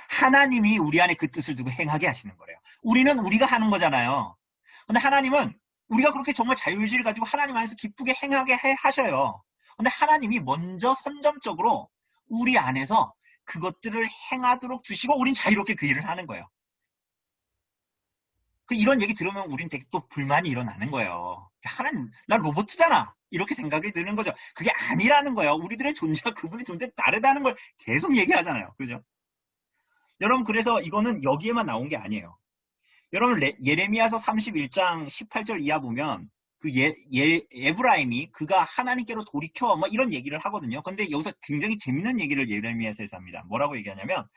Speaker 3: 하나님이 우리 안에 그 뜻을 두고 행하게 하시는 거래요. 우리는 우리가 하는 거잖아요. 근데 하나님은 우리가 그렇게 정말 자유의지를 가지고 하나님 안에서 기쁘게 행하게 하셔요. 근데 하나님이 먼저 선점적으로 우리 안에서 그것들을 행하도록 주시고 우린 자유롭게 그 일을 하는 거예요. 이런 얘기 들으면 우린 되게 또 불만이 일어나는 거예요. 하나님, 나 로봇이잖아. 이렇게 생각이 드는 거죠. 그게 아니라는 거예요. 우리들의 존재와 그분의 존재가 다르다는 걸 계속 얘기하잖아요. 그죠? 여러분, 그래서 이거는 여기에만 나온 게 아니에요. 여러분, 예레미야서 31장 18절 이하 보면 그 에브라임이 그가 하나님께로 돌이켜 뭐 이런 얘기를 하거든요. 근데 여기서 굉장히 재밌는 얘기를 예레미야서에서 합니다. 뭐라고 얘기하냐면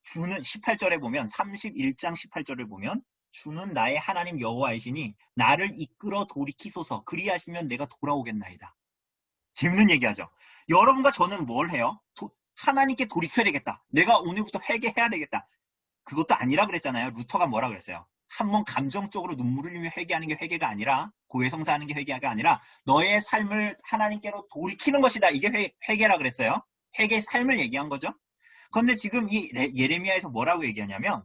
Speaker 3: 주는 18절에 보면 31장 18절을 보면 주는 나의 하나님 여호와이시니 나를 이끌어 돌이키소서 그리하시면 내가 돌아오겠나이다. 재밌는 얘기하죠. 여러분과 저는 뭘 해요? 하나님께 돌이켜야 되겠다. 내가 오늘부터 회개해야 되겠다. 그것도 아니라 그랬잖아요. 루터가 뭐라 그랬어요? 한번 감정적으로 눈물을 흘리며 회개하는 게 회개가 아니라 고해성사하는 게 회개가 아니라 너의 삶을 하나님께로 돌이키는 것이다. 이게 회개라 그랬어요. 회개의 삶을 얘기한 거죠. 그런데 지금 이 예레미야에서 뭐라고 얘기하냐면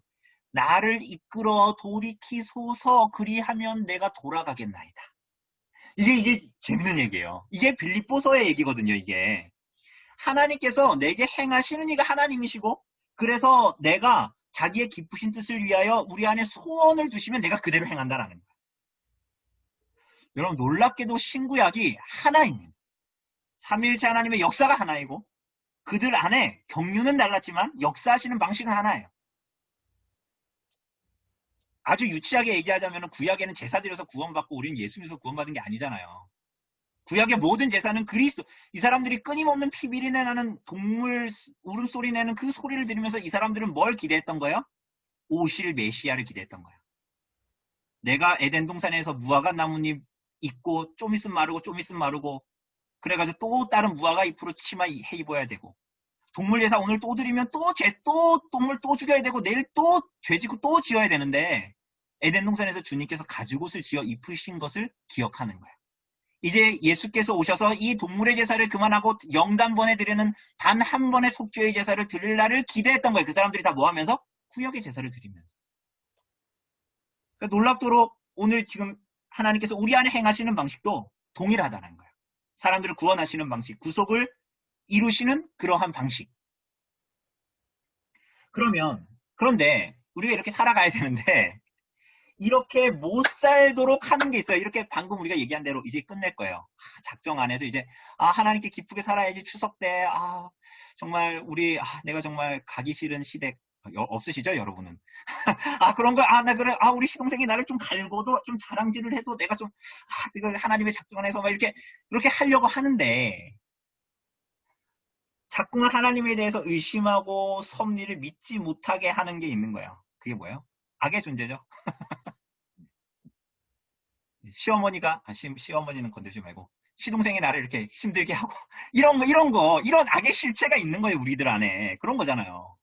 Speaker 3: 나를 이끌어 돌이키소서 그리하면 내가 돌아가겠나이다. 이게 재밌는 얘기예요. 이게 빌립보서의 얘기거든요. 이게 하나님께서 내게 행하시는 이가 하나님이시고 그래서 내가 자기의 기쁘신 뜻을 위하여 우리 안에 소원을 두시면 내가 그대로 행한다라는 거예요. 여러분 놀랍게도 신구약이 하나입니다. 삼위일체 하나님의 역사가 하나이고 그들 안에 경륜은 달랐지만 역사하시는 방식은 하나예요. 아주 유치하게 얘기하자면 구약에는 제사 드려서 구원받고 우리는 예수 믿어서 구원받은 게 아니잖아요. 구약의 모든 제사는 그리스도, 이 사람들이 끊임없는 피비린내 나는 동물 울음소리 내는 그 소리를 들으면서 이 사람들은 뭘 기대했던 거예요? 오실 메시아를 기대했던 거예요. 내가 에덴 동산에서 무화과 나뭇잎 있고 좀 있으면 마르고 좀 있으면 마르고 그래가지고 또 다른 무화과 잎으로 치마 해 입어야 되고 동물 예사 오늘 또 드리면 또 동물 또 죽여야 되고 내일 또 죄 짓고 또 지어야 되는데 에덴 동산에서 주님께서 가죽옷을 지어 입으신 것을 기억하는 거예요. 이제 예수께서 오셔서 이 동물의 제사를 그만하고 영단번에 드리는 단 한 번의 속죄의 제사를 드릴 날을 기대했던 거예요. 그 사람들이 다 뭐 하면서? 구약의 제사를 드리면서. 그러니까 놀랍도록 오늘 지금 하나님께서 우리 안에 행하시는 방식도 동일하다는 거예요. 사람들을 구원하시는 방식, 구속을 이루시는 그러한 방식. 그런데 우리가 이렇게 살아가야 되는데 이렇게 못 살도록 하는 게 있어요. 이렇게 방금 우리가 얘기한 대로 이제 끝낼 거예요. 작정 안에서 이제 하나님께 기쁘게 살아야지 추석 때 정말 내가 정말 가기 싫은 시댁 없으시죠, 여러분은? 그런 거, 나 그래, 우리 시동생이 나를 좀 갈고도, 좀 자랑질을 해도 내가 좀, 내가 하나님의 작정 안에서 막 이렇게 하려고 하는데, 자꾸만 하나님에 대해서 의심하고 섭리를 믿지 못하게 하는 게 있는 거예요. 그게 뭐예요? 악의 존재죠. 시어머니는 건들지 말고, 시동생이 나를 이렇게 힘들게 하고, 이런 악의 실체가 있는 거예요, 우리들 안에. 그런 거잖아요.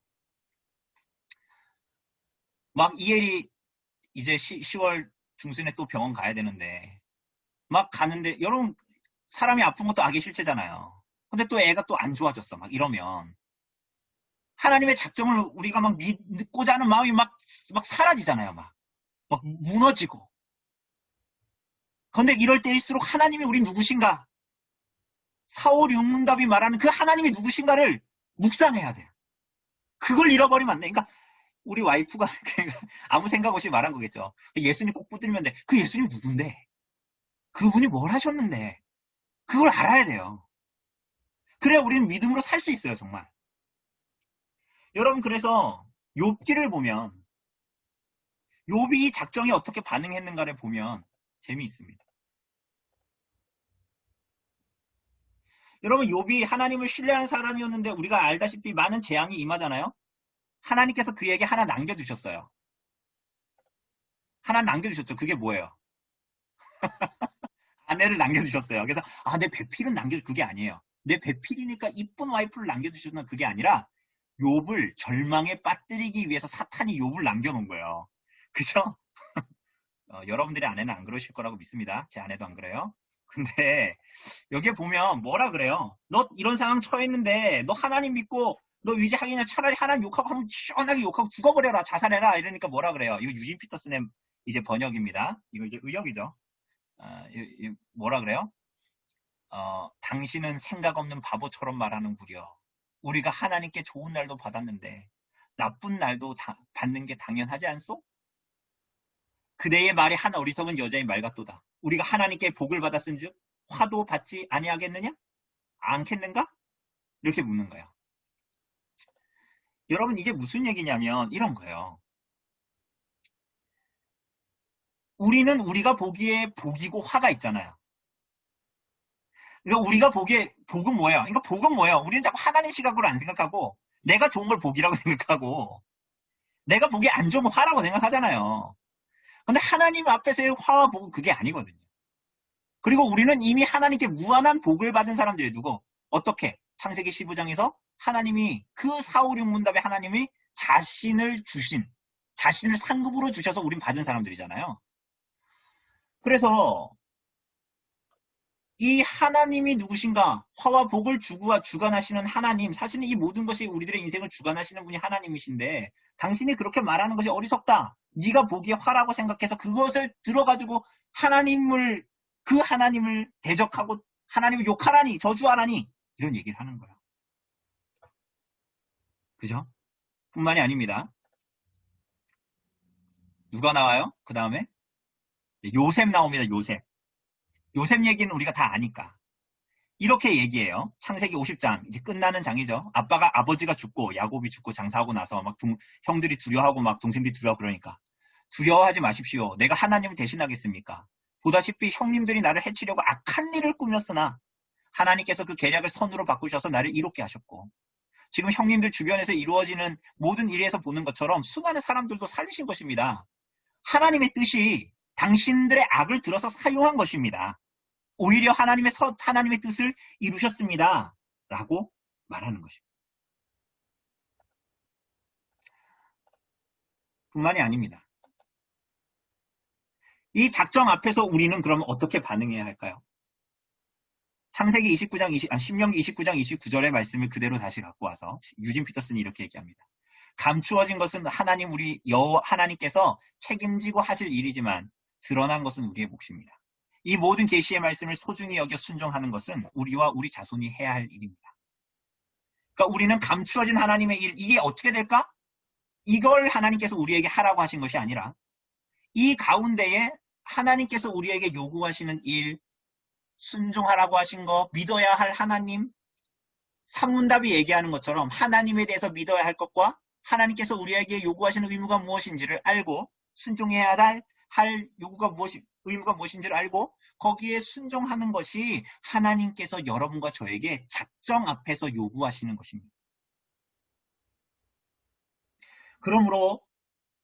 Speaker 3: 막 이엘이 이제 10월 중순에 또 병원 가야 되는데 막 가는데 여러분 사람이 아픈 것도 악의 실체잖아요. 근데 또 애가 또 안 좋아졌어. 막 이러면 하나님의 작정을 우리가 막 믿고자 하는 마음이 막 사라지잖아요. 막 무너지고. 그런데 이럴 때일수록 하나님이 우리 누구신가? 4, 5, 6문답이 말하는 그 하나님이 누구신가를 묵상해야 돼요. 그걸 잃어버리면 안 돼. 그러니까 우리 와이프가 아무 생각 없이 말한 거겠죠. 예수님 꼭 붙들면 돼. 그 예수님 누군데? 그분이 뭘 하셨는데? 그걸 알아야 돼요. 그래야 우리는 믿음으로 살 수 있어요, 정말. 여러분, 그래서 욥기를 보면 욥이 작정에 어떻게 반응했는가를 보면 재미있습니다. 여러분, 욥이 하나님을 신뢰하는 사람이었는데 우리가 알다시피 많은 재앙이 임하잖아요. 하나님께서 그에게 하나 남겨두셨어요. 하나 남겨두셨죠. 그게 뭐예요? 아내를 남겨두셨어요. 그래서 내 배필은 그게 아니에요. 내 배필이니까 이쁜 와이프를 남겨두셨나 그게 아니라 욥을 절망에 빠뜨리기 위해서 사탄이 욥을 남겨놓은 거예요. 그죠? 여러분들의 아내는 안 그러실 거라고 믿습니다. 제 아내도 안 그래요. 근데 여기에 보면 뭐라 그래요? 너 이런 상황 처했는데 너 하나님 믿고 너 위지하기냐 차라리 하나님 욕하고 한번 시원하게 욕하고 죽어버려라, 자살해라. 이러니까 뭐라 그래요? 이거 유진 피터슨의 이제 번역입니다. 이거 이제 의역이죠. 뭐라 그래요? 당신은 생각 없는 바보처럼 말하는구려. 우리가 하나님께 좋은 날도 받았는데 나쁜 날도 받는 게 당연하지 않소? 그대의 말이 한 어리석은 여자의 말 같도다. 우리가 하나님께 복을 받았은즉 화도 받지 아니하겠느냐? 않겠는가? 이렇게 묻는 거예요. 여러분, 이게 무슨 얘기냐면 이런 거예요. 우리는 우리가 보기에 복이고 화가 있잖아요. 그러니까 우리가 보기에 복은 뭐예요? 그러니까 복은 뭐예요? 우리는 자꾸 하나님 시각으로 안 생각하고 내가 좋은 걸 복이라고 생각하고 내가 보기에 안 좋은 걸 화라고 생각하잖아요. 근데 하나님 앞에서의 화와 복은 그게 아니거든요. 그리고 우리는 이미 하나님께 무한한 복을 받은 사람들이 누구? 어떻게? 창세기 15장에서 하나님이 그 4, 5, 6문답에 하나님이 자신을 상급으로 주셔서 우린 받은 사람들이잖아요. 그래서 이 하나님이 누구신가? 화와 복을 주관하시는 하나님. 사실은 이 모든 것이 우리들의 인생을 주관하시는 분이 하나님이신데 당신이 그렇게 말하는 것이 어리석다. 네가 보기에 화라고 생각해서 그것을 들어가지고 그 하나님을 대적하고 하나님을 욕하라니, 저주하라니 이런 얘기를 하는 거예요. 그죠? 뿐만이 아닙니다. 누가 나와요? 그 다음에 요셉 나옵니다. 요셉 얘기는 우리가 다 아니까. 이렇게 얘기해요. 창세기 50장 이제 끝나는 장이죠. 아버지가 죽고 야곱이 죽고 장사하고 나서 막 형들이 두려워하고 막 동생들이 두려워 그러니까 두려워하지 마십시오. 내가 하나님을 대신하겠습니까? 보다시피 형님들이 나를 해치려고 악한 일을 꾸몄으나 하나님께서 그 계략을 선으로 바꾸셔서 나를 이롭게 하셨고 지금 형님들 주변에서 이루어지는 모든 일에서 보는 것처럼 수많은 사람들도 살리신 것입니다. 하나님의 뜻이 당신들의 악을 들어서 사용한 것입니다. 오히려 하나님의 뜻을 이루셨습니다. 라고 말하는 것입니다. 뿐만이 아닙니다. 이 작정 앞에서 우리는 그럼 어떻게 반응해야 할까요? 창세기 29장, 신명기 29장 29절의 말씀을 그대로 다시 갖고 와서 유진 피터슨이 이렇게 얘기합니다. 감추어진 것은 하나님께서 책임지고 하실 일이지만 드러난 것은 우리의 몫입니다. 이 모든 계시의 말씀을 소중히 여겨 순종하는 것은 우리와 우리 자손이 해야 할 일입니다. 그러니까 우리는 감추어진 하나님의 일, 이게 어떻게 될까? 이걸 하나님께서 우리에게 하라고 하신 것이 아니라 이 가운데에 하나님께서 우리에게 요구하시는 일, 순종하라고 하신 거, 믿어야 할 하나님, 산문답이 얘기하는 것처럼 하나님에 대해서 믿어야 할 것과 하나님께서 우리에게 요구하시는 의무가 무엇인지를 알고 순종해야 할 의무가 무엇인지를 알고 거기에 순종하는 것이 하나님께서 여러분과 저에게 작정 앞에서 요구하시는 것입니다. 그러므로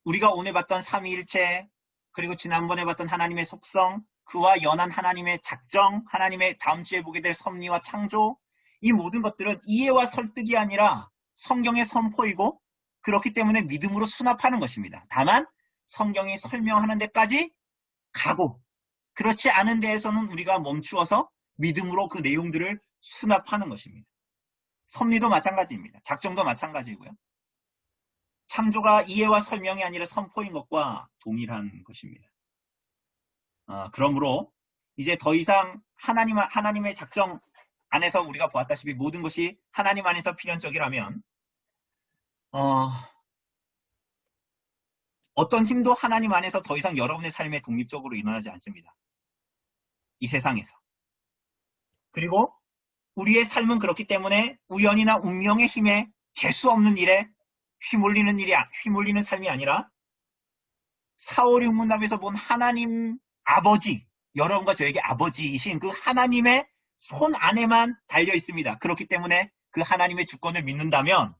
Speaker 3: 우리가 오늘 봤던 삼위일체, 그리고 지난번에 봤던 하나님의 속성, 그와 연한 하나님의 작정, 하나님의 다음 주에 보게 될 섭리와 창조, 이 모든 것들은 이해와 설득이 아니라 성경의 선포이고 그렇기 때문에 믿음으로 수납하는 것입니다. 다만 성경이 설명하는 데까지 가고 그렇지 않은 데에서는 우리가 멈추어서 믿음으로 그 내용들을 수납하는 것입니다. 섭리도 마찬가지입니다. 작정도 마찬가지고요. 창조가 이해와 설명이 아니라 선포인 것과 동일한 것입니다. 그러므로 이제 더 이상 하나님의 작정 안에서 우리가 보았다시피 모든 것이 하나님 안에서 필연적이라면 어떤 힘도 하나님 안에서 더 이상 여러분의 삶에 독립적으로 일어나지 않습니다. 이 세상에서. 그리고 우리의 삶은 그렇기 때문에 우연이나 운명의 힘에 재수 없는 일에 휘몰리는 삶이 아니라 4, 5, 6문답에서 본 하나님 아버지, 여러분과 저에게 아버지이신 그 하나님의 손 안에만 달려 있습니다. 그렇기 때문에 그 하나님의 주권을 믿는다면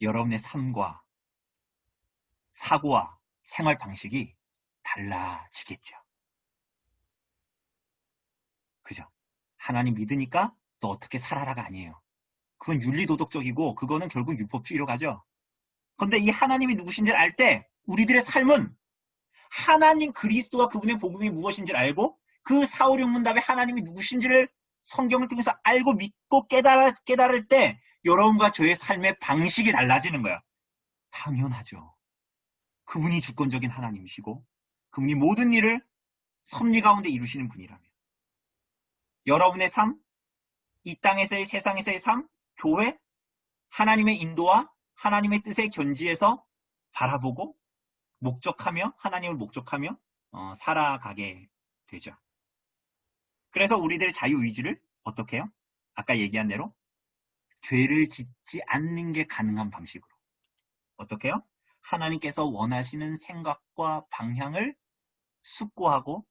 Speaker 3: 여러분의 삶과 사고와 생활 방식이 달라지겠죠. 그죠? 하나님 믿으니까 너 어떻게 살아라가 아니에요. 그건 윤리도덕적이고 그거는 결국 율법주의로 가죠. 그런데 이 하나님이 누구신지를 알 때 우리들의 삶은 하나님 그리스도와 그분의 복음이 무엇인지를 알고 그 4, 5, 6문답에 하나님이 누구신지를 성경을 통해서 알고 믿고 깨달을 때 여러분과 저의 삶의 방식이 달라지는 거예요. 당연하죠. 그분이 주권적인 하나님이시고 그분이 모든 일을 섭리 가운데 이루시는 분이라면 여러분의 삶, 이 땅에서의 세상에서의 삶, 교회, 하나님의 인도와 하나님의 뜻에 견지해서 바라보고 목적하며 하나님을 목적하며 살아가게 되죠. 그래서 우리들의 자유의지를 어떻게 해요? 아까 얘기한 대로 죄를 짓지 않는 게 가능한 방식으로 어떻게 해요? 하나님께서 원하시는 생각과 방향을 숙고하고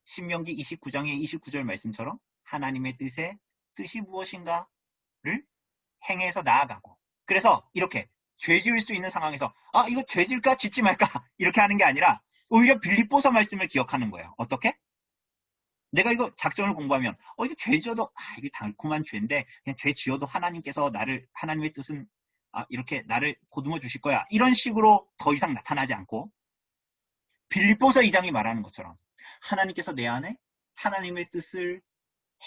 Speaker 3: 신명기 29장의 29절 말씀처럼 하나님의 뜻이 무엇인가를 행해서 나아가고 그래서 이렇게 죄 지을 수 있는 상황에서 이거 죄 질까 짓지 말까 이렇게 하는 게 아니라 오히려 빌립보서 말씀을 기억하는 거예요. 어떻게? 내가 이거 작전을 공부하면 이거 죄 지어도 이게 달콤한 죄인데 그냥 죄 지어도 하나님께서 하나님의 뜻은 이렇게 나를 보듬어 주실 거야. 이런 식으로 더 이상 나타나지 않고 빌립보서 2장이 말하는 것처럼 하나님께서 내 안에 하나님의 뜻을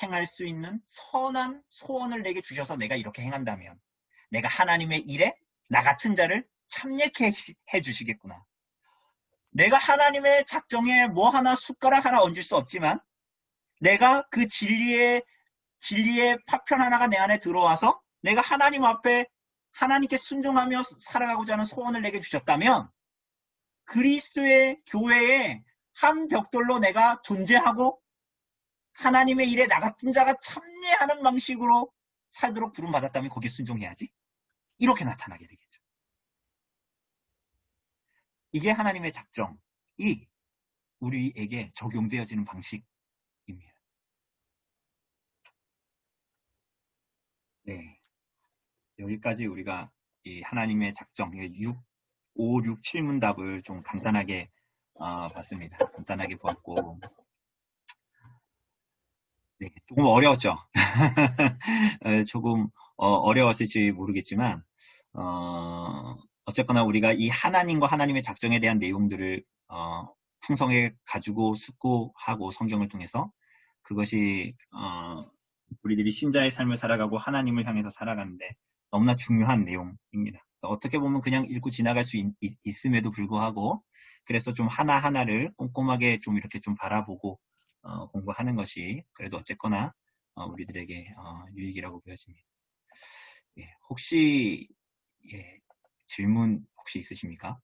Speaker 3: 행할 수 있는 선한 소원을 내게 주셔서 내가 이렇게 행한다면 내가 하나님의 일에 나 같은 자를 참여케 해주시겠구나. 내가 하나님의 작정에 뭐 하나 숟가락 하나 얹을 수 없지만 내가 그 진리의 파편 하나가 내 안에 들어와서 내가 하나님 앞에 하나님께 순종하며 살아가고자 하는 소원을 내게 주셨다면 그리스도의 교회에 한 벽돌로 내가 존재하고 하나님의 일에 나 같은 자가 참여하는 방식으로 살도록 부름받았다면 거기에 순종해야지. 이렇게 나타나게 되겠죠. 이게 하나님의 작정이 우리에게 적용되어지는 방식입니다. 네. 여기까지 우리가 이 하나님의 작정, 5, 6, 7문답을 좀 간단하게 봤습니다. 간단하게 보았고 네, 조금 어려웠죠. 조금 어려웠을지 모르겠지만 어쨌거나 우리가 이 하나님과 하나님의 작정에 대한 내용들을 풍성하게 가지고 숙고하고 성경을 통해서 그것이 우리들이 신자의 삶을 살아가고 하나님을 향해서 살아가는데 너무나 중요한 내용입니다. 어떻게 보면 그냥 읽고 지나갈 수 있음에도 불구하고 그래서 좀 하나하나를 꼼꼼하게 좀 이렇게 좀 바라보고 공부하는 것이 그래도 어쨌거나 우리들에게 유익이라고 보여집니다. 예, 혹시 예, 질문 혹시 있으십니까?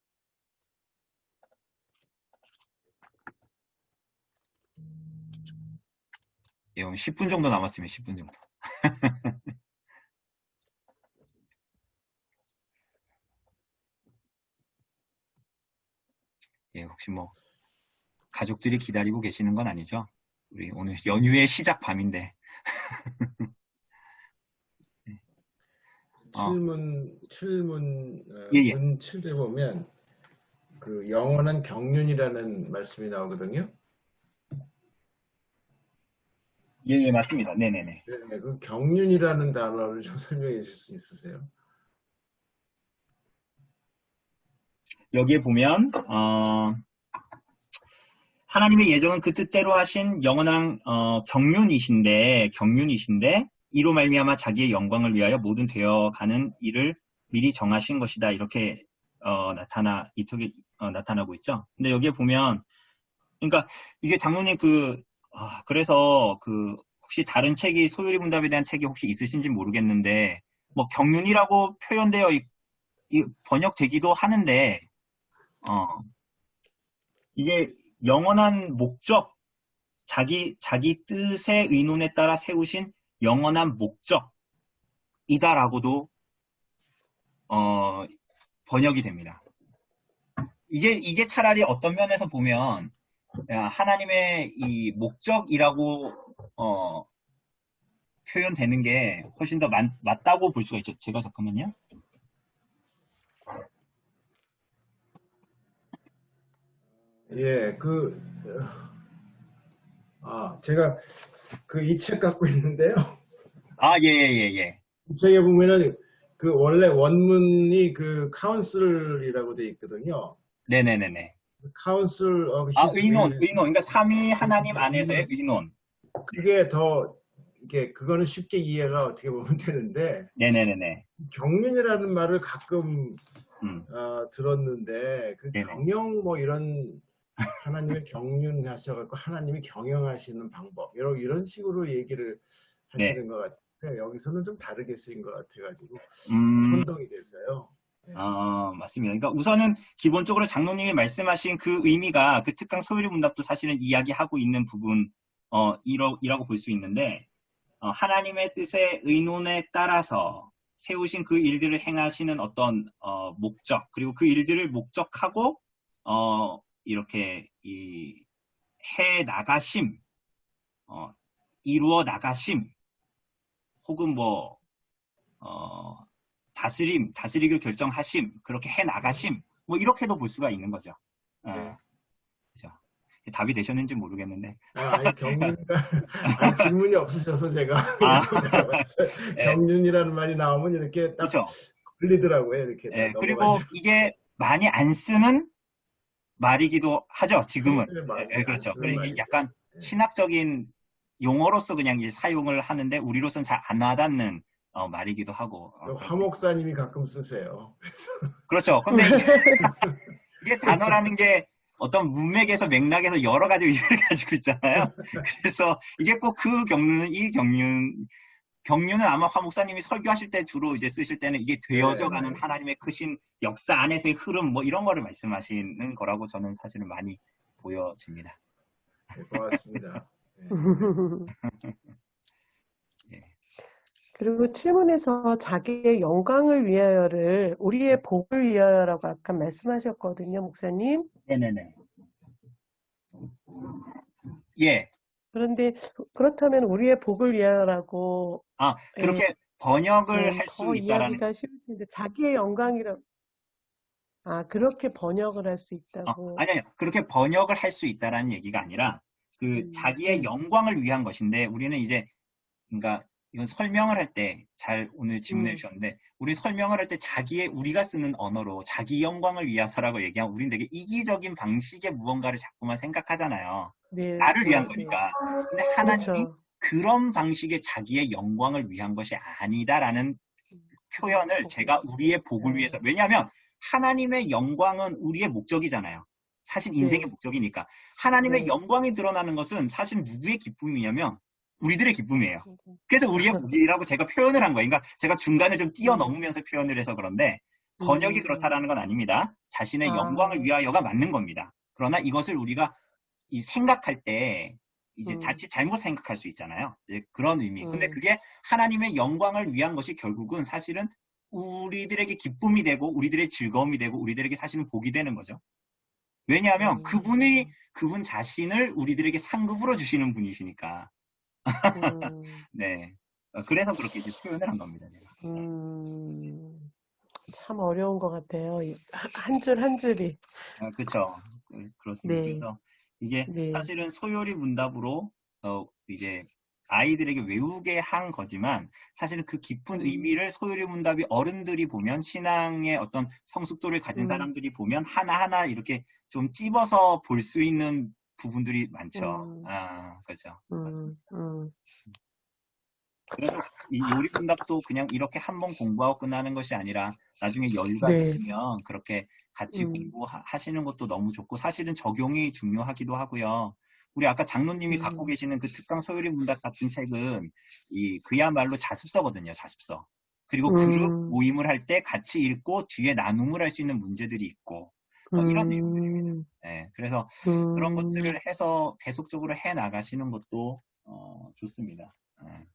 Speaker 3: 예, 오늘 10분 정도 남았으면 10분 정도. 예, 혹시 뭐 가족들이 기다리고 계시는 건 아니죠? 우리 오늘 연휴의 시작 밤인데.
Speaker 6: 문
Speaker 3: 예, 예.
Speaker 6: 7에 보면 그 영원한 경륜이라는 말씀이 나오거든요.
Speaker 3: 예, 예, 맞습니다. 네네네.
Speaker 6: 네, 그 경륜이라는 단어를 좀 설명해 주실 수 있으세요?
Speaker 3: 여기에 보면 하나님의 예정은 그 뜻대로 하신 영원한 경륜이신데 이로 말미암아 자기의 영광을 위하여 모든 되어가는 일을 미리 정하신 것이다. 이렇게 나타나고 있죠. 근데 여기에 보면 그러니까 이게 장로님 그래서 혹시 다른 책이 소요리 문답에 대한 책이 혹시 있으신지 모르겠는데 뭐 경륜이라고 표현되어 번역되기도 하는데 이게 영원한 목적, 자기 뜻의 의논에 따라 세우신 영원한 목적이다라고도 번역이 됩니다. 이게 차라리 어떤 면에서 보면 하나님의 이 목적이라고 표현되는 게 훨씬 더 맞다고 볼 수가 있죠. 제가 잠깐만요.
Speaker 6: 예, 제가 이 책 갖고 있는데요.
Speaker 3: 예.
Speaker 6: 이 책에 보면은 원래 원문이 카운슬이라고 돼 있거든요.
Speaker 3: 네네네네.
Speaker 6: 카운슬 of
Speaker 3: 의논. 그러니까 삼위 하나님 안에서의 의논.
Speaker 6: 그게 더 그거는 쉽게 이해가 어떻게 보면 되는데.
Speaker 3: 네네네네.
Speaker 6: 경륜이라는 말을 가끔 들었는데
Speaker 3: 네네.
Speaker 6: 경영 뭐 이런 하나님의 경륜하셔갖고 하나님이 경영하시는 방법 이런 식으로 얘기를 하시는 것 같아요. 여기서는 좀 다르게 쓰인 것 같아가지고 혼동이 돼서요. 네.
Speaker 3: 맞습니다. 그러니까 우선은 기본적으로 장로님이 말씀하신 그 의미가 그 특강 소요리 문답도 사실은 이야기하고 있는 부분 이라고 볼 수 있는데 하나님의 뜻의 의논에 따라서 세우신 그 일들을 행하시는 어떤 목적 그리고 그 일들을 목적하고 이렇게 해 나가심 이루어 나가심 혹은 뭐 다스리기로 결정하심 그렇게 해 나가심 뭐 이렇게도 볼 수가 있는 거죠.
Speaker 6: 네.
Speaker 3: 그렇죠. 답이 되셨는지 모르겠는데.
Speaker 6: 아니 경륜이라 질문이 없으셔서 제가
Speaker 3: 네.
Speaker 6: 경륜이라는 말이 나오면 이렇게 딱
Speaker 3: 그렇죠.
Speaker 6: 걸리더라고요. 이렇게.
Speaker 3: 네. 그리고 이게 많이 안 쓰는 말이기도 하죠. 지금은. 네, 그렇죠. 그러니까 이게 약간 신학적인 용어로서 그냥 이제 사용을 하는데 우리로서는 잘 안 와닿는 말이기도 하고.
Speaker 6: 화 목사님이 가끔 쓰세요.
Speaker 3: 그렇죠. 근데 이게 단어라는 게 어떤 문맥에서 맥락에서 여러 가지 의미를 가지고 있잖아요. 그래서 이게 꼭 그 경륜은 아마 화 목사님이 설교하실 때 주로 이제 쓰실 때는 이게 되어져가는 하나님의 크신 역사 안에서의 흐름 뭐 이런 거를 말씀하시는 거라고 저는 사실은 많이 보여집니다.
Speaker 6: 네, 고맙습니다.
Speaker 3: 네.
Speaker 2: 그리고 7문에서 자기의 영광을 위하여를 우리의 복을 위하여라고 아까 말씀하셨거든요, 목사님.
Speaker 3: 네네네. 예.
Speaker 2: 그런데 그렇다면 우리의 복을 위하여라고
Speaker 3: 그렇게 번역을 할 수
Speaker 2: 더
Speaker 3: 있다라는.
Speaker 2: 이야기가 쉬울 텐데 자기의 영광이라. 그렇게 번역을 할 수 있다고.
Speaker 3: 아니요. 그렇게 번역을 할 수 있다라는 얘기가 아니라 자기의 영광을 위한 것인데 우리는 이제 그러니까 이건 설명을 할 때 잘 오늘 질문해 주셨는데 우리 설명을 할 때 우리가 쓰는 언어로 자기 영광을 위해서라고 얘기하면 우리는 되게 이기적인 방식의 무언가를 자꾸만 생각하잖아요.
Speaker 2: 네,
Speaker 3: 나를 위한 거니까. 근데 하나님이
Speaker 2: 그렇죠.
Speaker 3: 그런 방식의 자기의 영광을 위한 것이 아니다라는 표현을 제가 우리의 복을 위해서 왜냐하면 하나님의 영광은 우리의 목적이잖아요. 사실 인생의
Speaker 2: 네.
Speaker 3: 목적이니까. 하나님의
Speaker 2: 네.
Speaker 3: 영광이 드러나는 것은 사실 누구의 기쁨이냐면 우리들의 기쁨이에요. 그래서 우리의 복이라고 제가 표현을 한 거예요. 그러니까 제가 중간을 좀 뛰어넘으면서 표현을 해서 그런데 번역이 그렇다라는 건 아닙니다. 자신의
Speaker 2: 아.
Speaker 3: 영광을 위하여가 맞는 겁니다. 그러나 이것을 우리가 이 생각할 때 이제 자칫 잘못 생각할 수 있잖아요. 이제 그런 의미. 근데 그게 하나님의 영광을 위한 것이 결국은 사실은 우리들에게 기쁨이 되고 우리들의 즐거움이 되고 우리들에게 사실은 복이 되는 거죠. 왜냐하면 그분 자신을 우리들에게 상급으로 주시는 분이시니까. 네. 그래서 그렇게 이제 표현을 한 겁니다. 제가.
Speaker 2: 참 어려운 것 같아요. 한 줄 한 줄이.
Speaker 3: 그렇죠. 그렇습니다.
Speaker 2: 네.
Speaker 3: 그래서 이게
Speaker 2: 네.
Speaker 3: 사실은 소요리 문답으로 이제 아이들에게 외우게 한 거지만 사실은 그 깊은 의미를 소요리 문답이 어른들이 보면 신앙의 어떤 성숙도를 가진 사람들이 보면 하나하나 이렇게 좀 찝어서 볼 수 있는 부분들이 많죠. 그렇죠. 그래서 이 요리 문답도 그냥 이렇게 한번 공부하고 끝나는 것이 아니라 나중에 여유가
Speaker 2: 네.
Speaker 3: 되시면 그렇게 같이 공부하시는 것도 너무 좋고 사실은 적용이 중요하기도 하고요. 우리 아까 장로님이 갖고 계시는 그 특강 소요리 문답 같은 책은 그야말로 자습서거든요. 자습서. 그리고 그룹 모임을 할 때 같이 읽고 뒤에 나눔을 할 수 있는 문제들이 있고 이런 내용들입니다. 네, 그래서 그런 것들을 해서 계속적으로 해 나가시는 것도 좋습니다. 네.